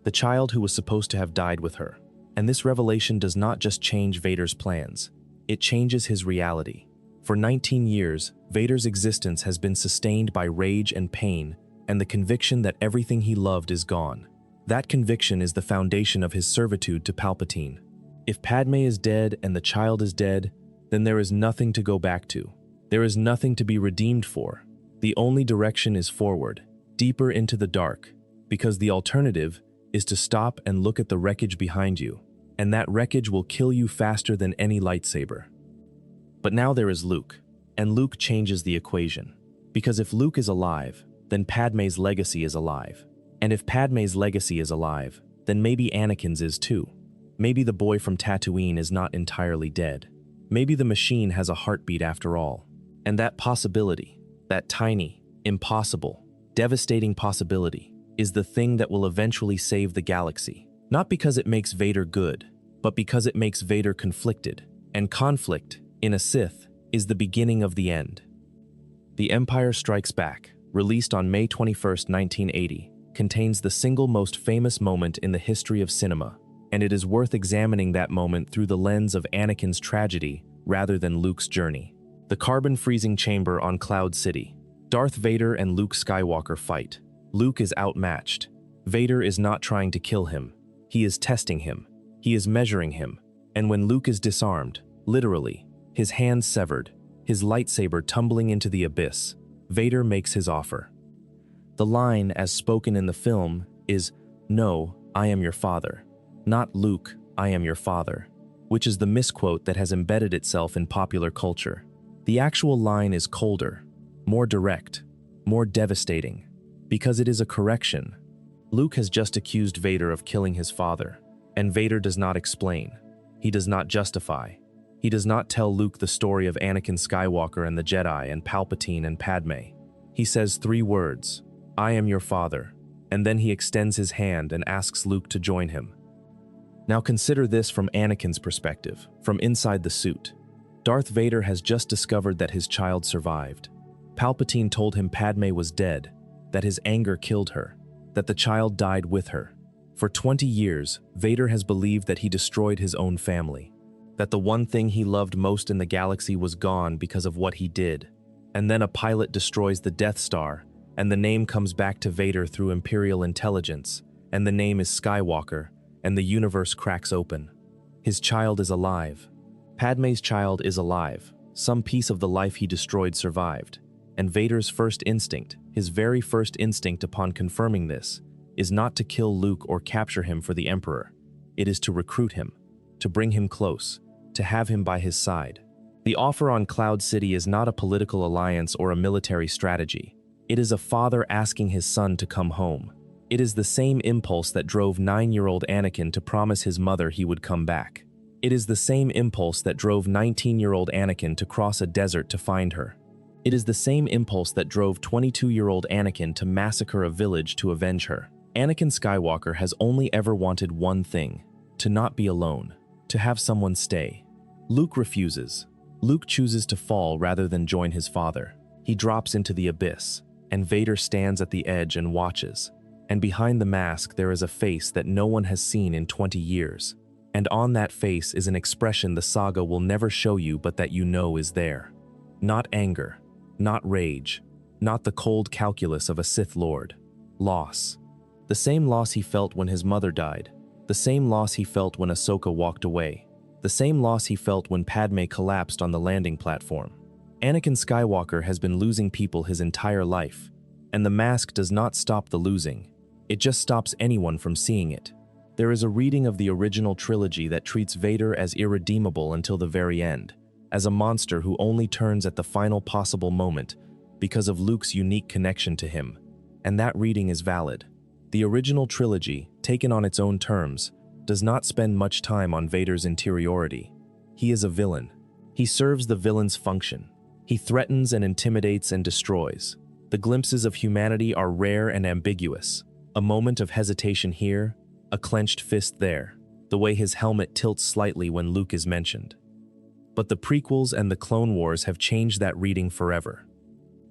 the child who was supposed to have died with her. And this revelation does not just change Vader's plans, it changes his reality. For 19 years, Vader's existence has been sustained by rage and pain, and the conviction that everything he loved is gone. That conviction is the foundation of his servitude to Palpatine. If Padmé is dead and the child is dead, then there is nothing to go back to. There is nothing to be redeemed for. The only direction is forward, deeper into the dark, because the alternative is to stop and look at the wreckage behind you, and that wreckage will kill you faster than any lightsaber. But now there is Luke, and Luke changes the equation. Because if Luke is alive, then Padmé's legacy is alive. And if Padmé's legacy is alive, then maybe Anakin's is too. Maybe the boy from Tatooine is not entirely dead. Maybe the machine has a heartbeat after all. And that possibility, that tiny, impossible, devastating possibility, is the thing that will eventually save the galaxy. Not because it makes Vader good, but because it makes Vader conflicted. And conflict, in a Sith, is the beginning of the end. The Empire Strikes Back, released on May 21, 1980, contains the single most famous moment in the history of cinema, and it is worth examining that moment through the lens of Anakin's tragedy rather than Luke's journey. The carbon-freezing chamber on Cloud City. Darth Vader and Luke Skywalker fight. Luke is outmatched. Vader is not trying to kill him. He is testing him. He is measuring him. And when Luke is disarmed, literally, his hands severed, his lightsaber tumbling into the abyss, Vader makes his offer. The line, as spoken in the film, is, "No, I am your father." Not "Luke, I am your father," which is the misquote that has embedded itself in popular culture. The actual line is colder, more direct, more devastating, because it is a correction. Luke has just accused Vader of killing his father, and Vader does not explain. He does not justify. He does not tell Luke the story of Anakin Skywalker and the Jedi and Palpatine and Padmé. He says 3 words, "I am your father," and then he extends his hand and asks Luke to join him. Now consider this from Anakin's perspective, from inside the suit. Darth Vader has just discovered that his child survived. Palpatine told him Padmé was dead, that his anger killed her, that the child died with her. For 20 years, Vader has believed that he destroyed his own family, that the one thing he loved most in the galaxy was gone because of what he did. And then a pilot destroys the Death Star, and the name comes back to Vader through Imperial intelligence, and the name is Skywalker, and the universe cracks open. His child is alive. Padmé's child is alive. Some piece of the life he destroyed survived. And Vader's first instinct, his very first instinct upon confirming this, is not to kill Luke or capture him for the Emperor. It is to recruit him, to bring him close, to have him by his side. The offer on Cloud City is not a political alliance or a military strategy. It is a father asking his son to come home. It is the same impulse that drove 9-year-old Anakin to promise his mother he would come back. It is the same impulse that drove 19-year-old Anakin to cross a desert to find her. It is the same impulse that drove 22-year-old Anakin to massacre a village to avenge her. Anakin Skywalker has only ever wanted one thing: to not be alone, to have someone stay. Luke refuses. Luke chooses to fall rather than join his father. He drops into the abyss, and Vader stands at the edge and watches. And behind the mask there is a face that no one has seen in 20 years. And on that face is an expression the saga will never show you but that you know is there. Not anger, not rage, not the cold calculus of a Sith Lord. Loss. The same loss he felt when his mother died. The same loss he felt when Ahsoka walked away. The same loss he felt when Padmé collapsed on the landing platform. Anakin Skywalker has been losing people his entire life, and the mask does not stop the losing. It just stops anyone from seeing it. There is a reading of the original trilogy that treats Vader as irredeemable until the very end, as a monster who only turns at the final possible moment because of Luke's unique connection to him, and that reading is valid. The original trilogy, taken on its own terms, does not spend much time on Vader's interiority. He is a villain. He serves the villain's function. He threatens and intimidates and destroys. The glimpses of humanity are rare and ambiguous. A moment of hesitation here, a clenched fist there, the way his helmet tilts slightly when Luke is mentioned. But the prequels and the Clone Wars have changed that reading forever.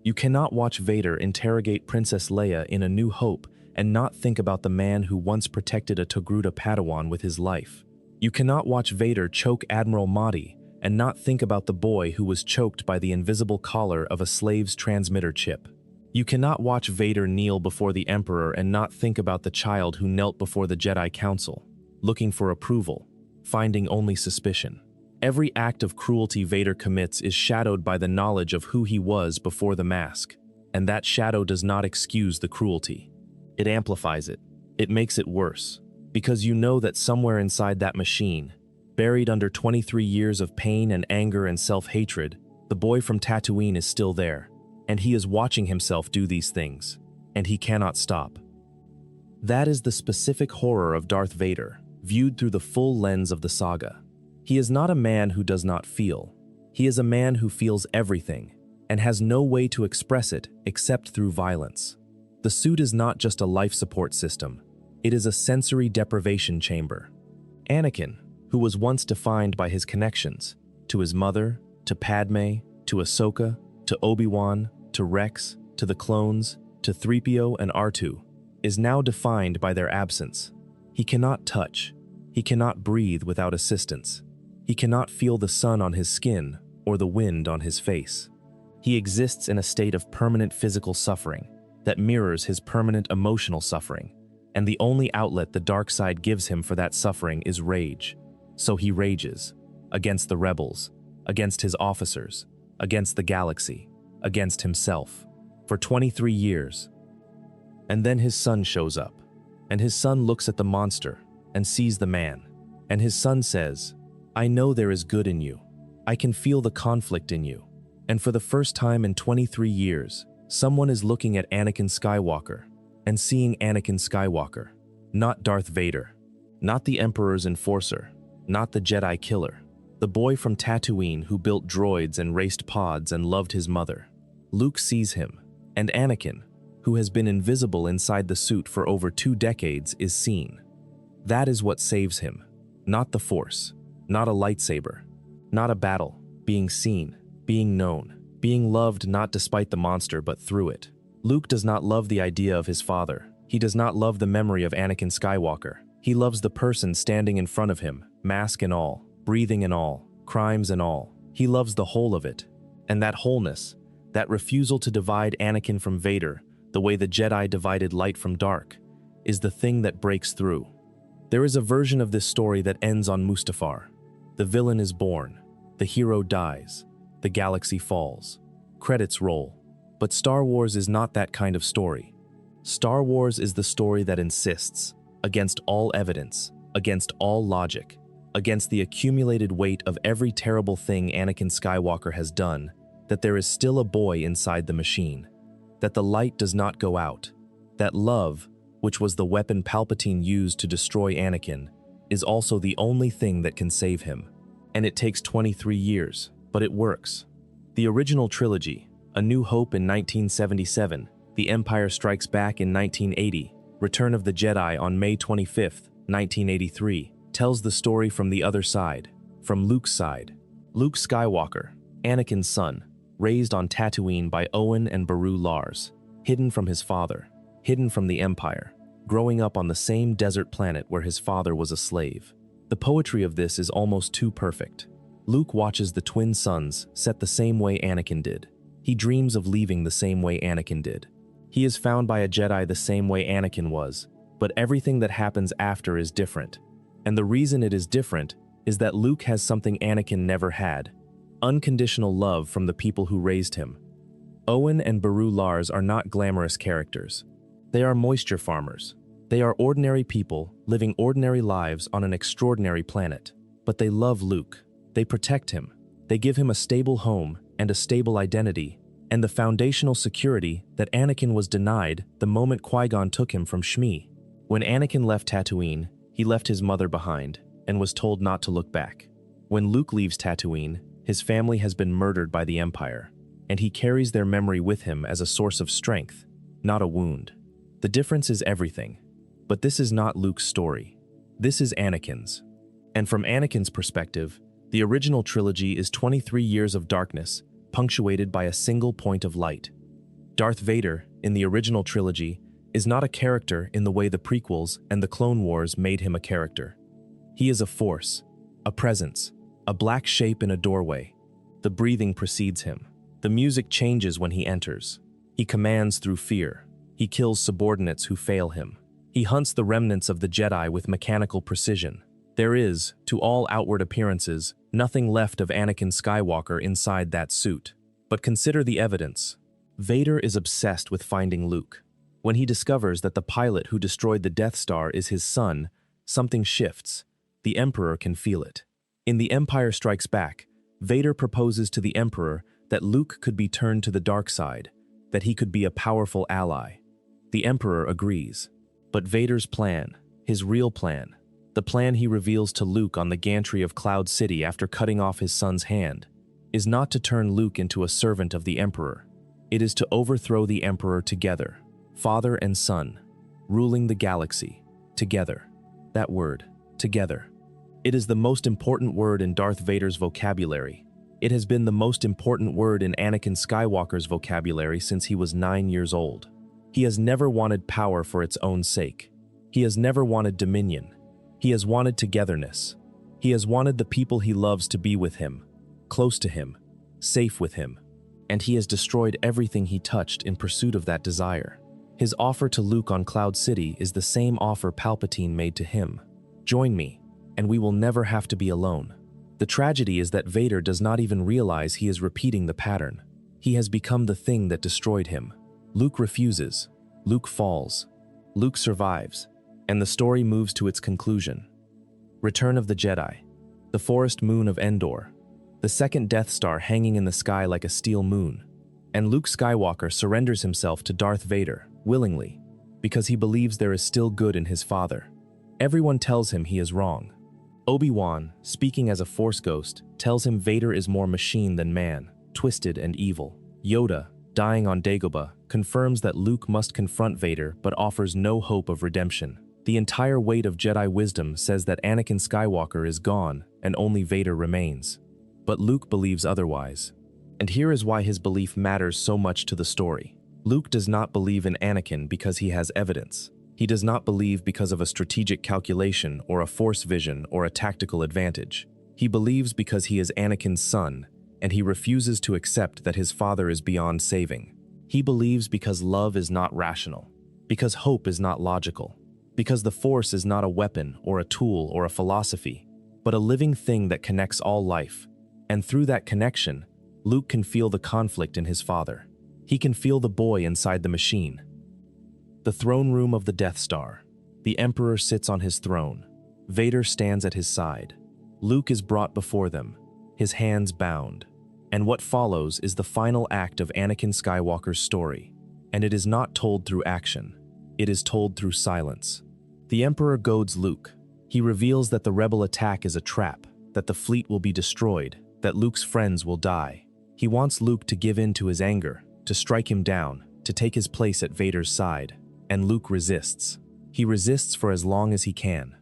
You cannot watch Vader interrogate Princess Leia in A New Hope and not think about the man who once protected a Togruta Padawan with his life. You cannot watch Vader choke Admiral Mahdi and not think about the boy who was choked by the invisible collar of a slave's transmitter chip. You cannot watch Vader kneel before the Emperor and not think about the child who knelt before the Jedi Council, looking for approval, finding only suspicion. Every act of cruelty Vader commits is shadowed by the knowledge of who he was before the mask, and that shadow does not excuse the cruelty. It amplifies it. It makes it worse, because you know that somewhere inside that machine, buried under 23 years of pain and anger and self-hatred, the boy from Tatooine is still there, and he is watching himself do these things, and he cannot stop. That is the specific horror of Darth Vader, viewed through the full lens of the saga. He is not a man who does not feel. He is a man who feels everything, and has no way to express it except through violence. The suit is not just a life support system, it is a sensory deprivation chamber. Anakin, who was once defined by his connections, to his mother, to Padmé, to Ahsoka, to Obi-Wan, to Rex, to the clones, to 3PO and R2, is now defined by their absence. He cannot touch. He cannot breathe without assistance. He cannot feel the sun on his skin or the wind on his face. He exists in a state of permanent physical suffering that mirrors his permanent emotional suffering, and the only outlet the dark side gives him for that suffering is rage. So he rages against the rebels, against his officers, against the galaxy, against himself, for 23 years. And then his son shows up, and his son looks at the monster and sees the man, and his son says, "I know there is good in you. I can feel the conflict in you." And for the first time in 23 years, someone is looking at Anakin Skywalker and seeing Anakin Skywalker, not Darth Vader, not the Emperor's enforcer, not the Jedi killer, the boy from Tatooine who built droids and raced pods and loved his mother. Luke sees him, and Anakin, who has been invisible inside the suit for over 2 decades, is seen. That is what saves him, not the Force, not a lightsaber, not a battle, being seen, being known, being loved not despite the monster but through it. Luke does not love the idea of his father. He does not love the memory of Anakin Skywalker. He loves the person standing in front of him, mask and all, breathing and all, crimes and all. He loves the whole of it. And that wholeness, that refusal to divide Anakin from Vader, the way the Jedi divided light from dark, is the thing that breaks through. There is a version of this story that ends on Mustafar. The villain is born, the hero dies, the galaxy falls, credits roll. But Star Wars is not that kind of story. Star Wars is the story that insists, against all evidence, against all logic, against the accumulated weight of every terrible thing Anakin Skywalker has done, that there is still a boy inside the machine, that the light does not go out, that love, which was the weapon Palpatine used to destroy Anakin, is also the only thing that can save him. And it takes 23 years, but it works. The original trilogy, A New Hope in 1977, The Empire Strikes Back in 1980, Return of the Jedi on May 25, 1983, tells the story from the other side, from Luke's side. Luke Skywalker, Anakin's son, raised on Tatooine by Owen and Beru Lars, hidden from his father, hidden from the Empire, growing up on the same desert planet where his father was a slave. The poetry of this is almost too perfect. Luke watches the twin sons set the same way Anakin did. He dreams of leaving the same way Anakin did. He is found by a Jedi the same way Anakin was, but everything that happens after is different. And the reason it is different is that Luke has something Anakin never had: unconditional love from the people who raised him. Owen and Beru Lars are not glamorous characters. They are moisture farmers. They are ordinary people living ordinary lives on an extraordinary planet. But they love Luke. They protect him. They give him a stable home and a stable identity, and the foundational security that Anakin was denied the moment Qui-Gon took him from Shmi. When Anakin left Tatooine, he left his mother behind and was told not to look back. When Luke leaves Tatooine, his family has been murdered by the Empire, and he carries their memory with him as a source of strength, not a wound. The difference is everything. But this is not Luke's story. This is Anakin's. And from Anakin's perspective, the original trilogy is 23 years of darkness, punctuated by a single point of light. Darth Vader, in the original trilogy, is not a character in the way the prequels and the Clone Wars made him a character. He is a force, a presence, a black shape in a doorway. The breathing precedes him. The music changes when he enters. He commands through fear. He kills subordinates who fail him. He hunts the remnants of the Jedi with mechanical precision. There is, to all outward appearances, nothing left of Anakin Skywalker inside that suit. But consider the evidence. Vader is obsessed with finding Luke. When he discovers that the pilot who destroyed the Death Star is his son, something shifts. The Emperor can feel it. In The Empire Strikes Back, Vader proposes to the Emperor that Luke could be turned to the dark side, that he could be a powerful ally. The Emperor agrees. But Vader's plan, his real plan, the plan he reveals to Luke on the gantry of Cloud City after cutting off his son's hand, is not to turn Luke into a servant of the Emperor. It is to overthrow the Emperor together, father and son, ruling the galaxy, together. That word, together. It is the most important word in Darth Vader's vocabulary. It has been the most important word in Anakin Skywalker's vocabulary since he was 9 years old. He has never wanted power for its own sake. He has never wanted dominion. He has wanted togetherness. He has wanted the people he loves to be with him, close to him, safe with him. And he has destroyed everything he touched in pursuit of that desire. His offer to Luke on Cloud City is the same offer Palpatine made to him. Join me, and we will never have to be alone. The tragedy is that Vader does not even realize he is repeating the pattern. He has become the thing that destroyed him. Luke refuses. Luke falls. Luke survives. And the story moves to its conclusion. Return of the Jedi. The forest moon of Endor. The second Death Star hanging in the sky like a steel moon. And Luke Skywalker surrenders himself to Darth Vader, willingly, because he believes there is still good in his father. Everyone tells him he is wrong. Obi-Wan, speaking as a Force ghost, tells him Vader is more machine than man, twisted and evil. Yoda, dying on Dagobah, confirms that Luke must confront Vader but offers no hope of redemption. The entire weight of Jedi wisdom says that Anakin Skywalker is gone and only Vader remains. But Luke believes otherwise. And here is why his belief matters so much to the story. Luke does not believe in Anakin because he has evidence. He does not believe because of a strategic calculation or a Force vision or a tactical advantage. He believes because he is Anakin's son, and he refuses to accept that his father is beyond saving. He believes because love is not rational, because hope is not logical, because the Force is not a weapon or a tool or a philosophy, but a living thing that connects all life. And through that connection, Luke can feel the conflict in his father. He can feel the boy inside the machine. The throne room of the Death Star. The Emperor sits on his throne. Vader stands at his side. Luke is brought before them, his hands bound. And what follows is the final act of Anakin Skywalker's story. And it is not told through action. It is told through silence. The Emperor goads Luke. He reveals that the rebel attack is a trap, that the fleet will be destroyed, that Luke's friends will die. He wants Luke to give in to his anger, to strike him down, to take his place at Vader's side. And Luke resists. He resists for as long as he can.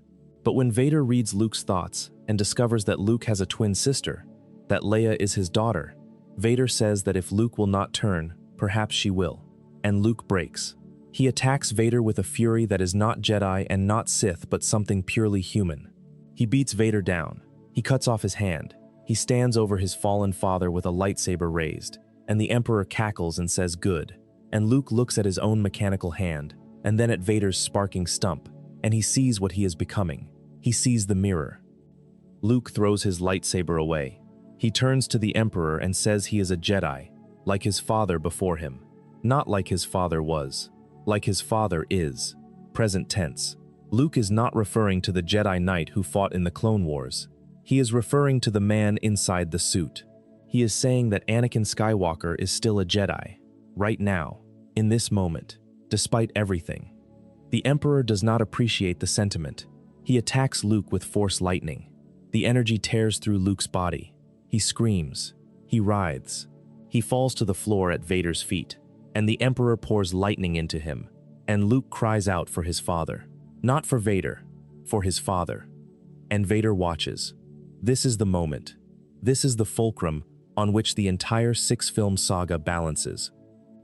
But when Vader reads Luke's thoughts and discovers that Luke has a twin sister, that Leia is his daughter, Vader says that if Luke will not turn, perhaps she will. And Luke breaks. He attacks Vader with a fury that is not Jedi and not Sith, but something purely human. He beats Vader down. He cuts off his hand. He stands over his fallen father with a lightsaber raised, and the Emperor cackles and says good. And Luke looks at his own mechanical hand, and then at Vader's sparking stump, and he sees what he is becoming. He sees the mirror. Luke throws his lightsaber away. He turns to the Emperor and says he is a Jedi, like his father before him. Not like his father was, like his father is. Present tense. Luke is not referring to the Jedi Knight who fought in the Clone Wars. He is referring to the man inside the suit. He is saying that Anakin Skywalker is still a Jedi, right now, in this moment, despite everything. The Emperor does not appreciate the sentiment. He attacks Luke with Force lightning. The energy tears through Luke's body. He screams. He writhes. He falls to the floor at Vader's feet, and the Emperor pours lightning into him, and Luke cries out for his father. Not for Vader, for his father. And Vader watches. This is the moment. This is the fulcrum on which the entire 6-film saga balances.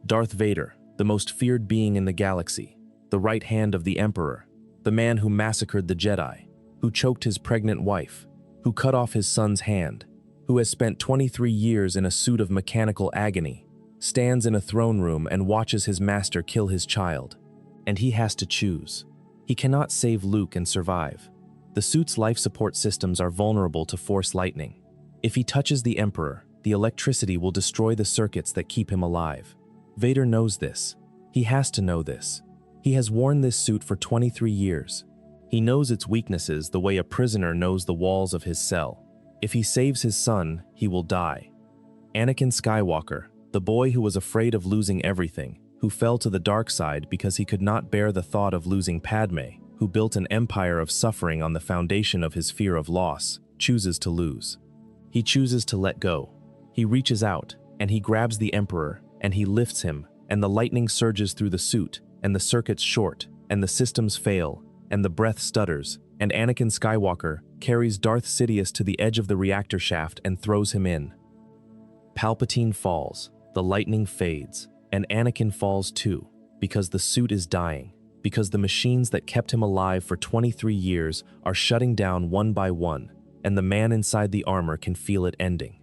Darth Vader, the most feared being in the galaxy, the right hand of the Emperor, the man who massacred the Jedi, who choked his pregnant wife, who cut off his son's hand, who has spent 23 years in a suit of mechanical agony, stands in a throne room and watches his master kill his child. And he has to choose. He cannot save Luke and survive. The suit's life support systems are vulnerable to Force lightning. If he touches the Emperor, the electricity will destroy the circuits that keep him alive. Vader knows this. He has to know this. He has worn this suit for 23 years. He knows its weaknesses the way a prisoner knows the walls of his cell. If he saves his son, he will die. Anakin Skywalker, the boy who was afraid of losing everything, who fell to the dark side because he could not bear the thought of losing Padmé, who built an empire of suffering on the foundation of his fear of loss, chooses to lose. He chooses to let go. He reaches out, and he grabs the Emperor, and he lifts him, and the lightning surges through the suit, and the circuits short, and the systems fail, and the breath stutters, and Anakin Skywalker carries Darth Sidious to the edge of the reactor shaft and throws him in. Palpatine falls, the lightning fades, and Anakin falls too, because the suit is dying, because the machines that kept him alive for 23 years are shutting down one by one, and the man inside the armor can feel it ending.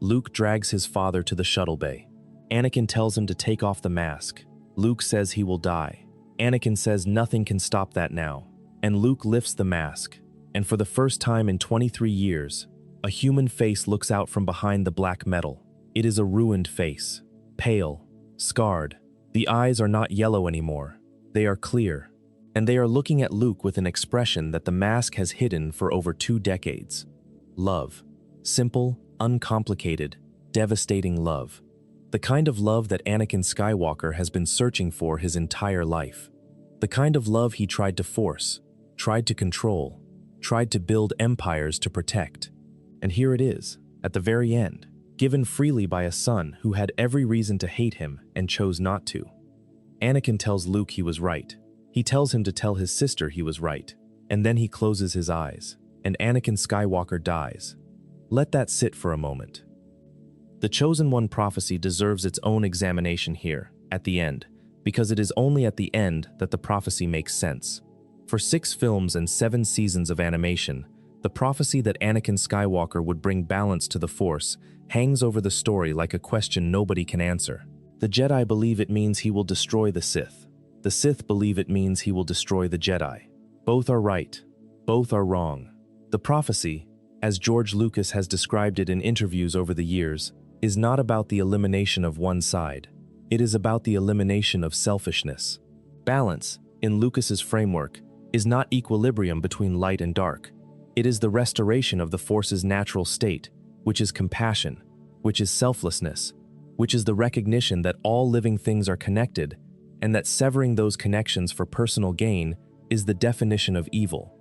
Luke drags his father to the shuttle bay. Anakin tells him to take off the mask. Luke says he will die. Anakin says nothing can stop that now, and Luke lifts the mask, and for the first time in 23 years, a human face looks out from behind the black metal. It is a ruined face, pale, scarred. The eyes are not yellow anymore. They are clear, and they are looking at Luke with an expression that the mask has hidden for over 2 decades. Love. Simple, uncomplicated, devastating love. The kind of love that Anakin Skywalker has been searching for his entire life. The kind of love he tried to force, tried to control, tried to build empires to protect. And here it is, at the very end, given freely by a son who had every reason to hate him and chose not to. Anakin tells Luke he was right. He tells him to tell his sister he was right. And then he closes his eyes, and Anakin Skywalker dies. Let that sit for a moment. The Chosen One prophecy deserves its own examination here, at the end, because it is only at the end that the prophecy makes sense. For 6 films and 7 seasons of animation, the prophecy that Anakin Skywalker would bring balance to the Force hangs over the story like a question nobody can answer. The Jedi believe it means he will destroy the Sith. The Sith believe it means he will destroy the Jedi. Both are right. Both are wrong. The prophecy, as George Lucas has described it in interviews over the years, is not about the elimination of one side. It is about the elimination of selfishness. Balance, in Lucas's framework, is not equilibrium between light and dark. It is the restoration of the Force's natural state, which is compassion, which is selflessness, which is the recognition that all living things are connected, and that severing those connections for personal gain is the definition of evil.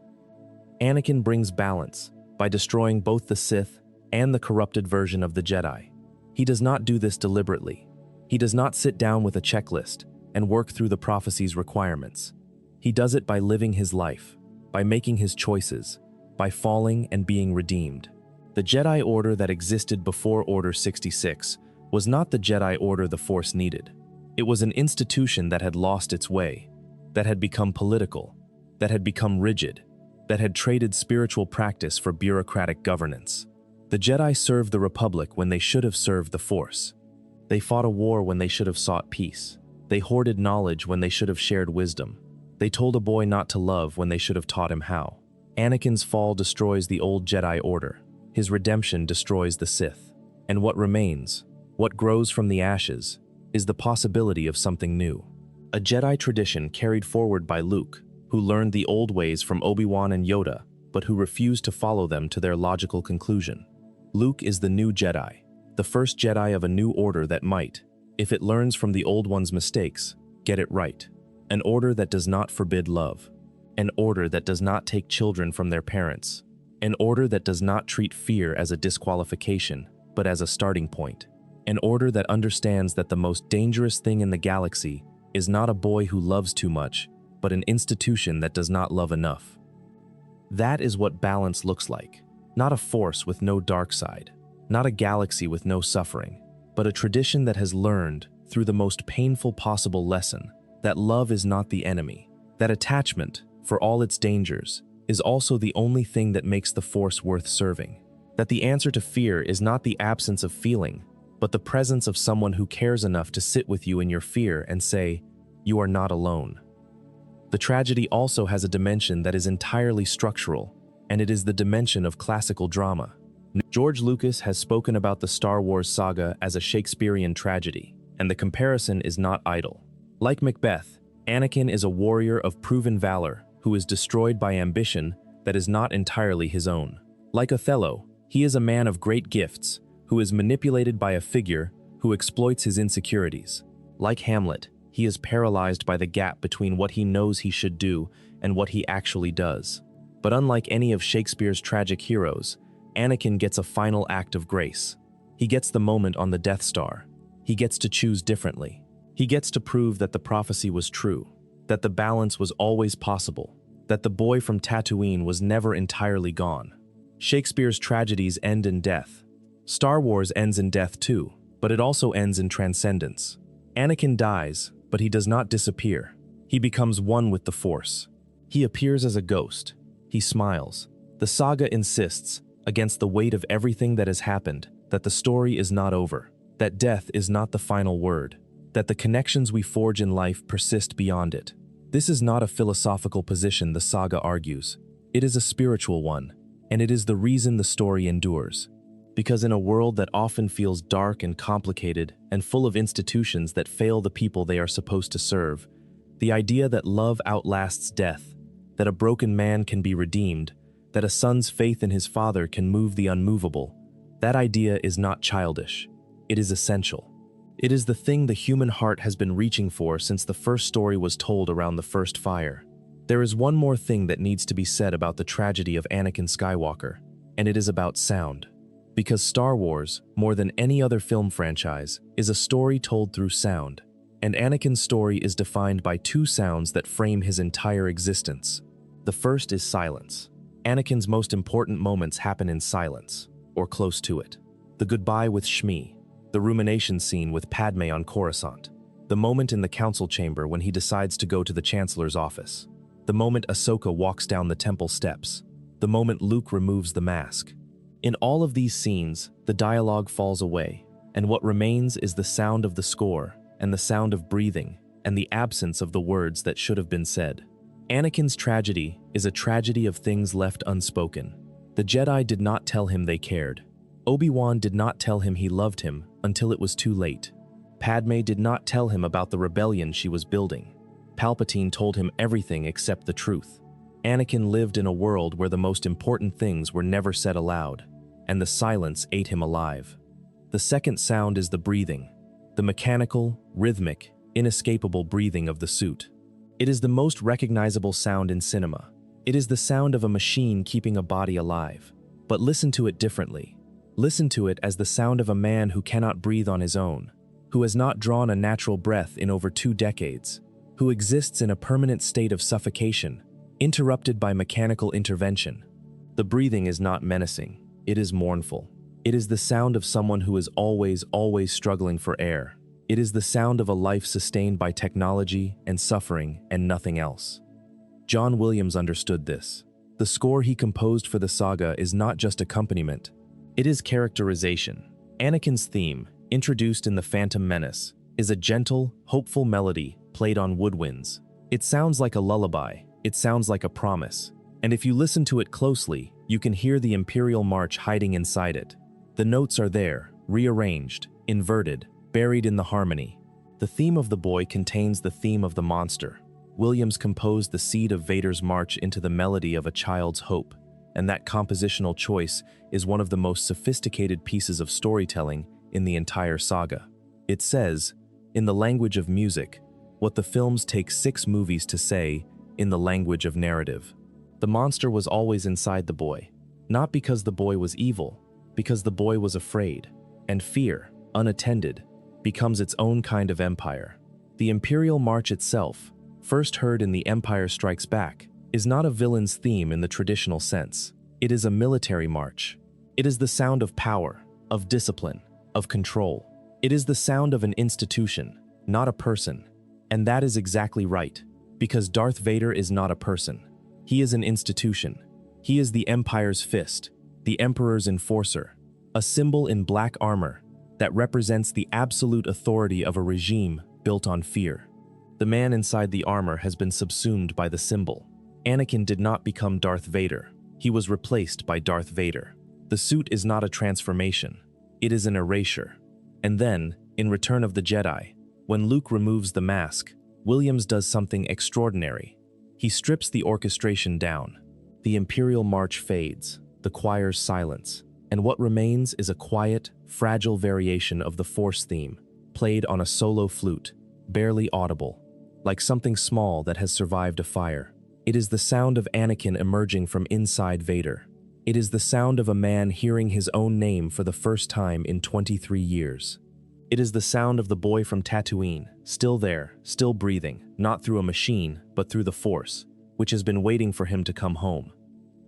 Anakin brings balance by destroying both the Sith and the corrupted version of the Jedi. He does not do this deliberately. He does not sit down with a checklist and work through the prophecy's requirements. He does it by living his life, by making his choices, by falling and being redeemed. The Jedi Order that existed before Order 66 was not the Jedi Order the Force needed. It was an institution that had lost its way, that had become political, that had become rigid, that had traded spiritual practice for bureaucratic governance. The Jedi served the Republic when they should have served the Force. They fought a war when they should have sought peace. They hoarded knowledge when they should have shared wisdom. They told a boy not to love when they should have taught him how. Anakin's fall destroys the old Jedi Order. His redemption destroys the Sith. And what remains, what grows from the ashes, is the possibility of something new. A Jedi tradition carried forward by Luke, who learned the old ways from Obi-Wan and Yoda, but who refused to follow them to their logical conclusion. Luke is the new Jedi, the first Jedi of a new order that might, if it learns from the old one's mistakes, get it right. An order that does not forbid love. An order that does not take children from their parents. An order that does not treat fear as a disqualification, but as a starting point. An order that understands that the most dangerous thing in the galaxy is not a boy who loves too much, but an institution that does not love enough. That is what balance looks like. Not a Force with no dark side, not a galaxy with no suffering, but a tradition that has learned, through the most painful possible lesson, that love is not the enemy, that attachment, for all its dangers, is also the only thing that makes the Force worth serving, that the answer to fear is not the absence of feeling, but the presence of someone who cares enough to sit with you in your fear and say, "You are not alone." The tragedy also has a dimension that is entirely structural, and it is the dimension of classical drama. George Lucas has spoken about the Star Wars saga as a Shakespearean tragedy, and the comparison is not idle. Like Macbeth, Anakin is a warrior of proven valor who is destroyed by ambition that is not entirely his own. Like Othello, he is a man of great gifts who is manipulated by a figure who exploits his insecurities. Like Hamlet, he is paralyzed by the gap between what he knows he should do and what he actually does. But unlike any of Shakespeare's tragic heroes, Anakin gets a final act of grace. He gets the moment on the Death Star. He gets to choose differently. He gets to prove that the prophecy was true, that the balance was always possible, that the boy from Tatooine was never entirely gone. Shakespeare's tragedies end in death. Star Wars ends in death too, but it also ends in transcendence. Anakin dies, but he does not disappear. He becomes one with the Force. He appears as a ghost. He smiles. The saga insists, against the weight of everything that has happened, that the story is not over, that death is not the final word, that the connections we forge in life persist beyond it. This is not a philosophical position, the saga argues. It is a spiritual one, and it is the reason the story endures. Because in a world that often feels dark and complicated and full of institutions that fail the people they are supposed to serve, the idea that love outlasts death, that a broken man can be redeemed, that a son's faith in his father can move the unmovable, that idea is not childish. It is essential. It is the thing the human heart has been reaching for since the first story was told around the first fire. There is one more thing that needs to be said about the tragedy of Anakin Skywalker, and it is about sound. Because Star Wars, more than any other film franchise, is a story told through sound, and Anakin's story is defined by two sounds that frame his entire existence. The first is silence. Anakin's most important moments happen in silence, or close to it. The goodbye with Shmi, the rumination scene with Padmé on Coruscant, the moment in the council chamber when he decides to go to the Chancellor's office, the moment Ahsoka walks down the temple steps, the moment Luke removes the mask. In all of these scenes, the dialogue falls away, and what remains is the sound of the score, and the sound of breathing, and the absence of the words that should have been said. Anakin's tragedy is a tragedy of things left unspoken. The Jedi did not tell him they cared. Obi-Wan did not tell him he loved him until it was too late. Padmé did not tell him about the rebellion she was building. Palpatine told him everything except the truth. Anakin lived in a world where the most important things were never said aloud, and the silence ate him alive. The second sound is the breathing, the mechanical, rhythmic, inescapable breathing of the suit. It is the most recognizable sound in cinema. It is the sound of a machine keeping a body alive. But listen to it differently. Listen to it as the sound of a man who cannot breathe on his own, who has not drawn a natural breath in over 2 decades, who exists in a permanent state of suffocation, interrupted by mechanical intervention. The breathing is not menacing, it is mournful. It is the sound of someone who is always struggling for air. It is the sound of a life sustained by technology and suffering and nothing else. John Williams understood this. The score he composed for the saga is not just accompaniment, it is characterization. Anakin's theme, introduced in The Phantom Menace, is a gentle, hopeful melody played on woodwinds. It sounds like a lullaby, it sounds like a promise, and if you listen to it closely, you can hear the Imperial March hiding inside it. The notes are there, rearranged, inverted, buried in the harmony. The theme of the boy contains the theme of the monster. Williams composed the seed of Vader's march into the melody of a child's hope, and that compositional choice is one of the most sophisticated pieces of storytelling in the entire saga. It says, in the language of music, what the films take 6 movies to say in the language of narrative. The monster was always inside the boy, not because the boy was evil, because the boy was afraid, and fear, unattended, becomes its own kind of empire. The Imperial March itself, first heard in The Empire Strikes Back, is not a villain's theme in the traditional sense. It is a military march. It is the sound of power, of discipline, of control. It is the sound of an institution, not a person. And that is exactly right, because Darth Vader is not a person. He is an institution. He is the Empire's fist, the Emperor's enforcer, a symbol in black armor that represents the absolute authority of a regime built on fear. The man inside the armor has been subsumed by the symbol. Anakin did not become Darth Vader. He was replaced by Darth Vader. The suit is not a transformation. It is an erasure. And then, in Return of the Jedi, when Luke removes the mask, Williams does something extraordinary. He strips the orchestration down. The Imperial March fades, the choir's silence, and what remains is a quiet, fragile variation of the Force theme, played on a solo flute, barely audible, like something small that has survived a fire. It is the sound of Anakin emerging from inside Vader. It is the sound of a man hearing his own name for the first time in 23 years. It is the sound of the boy from Tatooine, still there, still breathing, not through a machine, but through the Force, which has been waiting for him to come home.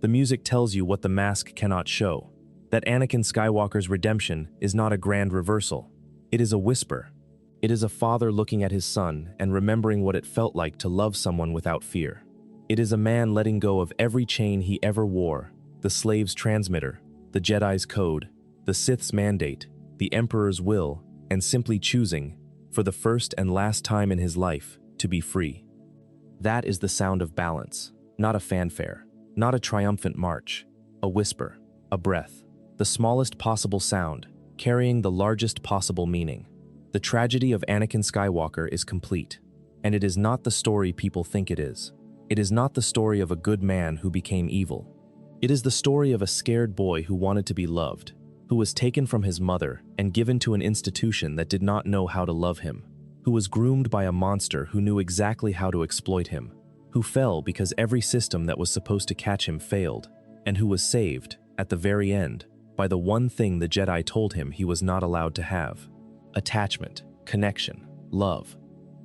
The music tells you what the mask cannot show, that Anakin Skywalker's redemption is not a grand reversal. It is a whisper. It is a father looking at his son and remembering what it felt like to love someone without fear. It is a man letting go of every chain he ever wore, the slave's transmitter, the Jedi's code, the Sith's mandate, the Emperor's will, and simply choosing, for the first and last time in his life, to be free. That is the sound of balance, not a fanfare, not a triumphant march, a whisper, a breath, the smallest possible sound, carrying the largest possible meaning. The tragedy of Anakin Skywalker is complete, and it is not the story people think it is. It is not the story of a good man who became evil. It is the story of a scared boy who wanted to be loved, who was taken from his mother and given to an institution that did not know how to love him, who was groomed by a monster who knew exactly how to exploit him, who fell because every system that was supposed to catch him failed, and who was saved, at the very end, by the one thing the Jedi told him he was not allowed to have: attachment, connection, love.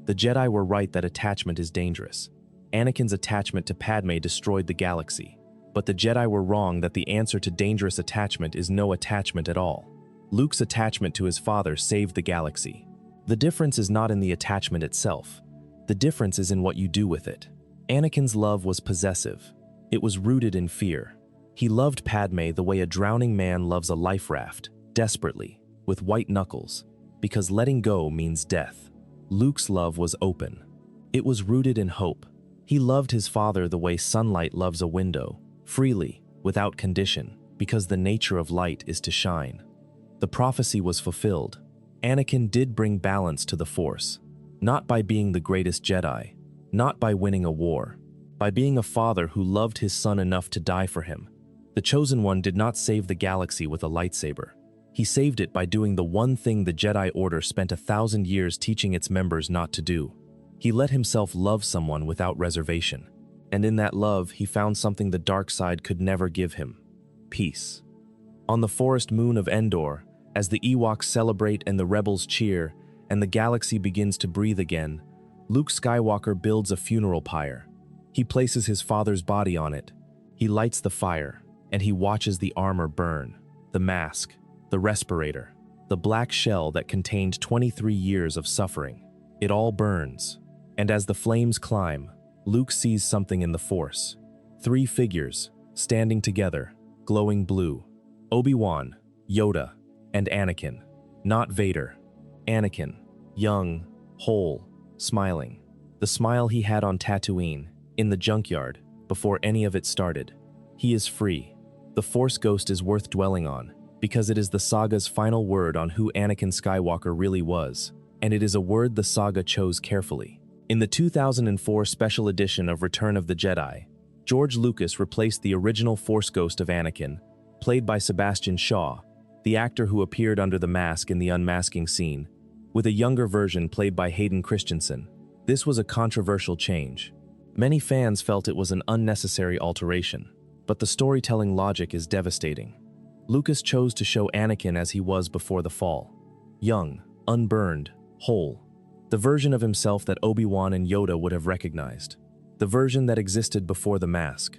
The Jedi were right that attachment is dangerous. Anakin's attachment to Padmé destroyed the galaxy. But the Jedi were wrong that the answer to dangerous attachment is no attachment at all. Luke's attachment to his father saved the galaxy. The difference is not in the attachment itself. The difference is in what you do with it. Anakin's love was possessive. It was rooted in fear. He loved Padmé the way a drowning man loves a life raft, desperately, with white knuckles, because letting go means death. Luke's love was open. It was rooted in hope. He loved his father the way sunlight loves a window, freely, without condition, because the nature of light is to shine. The prophecy was fulfilled. Anakin did bring balance to the Force, not by being the greatest Jedi, not by winning a war, by being a father who loved his son enough to die for him. The Chosen One did not save the galaxy with a lightsaber. He saved it by doing the one thing the Jedi Order spent 1,000 years teaching its members not to do. He let himself love someone without reservation. And in that love, he found something the dark side could never give him: peace. On the forest moon of Endor, as the Ewoks celebrate and the rebels cheer, and the galaxy begins to breathe again, Luke Skywalker builds a funeral pyre. He places his father's body on it. He lights the fire, and he watches the armor burn, the mask, the respirator, the black shell that contained 23 years of suffering. It all burns. And as the flames climb, Luke sees something in the Force. 3 figures, standing together, glowing blue. Obi-Wan, Yoda, and Anakin. Not Vader. Anakin, young, whole, smiling. The smile he had on Tatooine, in the Junkyard, before any of it started. He is free. The Force ghost is worth dwelling on, because it is the saga's final word on who Anakin Skywalker really was, and it is a word the saga chose carefully. In the 2004 special edition of Return of the Jedi, George Lucas replaced the original Force ghost of Anakin, played by Sebastian Shaw, the actor who appeared under the mask in the unmasking scene, with a younger version played by Hayden Christensen. This was a controversial change. Many fans felt it was an unnecessary alteration, but the storytelling logic is devastating. Lucas chose to show Anakin as he was before the fall: young, unburned, whole. The version of himself that Obi-Wan and Yoda would have recognized. The version that existed before the mask.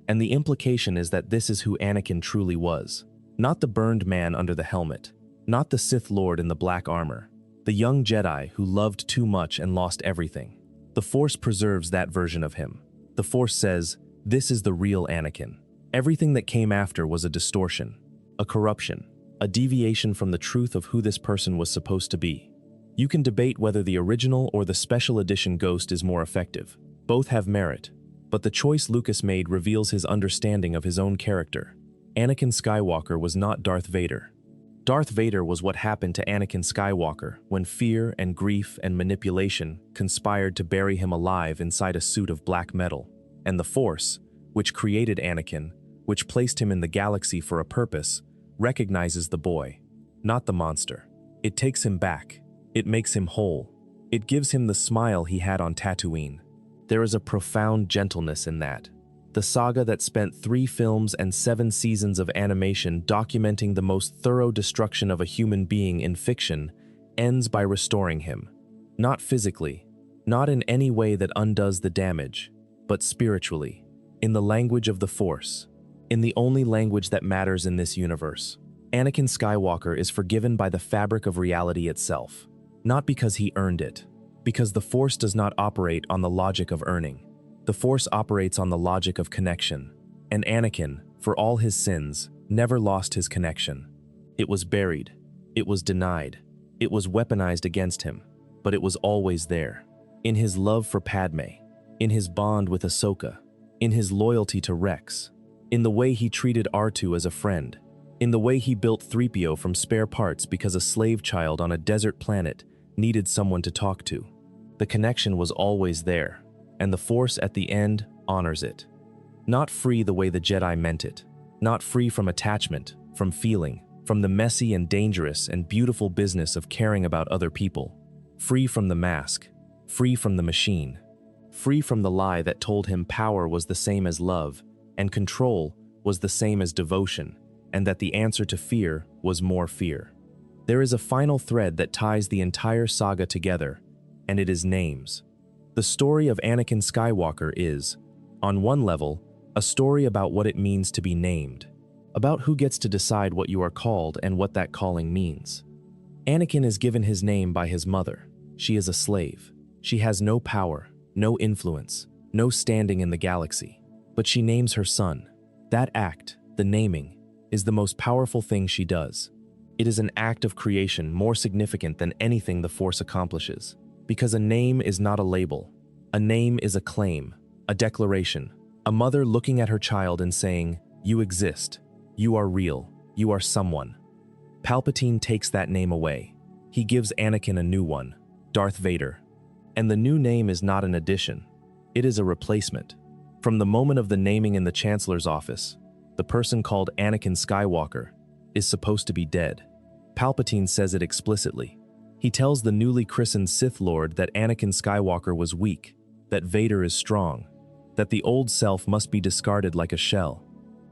And the implication is that this is who Anakin truly was. Not the burned man under the helmet. Not the Sith Lord in the black armor. The young Jedi who loved too much and lost everything. The Force preserves that version of him. The Force says, this is the real Anakin. Everything that came after was a distortion, a corruption, a deviation from the truth of who this person was supposed to be. You can debate whether the original or the special edition Ghost is more effective. Both have merit, but the choice Lucas made reveals his understanding of his own character. Anakin Skywalker was not Darth Vader. Darth Vader was what happened to Anakin Skywalker when fear and grief and manipulation conspired to bury him alive inside a suit of black metal. And the Force, which created Anakin, which placed him in the galaxy for a purpose, recognizes the boy, not the monster. It takes him back. It makes him whole. It gives him the smile he had on Tatooine. There is a profound gentleness in that. The saga that spent 3 films and 7 seasons of animation documenting the most thorough destruction of a human being in fiction ends by restoring him. Not physically, not in any way that undoes the damage, but spiritually, in the language of the Force, in the only language that matters in this universe. Anakin Skywalker is forgiven by the fabric of reality itself, not because he earned it, because the Force does not operate on the logic of earning. The Force operates on the logic of connection, and Anakin, for all his sins, never lost his connection. It was buried, it was denied, it was weaponized against him, but it was always there. In his love for Padmé, in his bond with Ahsoka, in his loyalty to Rex, in the way he treated R2 as a friend, in the way he built 3PO from spare parts because a slave child on a desert planet needed someone to talk to. The connection was always there, and the Force at the end honors it. Not free the way the Jedi meant it, not free from attachment, from feeling, from the messy and dangerous and beautiful business of caring about other people, free from the mask, free from the machine, free from the lie that told him power was the same as love and control was the same as devotion, and that the answer to fear was more fear. There is a final thread that ties the entire saga together, and it is names. The story of Anakin Skywalker is, on one level, a story about what it means to be named, about who gets to decide what you are called and what that calling means. Anakin is given his name by his mother. She is a slave. She has no power, no influence, no standing in the galaxy. But she names her son. That act, the naming, is the most powerful thing she does. It is an act of creation more significant than anything the Force accomplishes. Because a name is not a label. A name is a claim, a declaration, a mother looking at her child and saying, you exist, you are real, you are someone. Palpatine takes that name away. He gives Anakin a new one, Darth Vader. And the new name is not an addition. It is a replacement. From the moment of the naming in the Chancellor's office, the person called Anakin Skywalker is supposed to be dead. Palpatine says it explicitly. He tells the newly christened Sith Lord that Anakin Skywalker was weak, that Vader is strong, that the old self must be discarded like a shell.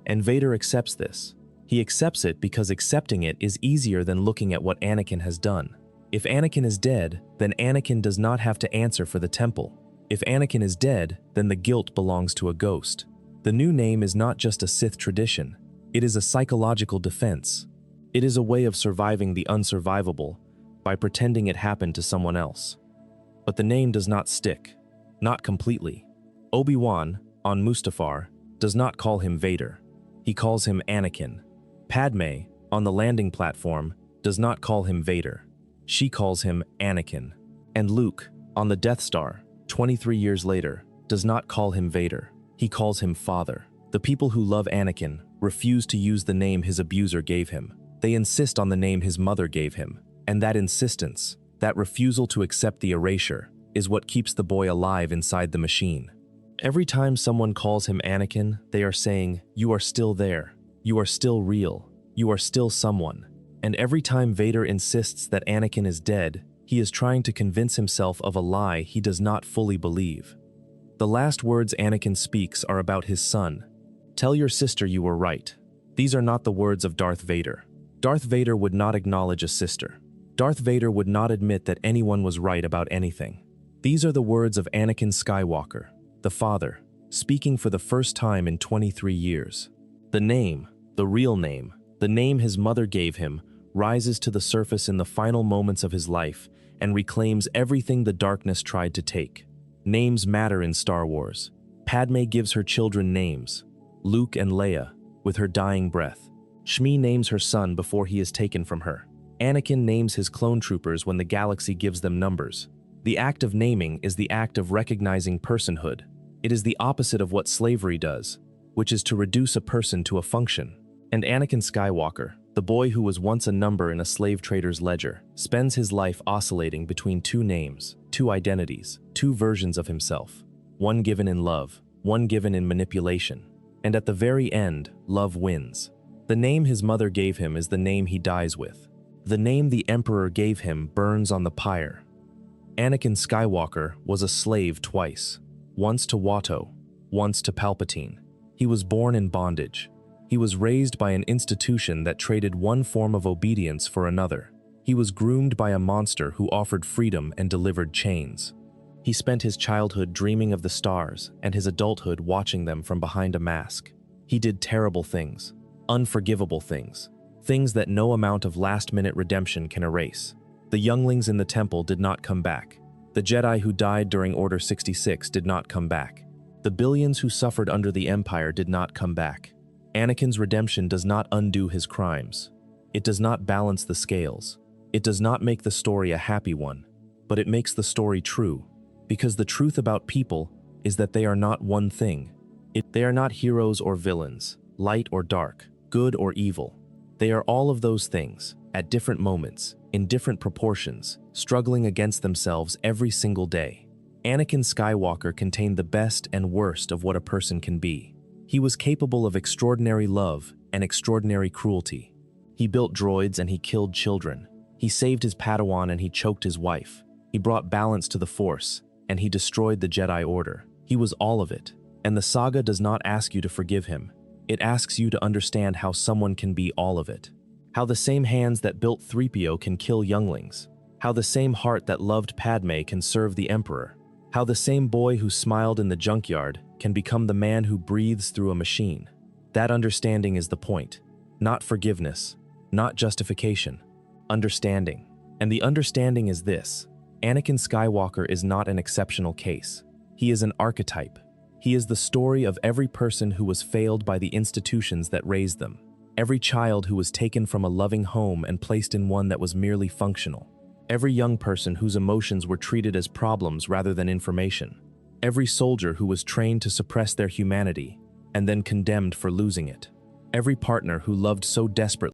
And Vader accepts this. He accepts it because accepting it is easier than looking at what Anakin has done. If Anakin is dead, then Anakin does not have to answer for the temple. If Anakin is dead, then the guilt belongs to a ghost. The new name is not just a Sith tradition. It is a psychological defense. It is a way of surviving the unsurvivable by pretending it happened to someone else. But the name does not stick. Not completely. Obi-Wan, on Mustafar, does not call him Vader. He calls him Anakin. Padmé, on the landing platform, does not call him Vader. She calls him Anakin. And Luke, on the Death Star, 23 years later, does not call him Vader. He calls him Father. The people who love Anakin refuse to use the name his abuser gave him. They insist on the name his mother gave him. And that insistence, that refusal to accept the erasure, is what keeps the boy alive inside the machine. Every time someone calls him Anakin, they are saying, you are still there. You are still real. You are still someone. And every time Vader insists that Anakin is dead, he is trying to convince himself of a lie he does not fully believe. The last words Anakin speaks are about his son. Tell your sister you were right. These are not the words of Darth Vader. Darth Vader would not acknowledge a sister. Darth Vader would not admit that anyone was right about anything. These are the words of Anakin Skywalker, the father, speaking for the first time in 23 years. The name, the real name, the name his mother gave him, rises to the surface in the final moments of his life and reclaims everything the darkness tried to take. Names matter in Star Wars. Padmé gives her children names, Luke and Leia, with her dying breath. Shmi names her son before he is taken from her. Anakin names his clone troopers when the galaxy gives them numbers. The act of naming is the act of recognizing personhood. It is the opposite of what slavery does, which is to reduce a person to a function. And Anakin Skywalker, the boy who was once a number in a slave trader's ledger, spends his life oscillating between two names, two identities, two versions of himself. One given in love, one given in manipulation. And at the very end, love wins. The name his mother gave him is the name he dies with. The name the Emperor gave him burns on the pyre. Anakin Skywalker was a slave twice, once to Watto, once to Palpatine. He was born in bondage. He was raised by an institution that traded one form of obedience for another. He was groomed by a monster who offered freedom and delivered chains. He spent his childhood dreaming of the stars and his adulthood watching them from behind a mask. He did terrible things, unforgivable things, things that no amount of last-minute redemption can erase. The younglings in the temple did not come back. The Jedi who died during Order 66 did not come back. The billions who suffered under the Empire did not come back. Anakin's redemption does not undo his crimes. It does not balance the scales. It does not make the story a happy one, but it makes the story true, because the truth about people is that they are not one thing. They are not heroes or villains, light or dark, good or evil. They are all of those things, at different moments, in different proportions, struggling against themselves every single day. Anakin Skywalker contained the best and worst of what a person can be. He was capable of extraordinary love and extraordinary cruelty. He built droids and he killed children. He saved his Padawan and he choked his wife. He brought balance to the Force, and he destroyed the Jedi Order. He was all of it. And the saga does not ask you to forgive him. It asks you to understand how someone can be all of it. How the same hands that built 3PO can kill younglings. How the same heart that loved Padmé can serve the Emperor. How the same boy who smiled in the junkyard can become the man who breathes through a machine. That understanding is the point. Not forgiveness, not justification. Understanding. And the understanding is this: Anakin Skywalker is not an exceptional case. He is an archetype. He is the story of every person who was failed by the institutions that raised them. Every child who was taken from a loving home and placed in one that was merely functional. Every young person whose emotions were treated as problems rather than information. Every soldier who was trained to suppress their humanity and then condemned for losing it. Every partner who loved so desperately